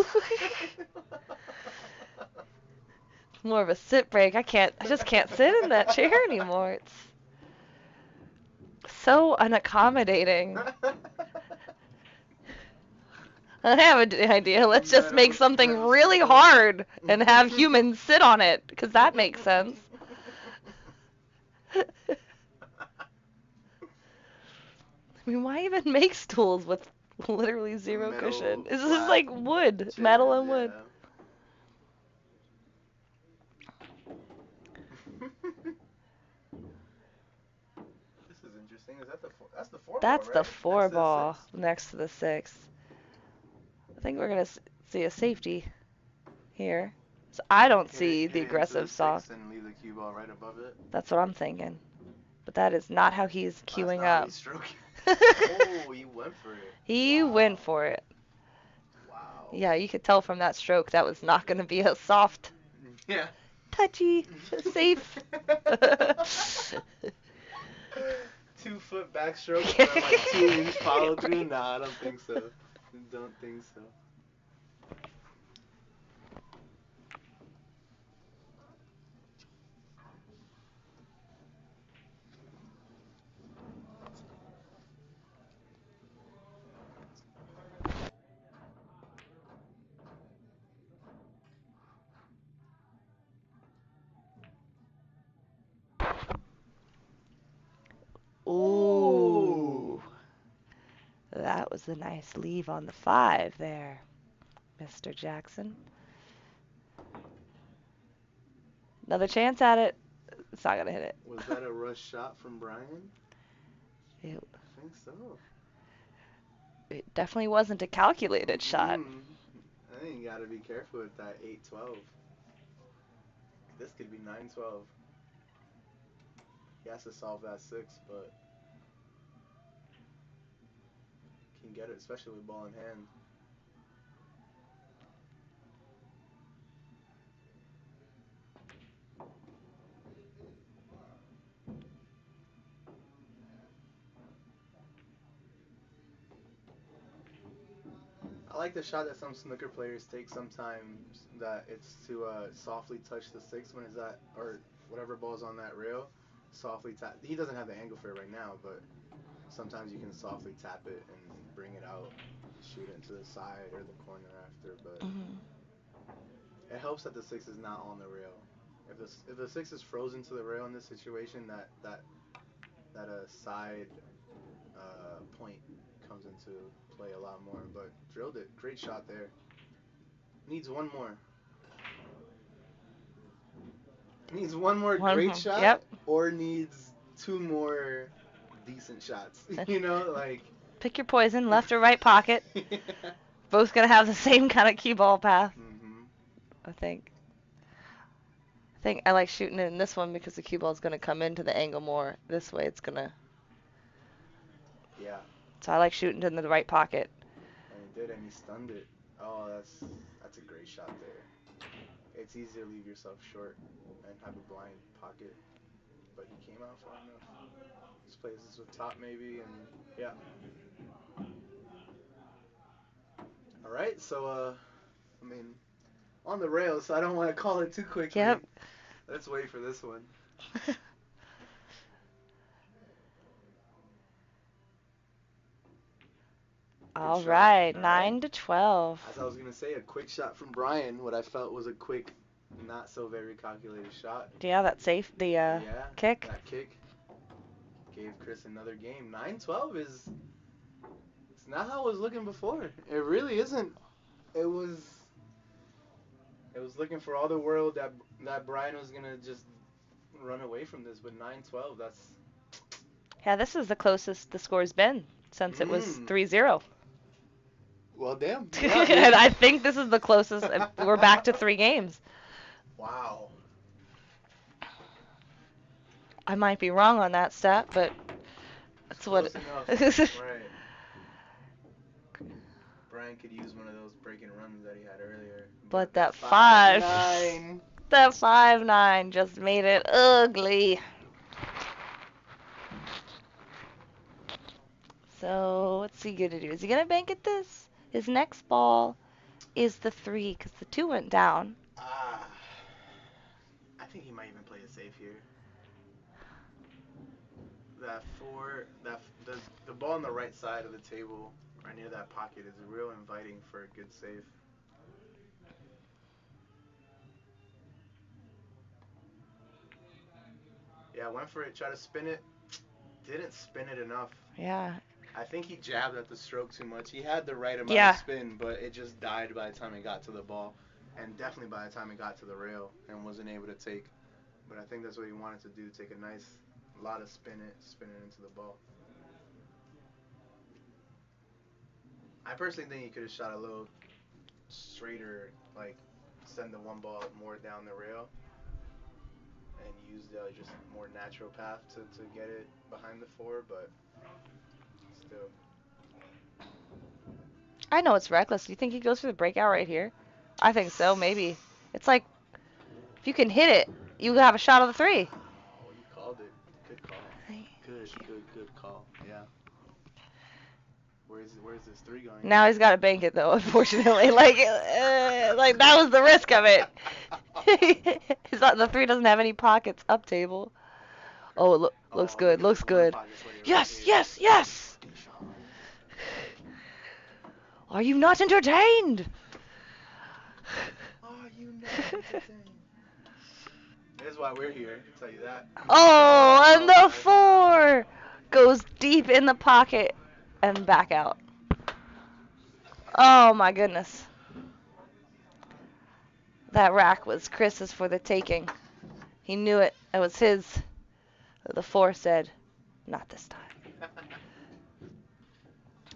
It's more of a sit break. I just can't sit in that chair anymore. It's so unaccommodating. I have an idea. Let's just make something really hard and have humans sit on it, because that makes sense. I mean, why even make stools with literally zero Metal, cushion? This is flat like wood, chairs, metal and wood. yeah. This is interesting. Is that that's the 4 ball, That's the right? 4 Next to the ball 6? next to the 6. I think we're going to see a safety here. So I don't see the Hit it into the aggressive 6 soft. and leave the cue ball right above it. That's what I'm thinking. But that is not how he's Oh, that's queuing not how up. he's stroking. Oh, he went for it. He Wow. went for it. Wow. Yeah, you could tell from that stroke that was not going to be a soft, Yeah. touchy, safe. 2-foot backstroke for like 2-inch follow through? Nah, I don't think so. Don't think so. was the nice leave on the 5 there, Mr. Jackson. Another chance at it. It's not going to hit it. Was that a rush shot from Brian? It, I think so. it definitely wasn't a calculated shot. I think you got to be careful with that 8-12. This could be 9-12. He has to solve that 6, but can get it, especially with ball in hand. I like the shot that some snooker players take sometimes, that it's to softly touch the 6 when it's at, or whatever ball's on that rail, softly tap. He doesn't have the angle for it right now, but sometimes you can softly tap it and bring it out, shoot it into the side or the corner after, but it helps that the 6 is not on the rail. If the 6 is frozen to the rail in this situation, that side point comes into play a lot more. But drilled it, great shot there. Needs one more. Needs one more great shot, Yep. or needs 2 more decent shots. You know, like. Pick your poison, left or right pocket. Both gonna have the same kind of cue ball path. I think. I like shooting it in this one because the cue ball is gonna come into the angle more. This way, it's gonna. Yeah. So I like shooting it in the right pocket. And he did, and he stunned it. Oh, that's a great shot there. It's easy to leave yourself short and have a blind pocket, but he came out far enough. Just plays this with top maybe, and yeah. All right, so I mean, on the rails, so I don't want to call it too quickly. Yep. Let's wait for this one. All right, All 9-12. As I was gonna say, a quick shot from Brian. What I felt was a quick, not so very calculated shot. Yeah, that safe. The kick. That kick gave Chris another game. 9-12 is. It's not how it was looking before. It really isn't. It was looking for all the world that Brian was gonna just run away from this, but 9-12. That's. Yeah, this is the closest the score's been since it was 3-0. Well, damn. And I think this is the closest. We're back to 3 games. Wow. I might be wrong on that stat, but that's Close what. enough. Right. Brian could use one of those breaking runs that he had earlier. But that 5, 5-9. that 5-9 just made it ugly. So what's he gonna do? Is he gonna bank at this? His next ball is the 3 because the 2 went down. I think he might even play it safe here. That 4, the ball on the right side of the table, right near that pocket, is real inviting for a good save. Yeah, went for it, tried to spin it. Didn't spin it enough. Yeah. I think he jabbed at the stroke too much. He had the right amount of spin, but it just died by the time it got to the ball. And definitely by the time it got to the rail and wasn't able to take. But I think that's what he wanted to do, take a lot of spin it into the ball. I personally think he could have shot a little straighter, like send the one ball more down the rail and use the just more natural path to get it behind the 4, but still. I know it's reckless. Do you think he goes for the breakout right here? I think so, maybe. It's like, if you can hit it, you have a shot on the 3. Oh, you called it. Good call. Good call. Yeah. Where's this 3 going? Now he's got to bank it though, unfortunately. like that was the risk of it. The 3 doesn't have any pockets up table. Oh, looks good. Looks good. Yes, yes, yes. Are you not entertained? Are you not entertained? That's why we're here. I'll tell you that. Oh, and the 4 goes deep in the pocket and back out. Oh my goodness. That rack was Chris's for the taking. He knew it. It was his. The four said, not this time.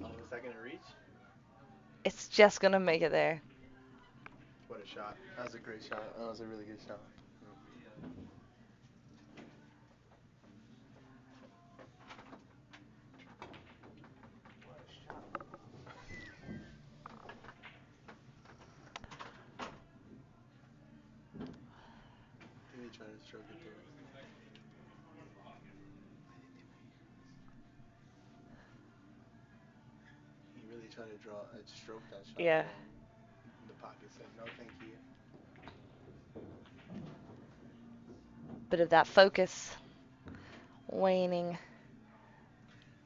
Oh, was that gonna reach? It's just gonna make it there. What a shot. That was a great shot. That was a really good shot. What a shot. Really trying to stroke it through. He really tried to stroke that shot Yeah. through, and the pocket said no thank you. Bit of that focus waning.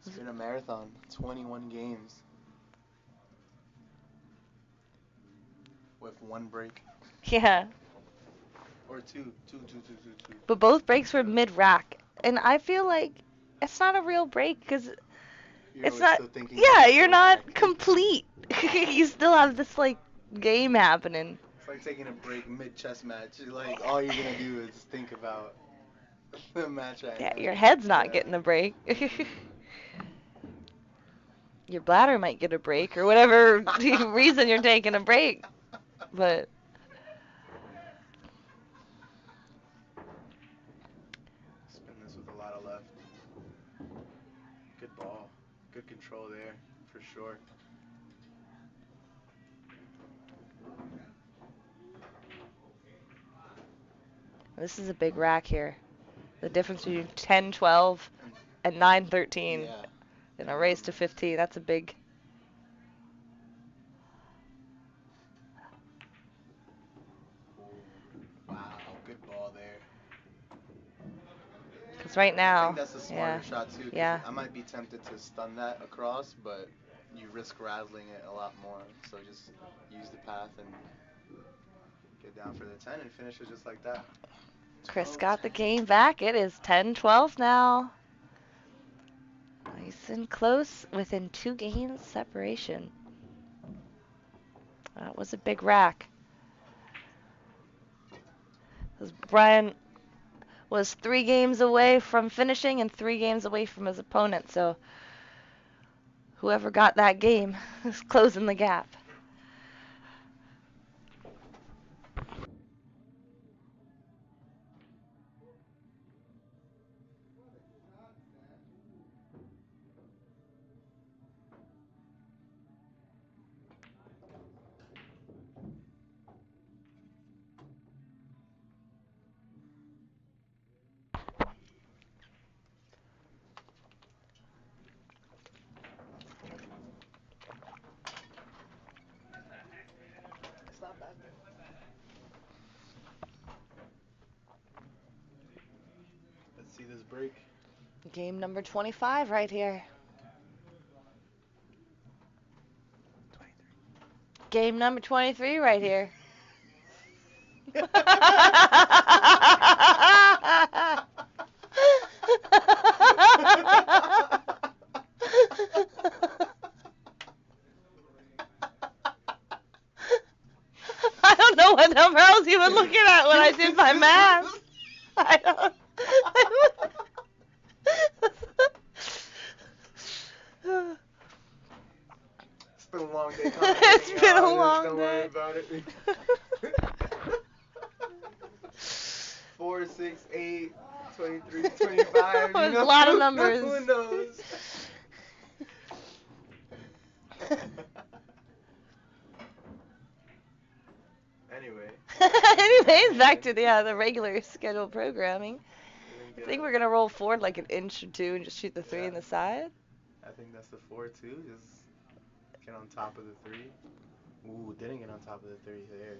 It's been a marathon, 21 games with one break. Yeah. Or two. But both breaks were mid-rack. And I feel like it's not a real break because You're it's always not. still thinking Yeah, about you're the not rack. complete. You still have this, like, game happening. It's like taking a break mid-chess match. Like, all you're going to do is think about the match at Yeah, hand. your head's not Yeah. getting a break. Your bladder might get a break or whatever reason you're taking a break. But Spin this with a lot of left. Good ball. Good control there, for sure. this is a big rack here. The difference between 10-12 and 9-13 Yeah. in a race to 15, that's a big. Wow, good ball there. Because right I now, think that's a yeah, smarter shot too, because yeah. I might be tempted to stun that across, but you risk rattling it a lot more. So just use the path and get down for the 10 and finish it just like that. Chris 12, got the 10. game back. It is 10-12 now. Nice and close, within 2 games separation. That was a big rack. Brian was 3 games away from finishing and 3 games away from his opponent, so whoever got that game is closing the gap. It's not bad. Let's see this break. Game number 25 right here. 23. Game number 23 right here. I don't know what number I was even looking at when I did my math. I don't. It's been a long day. It's been a long Don't day. worry about it. 4, 6, 8, 23, 25. You There's know, a lot of numbers. Who knows? Anyway. Anyways, back to the regular scheduled programming. I think we're gonna roll forward like an inch or two and just shoot the 3 in the side. I think that's the 4-2. Just get on top of the 3. Ooh, didn't get on top of the 3 there.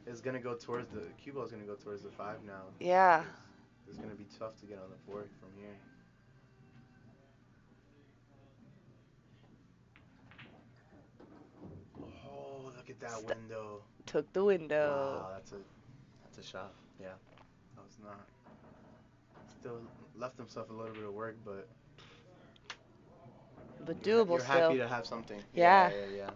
It's gonna go towards the cue ball's gonna go towards the 5 now. Yeah. It's gonna be tough to get on the 4 from here. Oh, look at that window. Took the window. Wow, that's a shot. Yeah, that was not. Still left himself a little bit of work, but Doable you're still. happy to have something. Yeah. Yeah.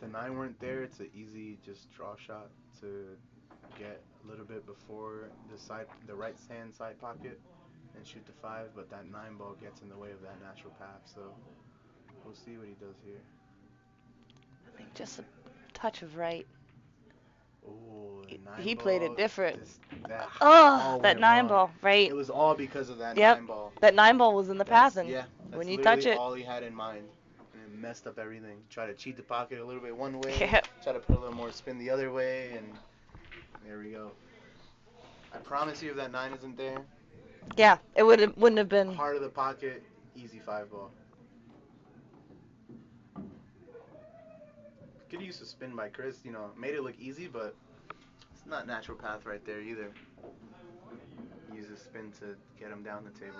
the 9 weren't there, it's an easy just draw shot to get a little bit before the right hand side pocket and shoot the 5. But that 9 ball gets in the way of that natural path. So we'll see what he does here. I think just a touch of right. Oh, the 9 He played it ball. different. That Oh, all that went 9 wrong. ball, right. It was all because of that Yep. 9 ball. That 9 ball was in the path, and Yeah, when that's you touch literally it, all he had in mind. And it messed up everything. Try to cheat the pocket a little bit one way, yeah, try to put a little more spin the other way, and there we go. I promise you, if that 9 isn't there, yeah, it wouldn't have been. heart of the pocket, easy 5 ball. Could use a spin by Chris, made it look easy, but it's not natural path right there either. Use a spin to get him down the table.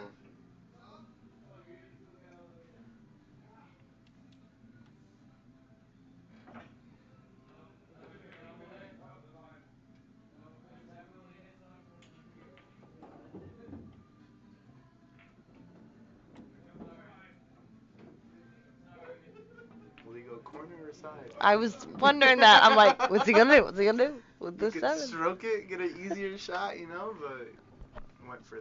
Will he go corner or side? I was wondering that. I'm like, what's he gonna do? What's he gonna do with He the could 7? stroke it, get an easier shot, but went for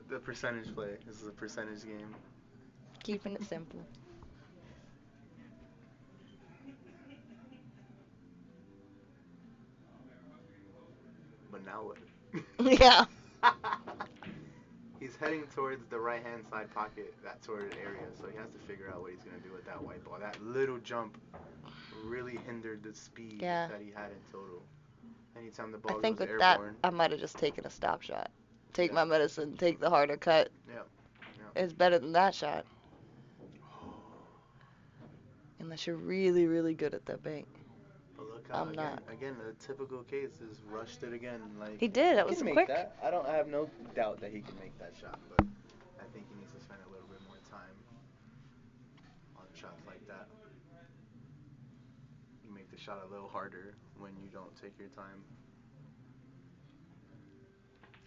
the percentage play. This is a percentage game. Keeping it simple. But now what? Yeah. He's heading towards the right hand side pocket, that sort of area, so he has to figure out what he's going to do with that white ball. That little jump really hindered the speed Yeah. that he had in total. Anytime the I ball think goes with that, airborne. I might have just taken a stop shot. Take Yeah. my medicine, take the harder cut. Yeah. It's better than that shot. Unless you're really, really good at the bank. But look I'm not. again, the typical case is rushed it again. Like, He did. he That was can make quick. that. I have no doubt that he can make that shot, but I think he needs to spend a little bit more time on shots like that. You make the shot a little harder when you don't take your time.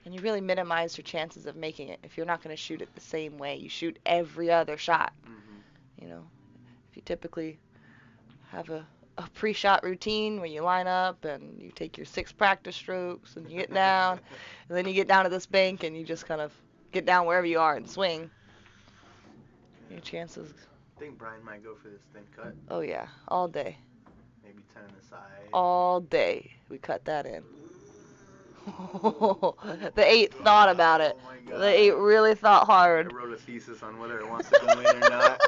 And you really minimize your chances of making it if you're not going to shoot it the same way you shoot every other shot. Mm-hmm. You know, if you typically have a pre-shot routine where you line up and you take your 6 practice strokes and you get down, and then you get down to this bank and you just kind of get down wherever you are and swing, your chances. I think Brian might go for this thin cut. Oh yeah, all day. Maybe 10 on the side. All day we cut that in. The 8 thought about it. Oh my God. The 8 really thought hard. I wrote a thesis on whether it wants to go in or not.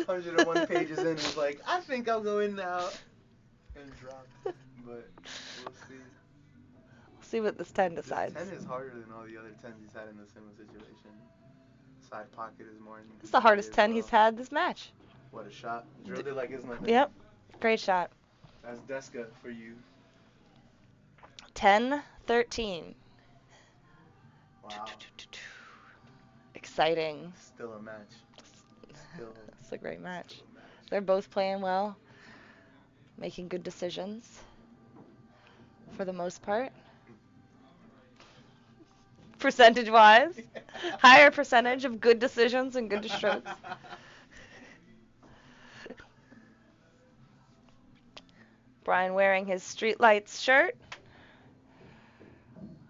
101 pages in was like, I think I'll go in now. And dropped. But we'll see. We'll see what this 10 decides. This 10 is harder than all the other 10s he's had in the similar situation. Side pocket is more. This is the hardest 10 he's had this match. What a shot. Drilled it like it's nothing. Yep. Great shot. That's Deska for you. 10-13. Wow. Exciting. Still a match. It's a great match. They're both playing well, making good decisions for the most part. Percentage-wise, higher percentage of good decisions and good strokes. Brian wearing his Streetlights shirt.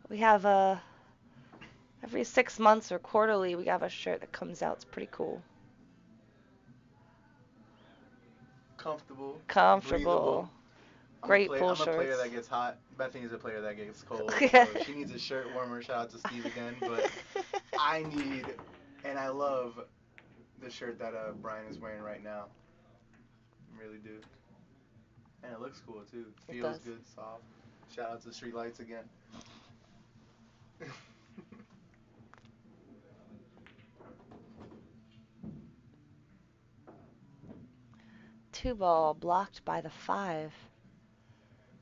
We have every 6 months or quarterly we have a shirt that comes out. It's pretty cool. Comfortable. Comfortable. Great pull shirts. I'm a player that gets hot. Bethany's a player that gets cold. So she needs a shirt warmer. Shout out to Steve again. But I need, and I love the shirt that Brian is wearing right now. I really do. And it looks cool too. Feels good, soft. Shout out to Streetlights again. 2 ball blocked by the 5.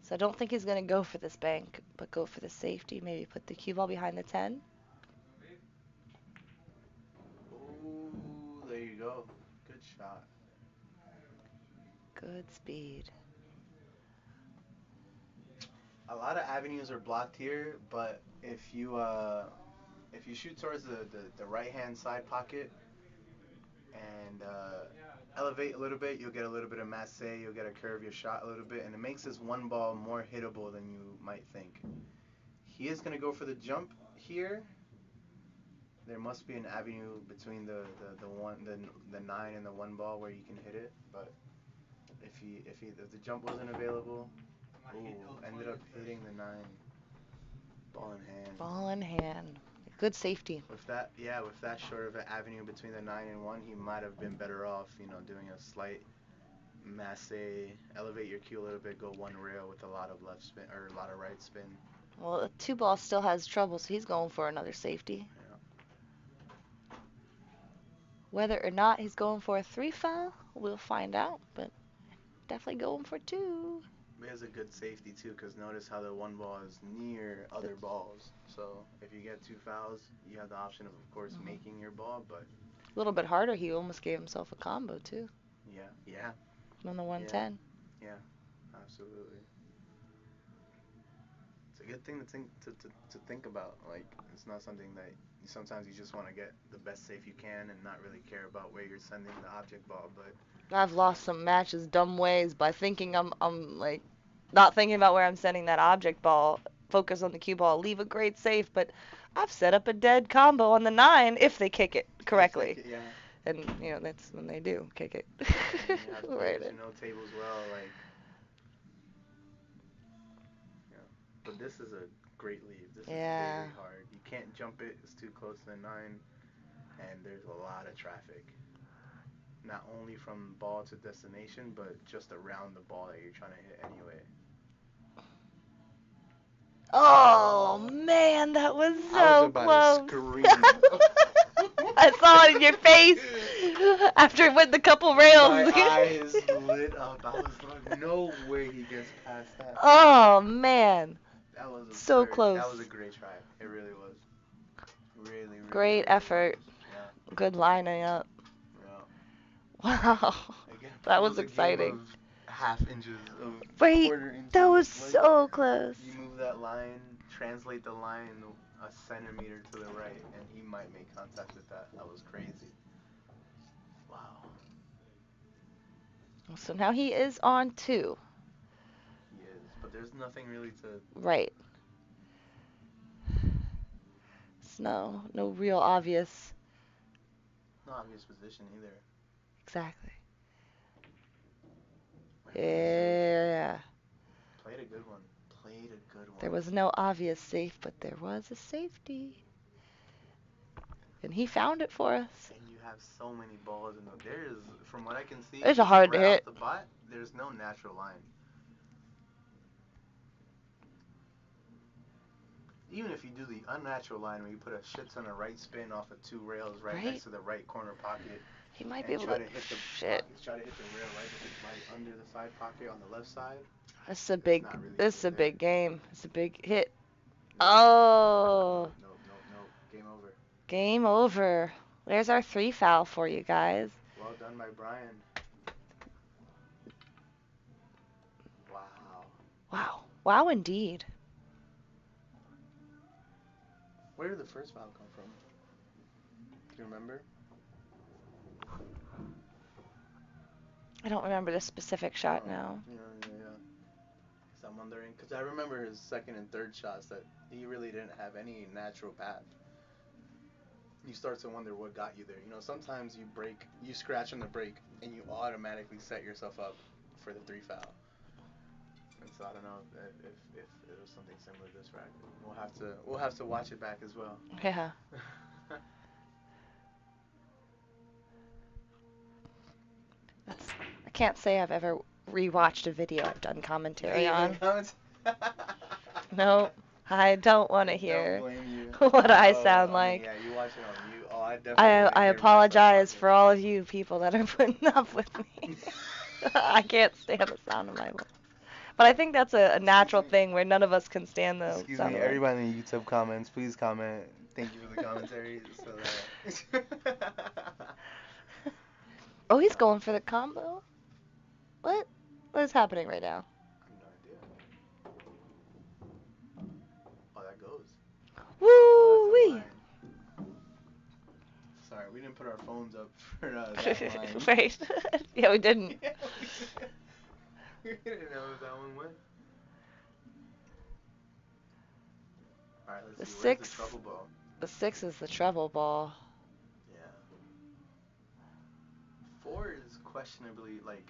So I don't think he's going to go for this bank, but go for the safety. Maybe put the cue ball behind the 10. Ooh, there you go. Good shot. Good speed. A lot of avenues are blocked here, but if you shoot towards the right hand side pocket, elevate a little bit, you'll get a little bit of masse, you'll get a curve your shot a little bit, and it makes this one ball more hittable than you might think. He is going to go for the jump here. There must be an avenue between the 9 and the 1 ball where you can hit it, but if the jump wasn't available, ended up hitting the 9. Ball in hand. Ball in hand. Good safety. With that short of an avenue between the 9 and 1, he might have been better off, doing a slight masse, elevate your cue a little bit, go one rail with a lot of left spin or a lot of right spin. Well, a 2-ball still has trouble, so he's going for another safety. Yeah. Whether or not he's going for a 3 foul, we'll find out, but definitely going for 2. He has a good safety too, because notice how the 1 ball is near other balls. So if you get 2 fouls, you have the option of course, making your ball, but A little bit harder. He almost gave himself a combo too. Yeah. On the 110. Yeah, absolutely. It's a good thing to think about. Like, it's not something that sometimes you just want to get the best save you can and not really care about where you're sending the object ball. But I've lost some matches dumb ways by thinking I'm like not thinking about where I'm sending that object ball. Focus on the cue ball, leave a great save, but I've set up a dead combo on the 9 if they kick it correctly. Yeah. And that's when they do kick it. You have Right. players who know tables well, like. Yeah. But this is a great lead. This is very hard. You can't jump it. It's too close to the 9, and there's a lot of traffic. Not only from ball to destination, but just around the ball that you're trying to hit anyway. Oh man, that was so I was about close. to scream. I saw it in your face after it went the couple rails. My eyes lit up. I was like, no way he gets past that. Oh man. That was so close. That was a great try. It really was. Really Great effort. Yeah. Good lining up. Yeah. Wow. Again, That was a exciting. game of half inches of Right. quarter inches. That was Like, so close. You move that line, translate the line a centimeter to the right, and he might make contact with that. That was crazy. Wow. So now he is on 2. He is, but there's nothing really to. Right. It's no real obvious. No obvious position either. Exactly. Like, Yeah. Played a good one. There was no obvious safe, but there was a safety. And he found it for us. And you have so many balls in the. There's, from what I can see, It's a hard to right hit. off the bat, there's no natural line. Even if you do the unnatural line where you put a shit ton of right spin off of 2 rails right next to the right corner pocket. He might be able try to hit the shit. Try to hit the rail right under the side pocket on the left side. This is a big. Really this is a there. big game. It's a big hit. Oh. No. Game over. Game over. There's our 3 foul for you guys. Well done by Brian. Wow. Wow indeed. Where did the first foul come from? Do you remember? I don't remember the specific shot now. Yeah. So I'm wondering, because I remember his second and third shots that he really didn't have any natural path. You start to wonder what got you there. Sometimes you scratch on the break, and you automatically set yourself up for the 3 foul. And so I don't know if it was something similar to this racket. We'll have to watch it back as well. Yeah. I can't say I've ever rewatched a video I've done commentary on. No, I don't want to hear what I sound like. Yeah, you watch it on mute. Oh, I definitely. I apologize for all of you people that are putting up with me. I can't stand the sound of my voice. But I think that's a natural thing where none of us can stand the Excuse sound me, of it. everybody in the YouTube comments, please comment. Thank you for the commentary. Oh, he's going for the combo? What? What is happening right now? I have no idea. Oh, that goes. Woo-wee! Sorry, Alright, we didn't put our phones up for that line. Right. Yeah, we didn't. Yeah, we didn't know if that one went. Alright, let's The see. Where's the 6. trouble ball? The 6 is the treble ball. Yeah. 4 is questionably, like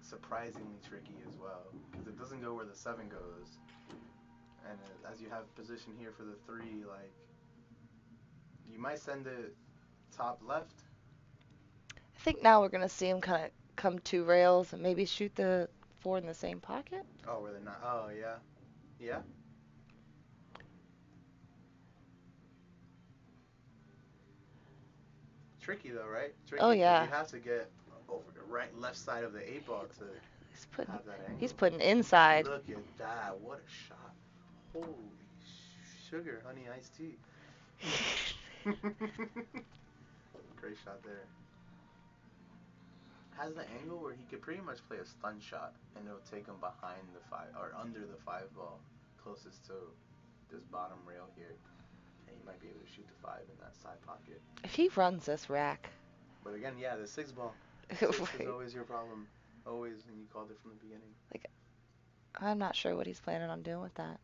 surprisingly tricky as well. Because it doesn't go where the 7 goes. And as you have position here for the 3, like, you might send it top left. I think now we're going to see him kind of come 2 rails and maybe shoot the 4 in the same pocket. Oh, where they're not. Oh, yeah. Yeah. Tricky though, right? Tricky. Oh, yeah. You have to get over the left side of the 8 ball to have that angle. He's putting inside. Look at that. What a shot. Holy sugar, honey, iced tea. Great shot there. Has the angle where he could pretty much play a stun shot and it'll take him behind the 5 or under the 5 ball closest to this bottom rail here. And he might be able to shoot the 5 in that side pocket. If he runs this rack. But again, yeah, the 6 ball. 6 is always your problem. Always, and you called it from the beginning. Like, I'm not sure what he's planning on doing with that.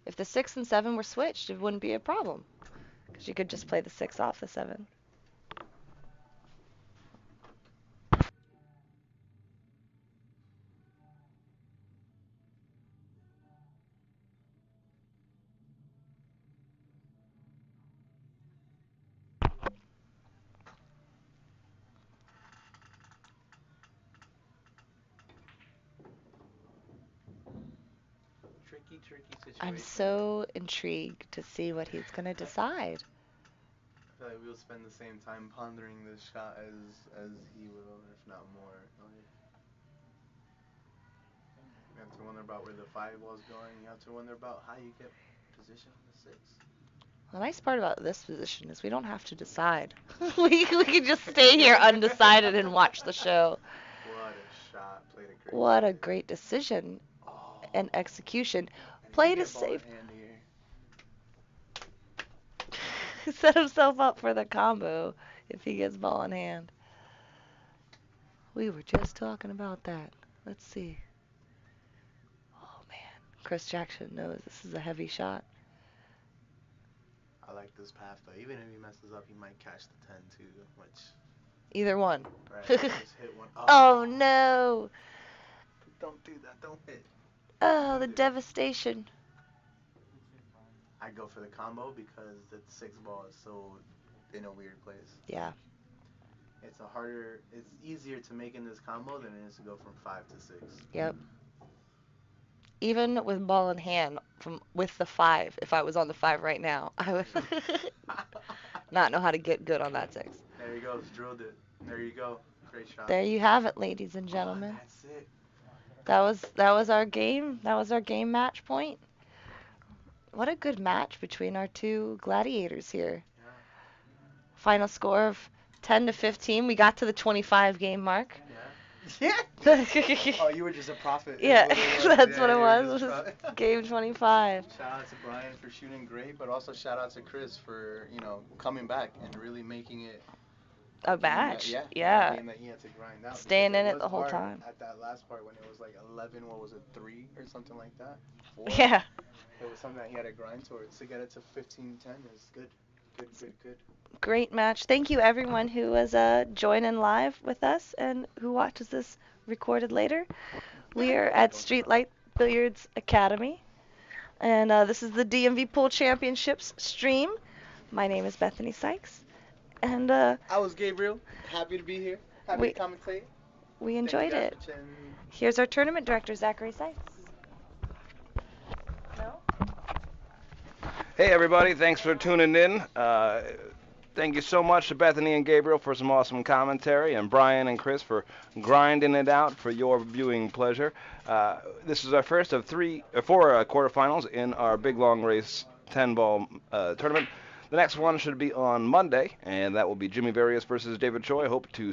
If the 6 and 7 were switched, it wouldn't be a problem. Because you could just play the 6 off the 7. Tricky situation. I'm so intrigued to see what he's going to decide. I feel like we'll spend the same time pondering this shot as he will, if not more. You have to wonder about where the 5 ball's going. You have to wonder about how you get position on the 6. The nice part about this position is we don't have to decide. we can just stay here undecided and watch the show. What a shot. Played a great What a play. great decision Oh. and execution. And Played a safe. Set himself up for the combo if he gets ball in hand. We were just talking about that. Let's see. Oh, man. Chris Jackson knows this is a heavy shot. I like this path, though. Even if he messes up, he might catch the 10, too, which... Either one. Right, just hit one. Oh, no. Don't do that. Don't hit. Oh, the devastation. I go for the combo because the 6 ball is so in a weird place. Yeah. It's easier to make in this combo than it is to go from 5 to 6. Yep. Even with ball in hand, with the 5, if I was on the 5 right now, I would not know how to get good on that 6. There you go. Drilled it. There you go. Great shot. There you have it, ladies and gentlemen. Oh, that's it. That was our game. That was our game match point. What a good match between our 2 gladiators here. Yeah. Final score of 10-15. We got to the 25 game mark. Yeah. Yeah. Oh, you were just a prophet. Yeah, that's what it was. It was Game 25. Shout out to Brian for shooting great, but also shout out to Chris for, coming back and really making it A match. Yeah. A game that he had to grind out. Staying in it was the whole hard time. At that last part when it was like 11, what was it, 3 or something like that? 4? Yeah. It was something that he had to grind towards. To get it to 15-10 is good. Good. Great match. Thank you, everyone who was joining live with us and who watches this recorded later. We are at Streetlight Billiards Academy, and this is the DMV Pool Championships stream. My name is Bethany Sykes, and I was Gabriel. Happy to be here. Happy to commentate. We enjoyed it. Here's our tournament director, Zachary Sykes. No? Hey everybody, thanks for tuning in. Thank you so much to Bethany and Gabriel for some awesome commentary, and Brian and Chris for grinding it out for your viewing pleasure. This is our first of 4 quarterfinals in our big long race 10-ball tournament. The next one should be on Monday, and that will be Jimmy Various versus David Choi. I hope to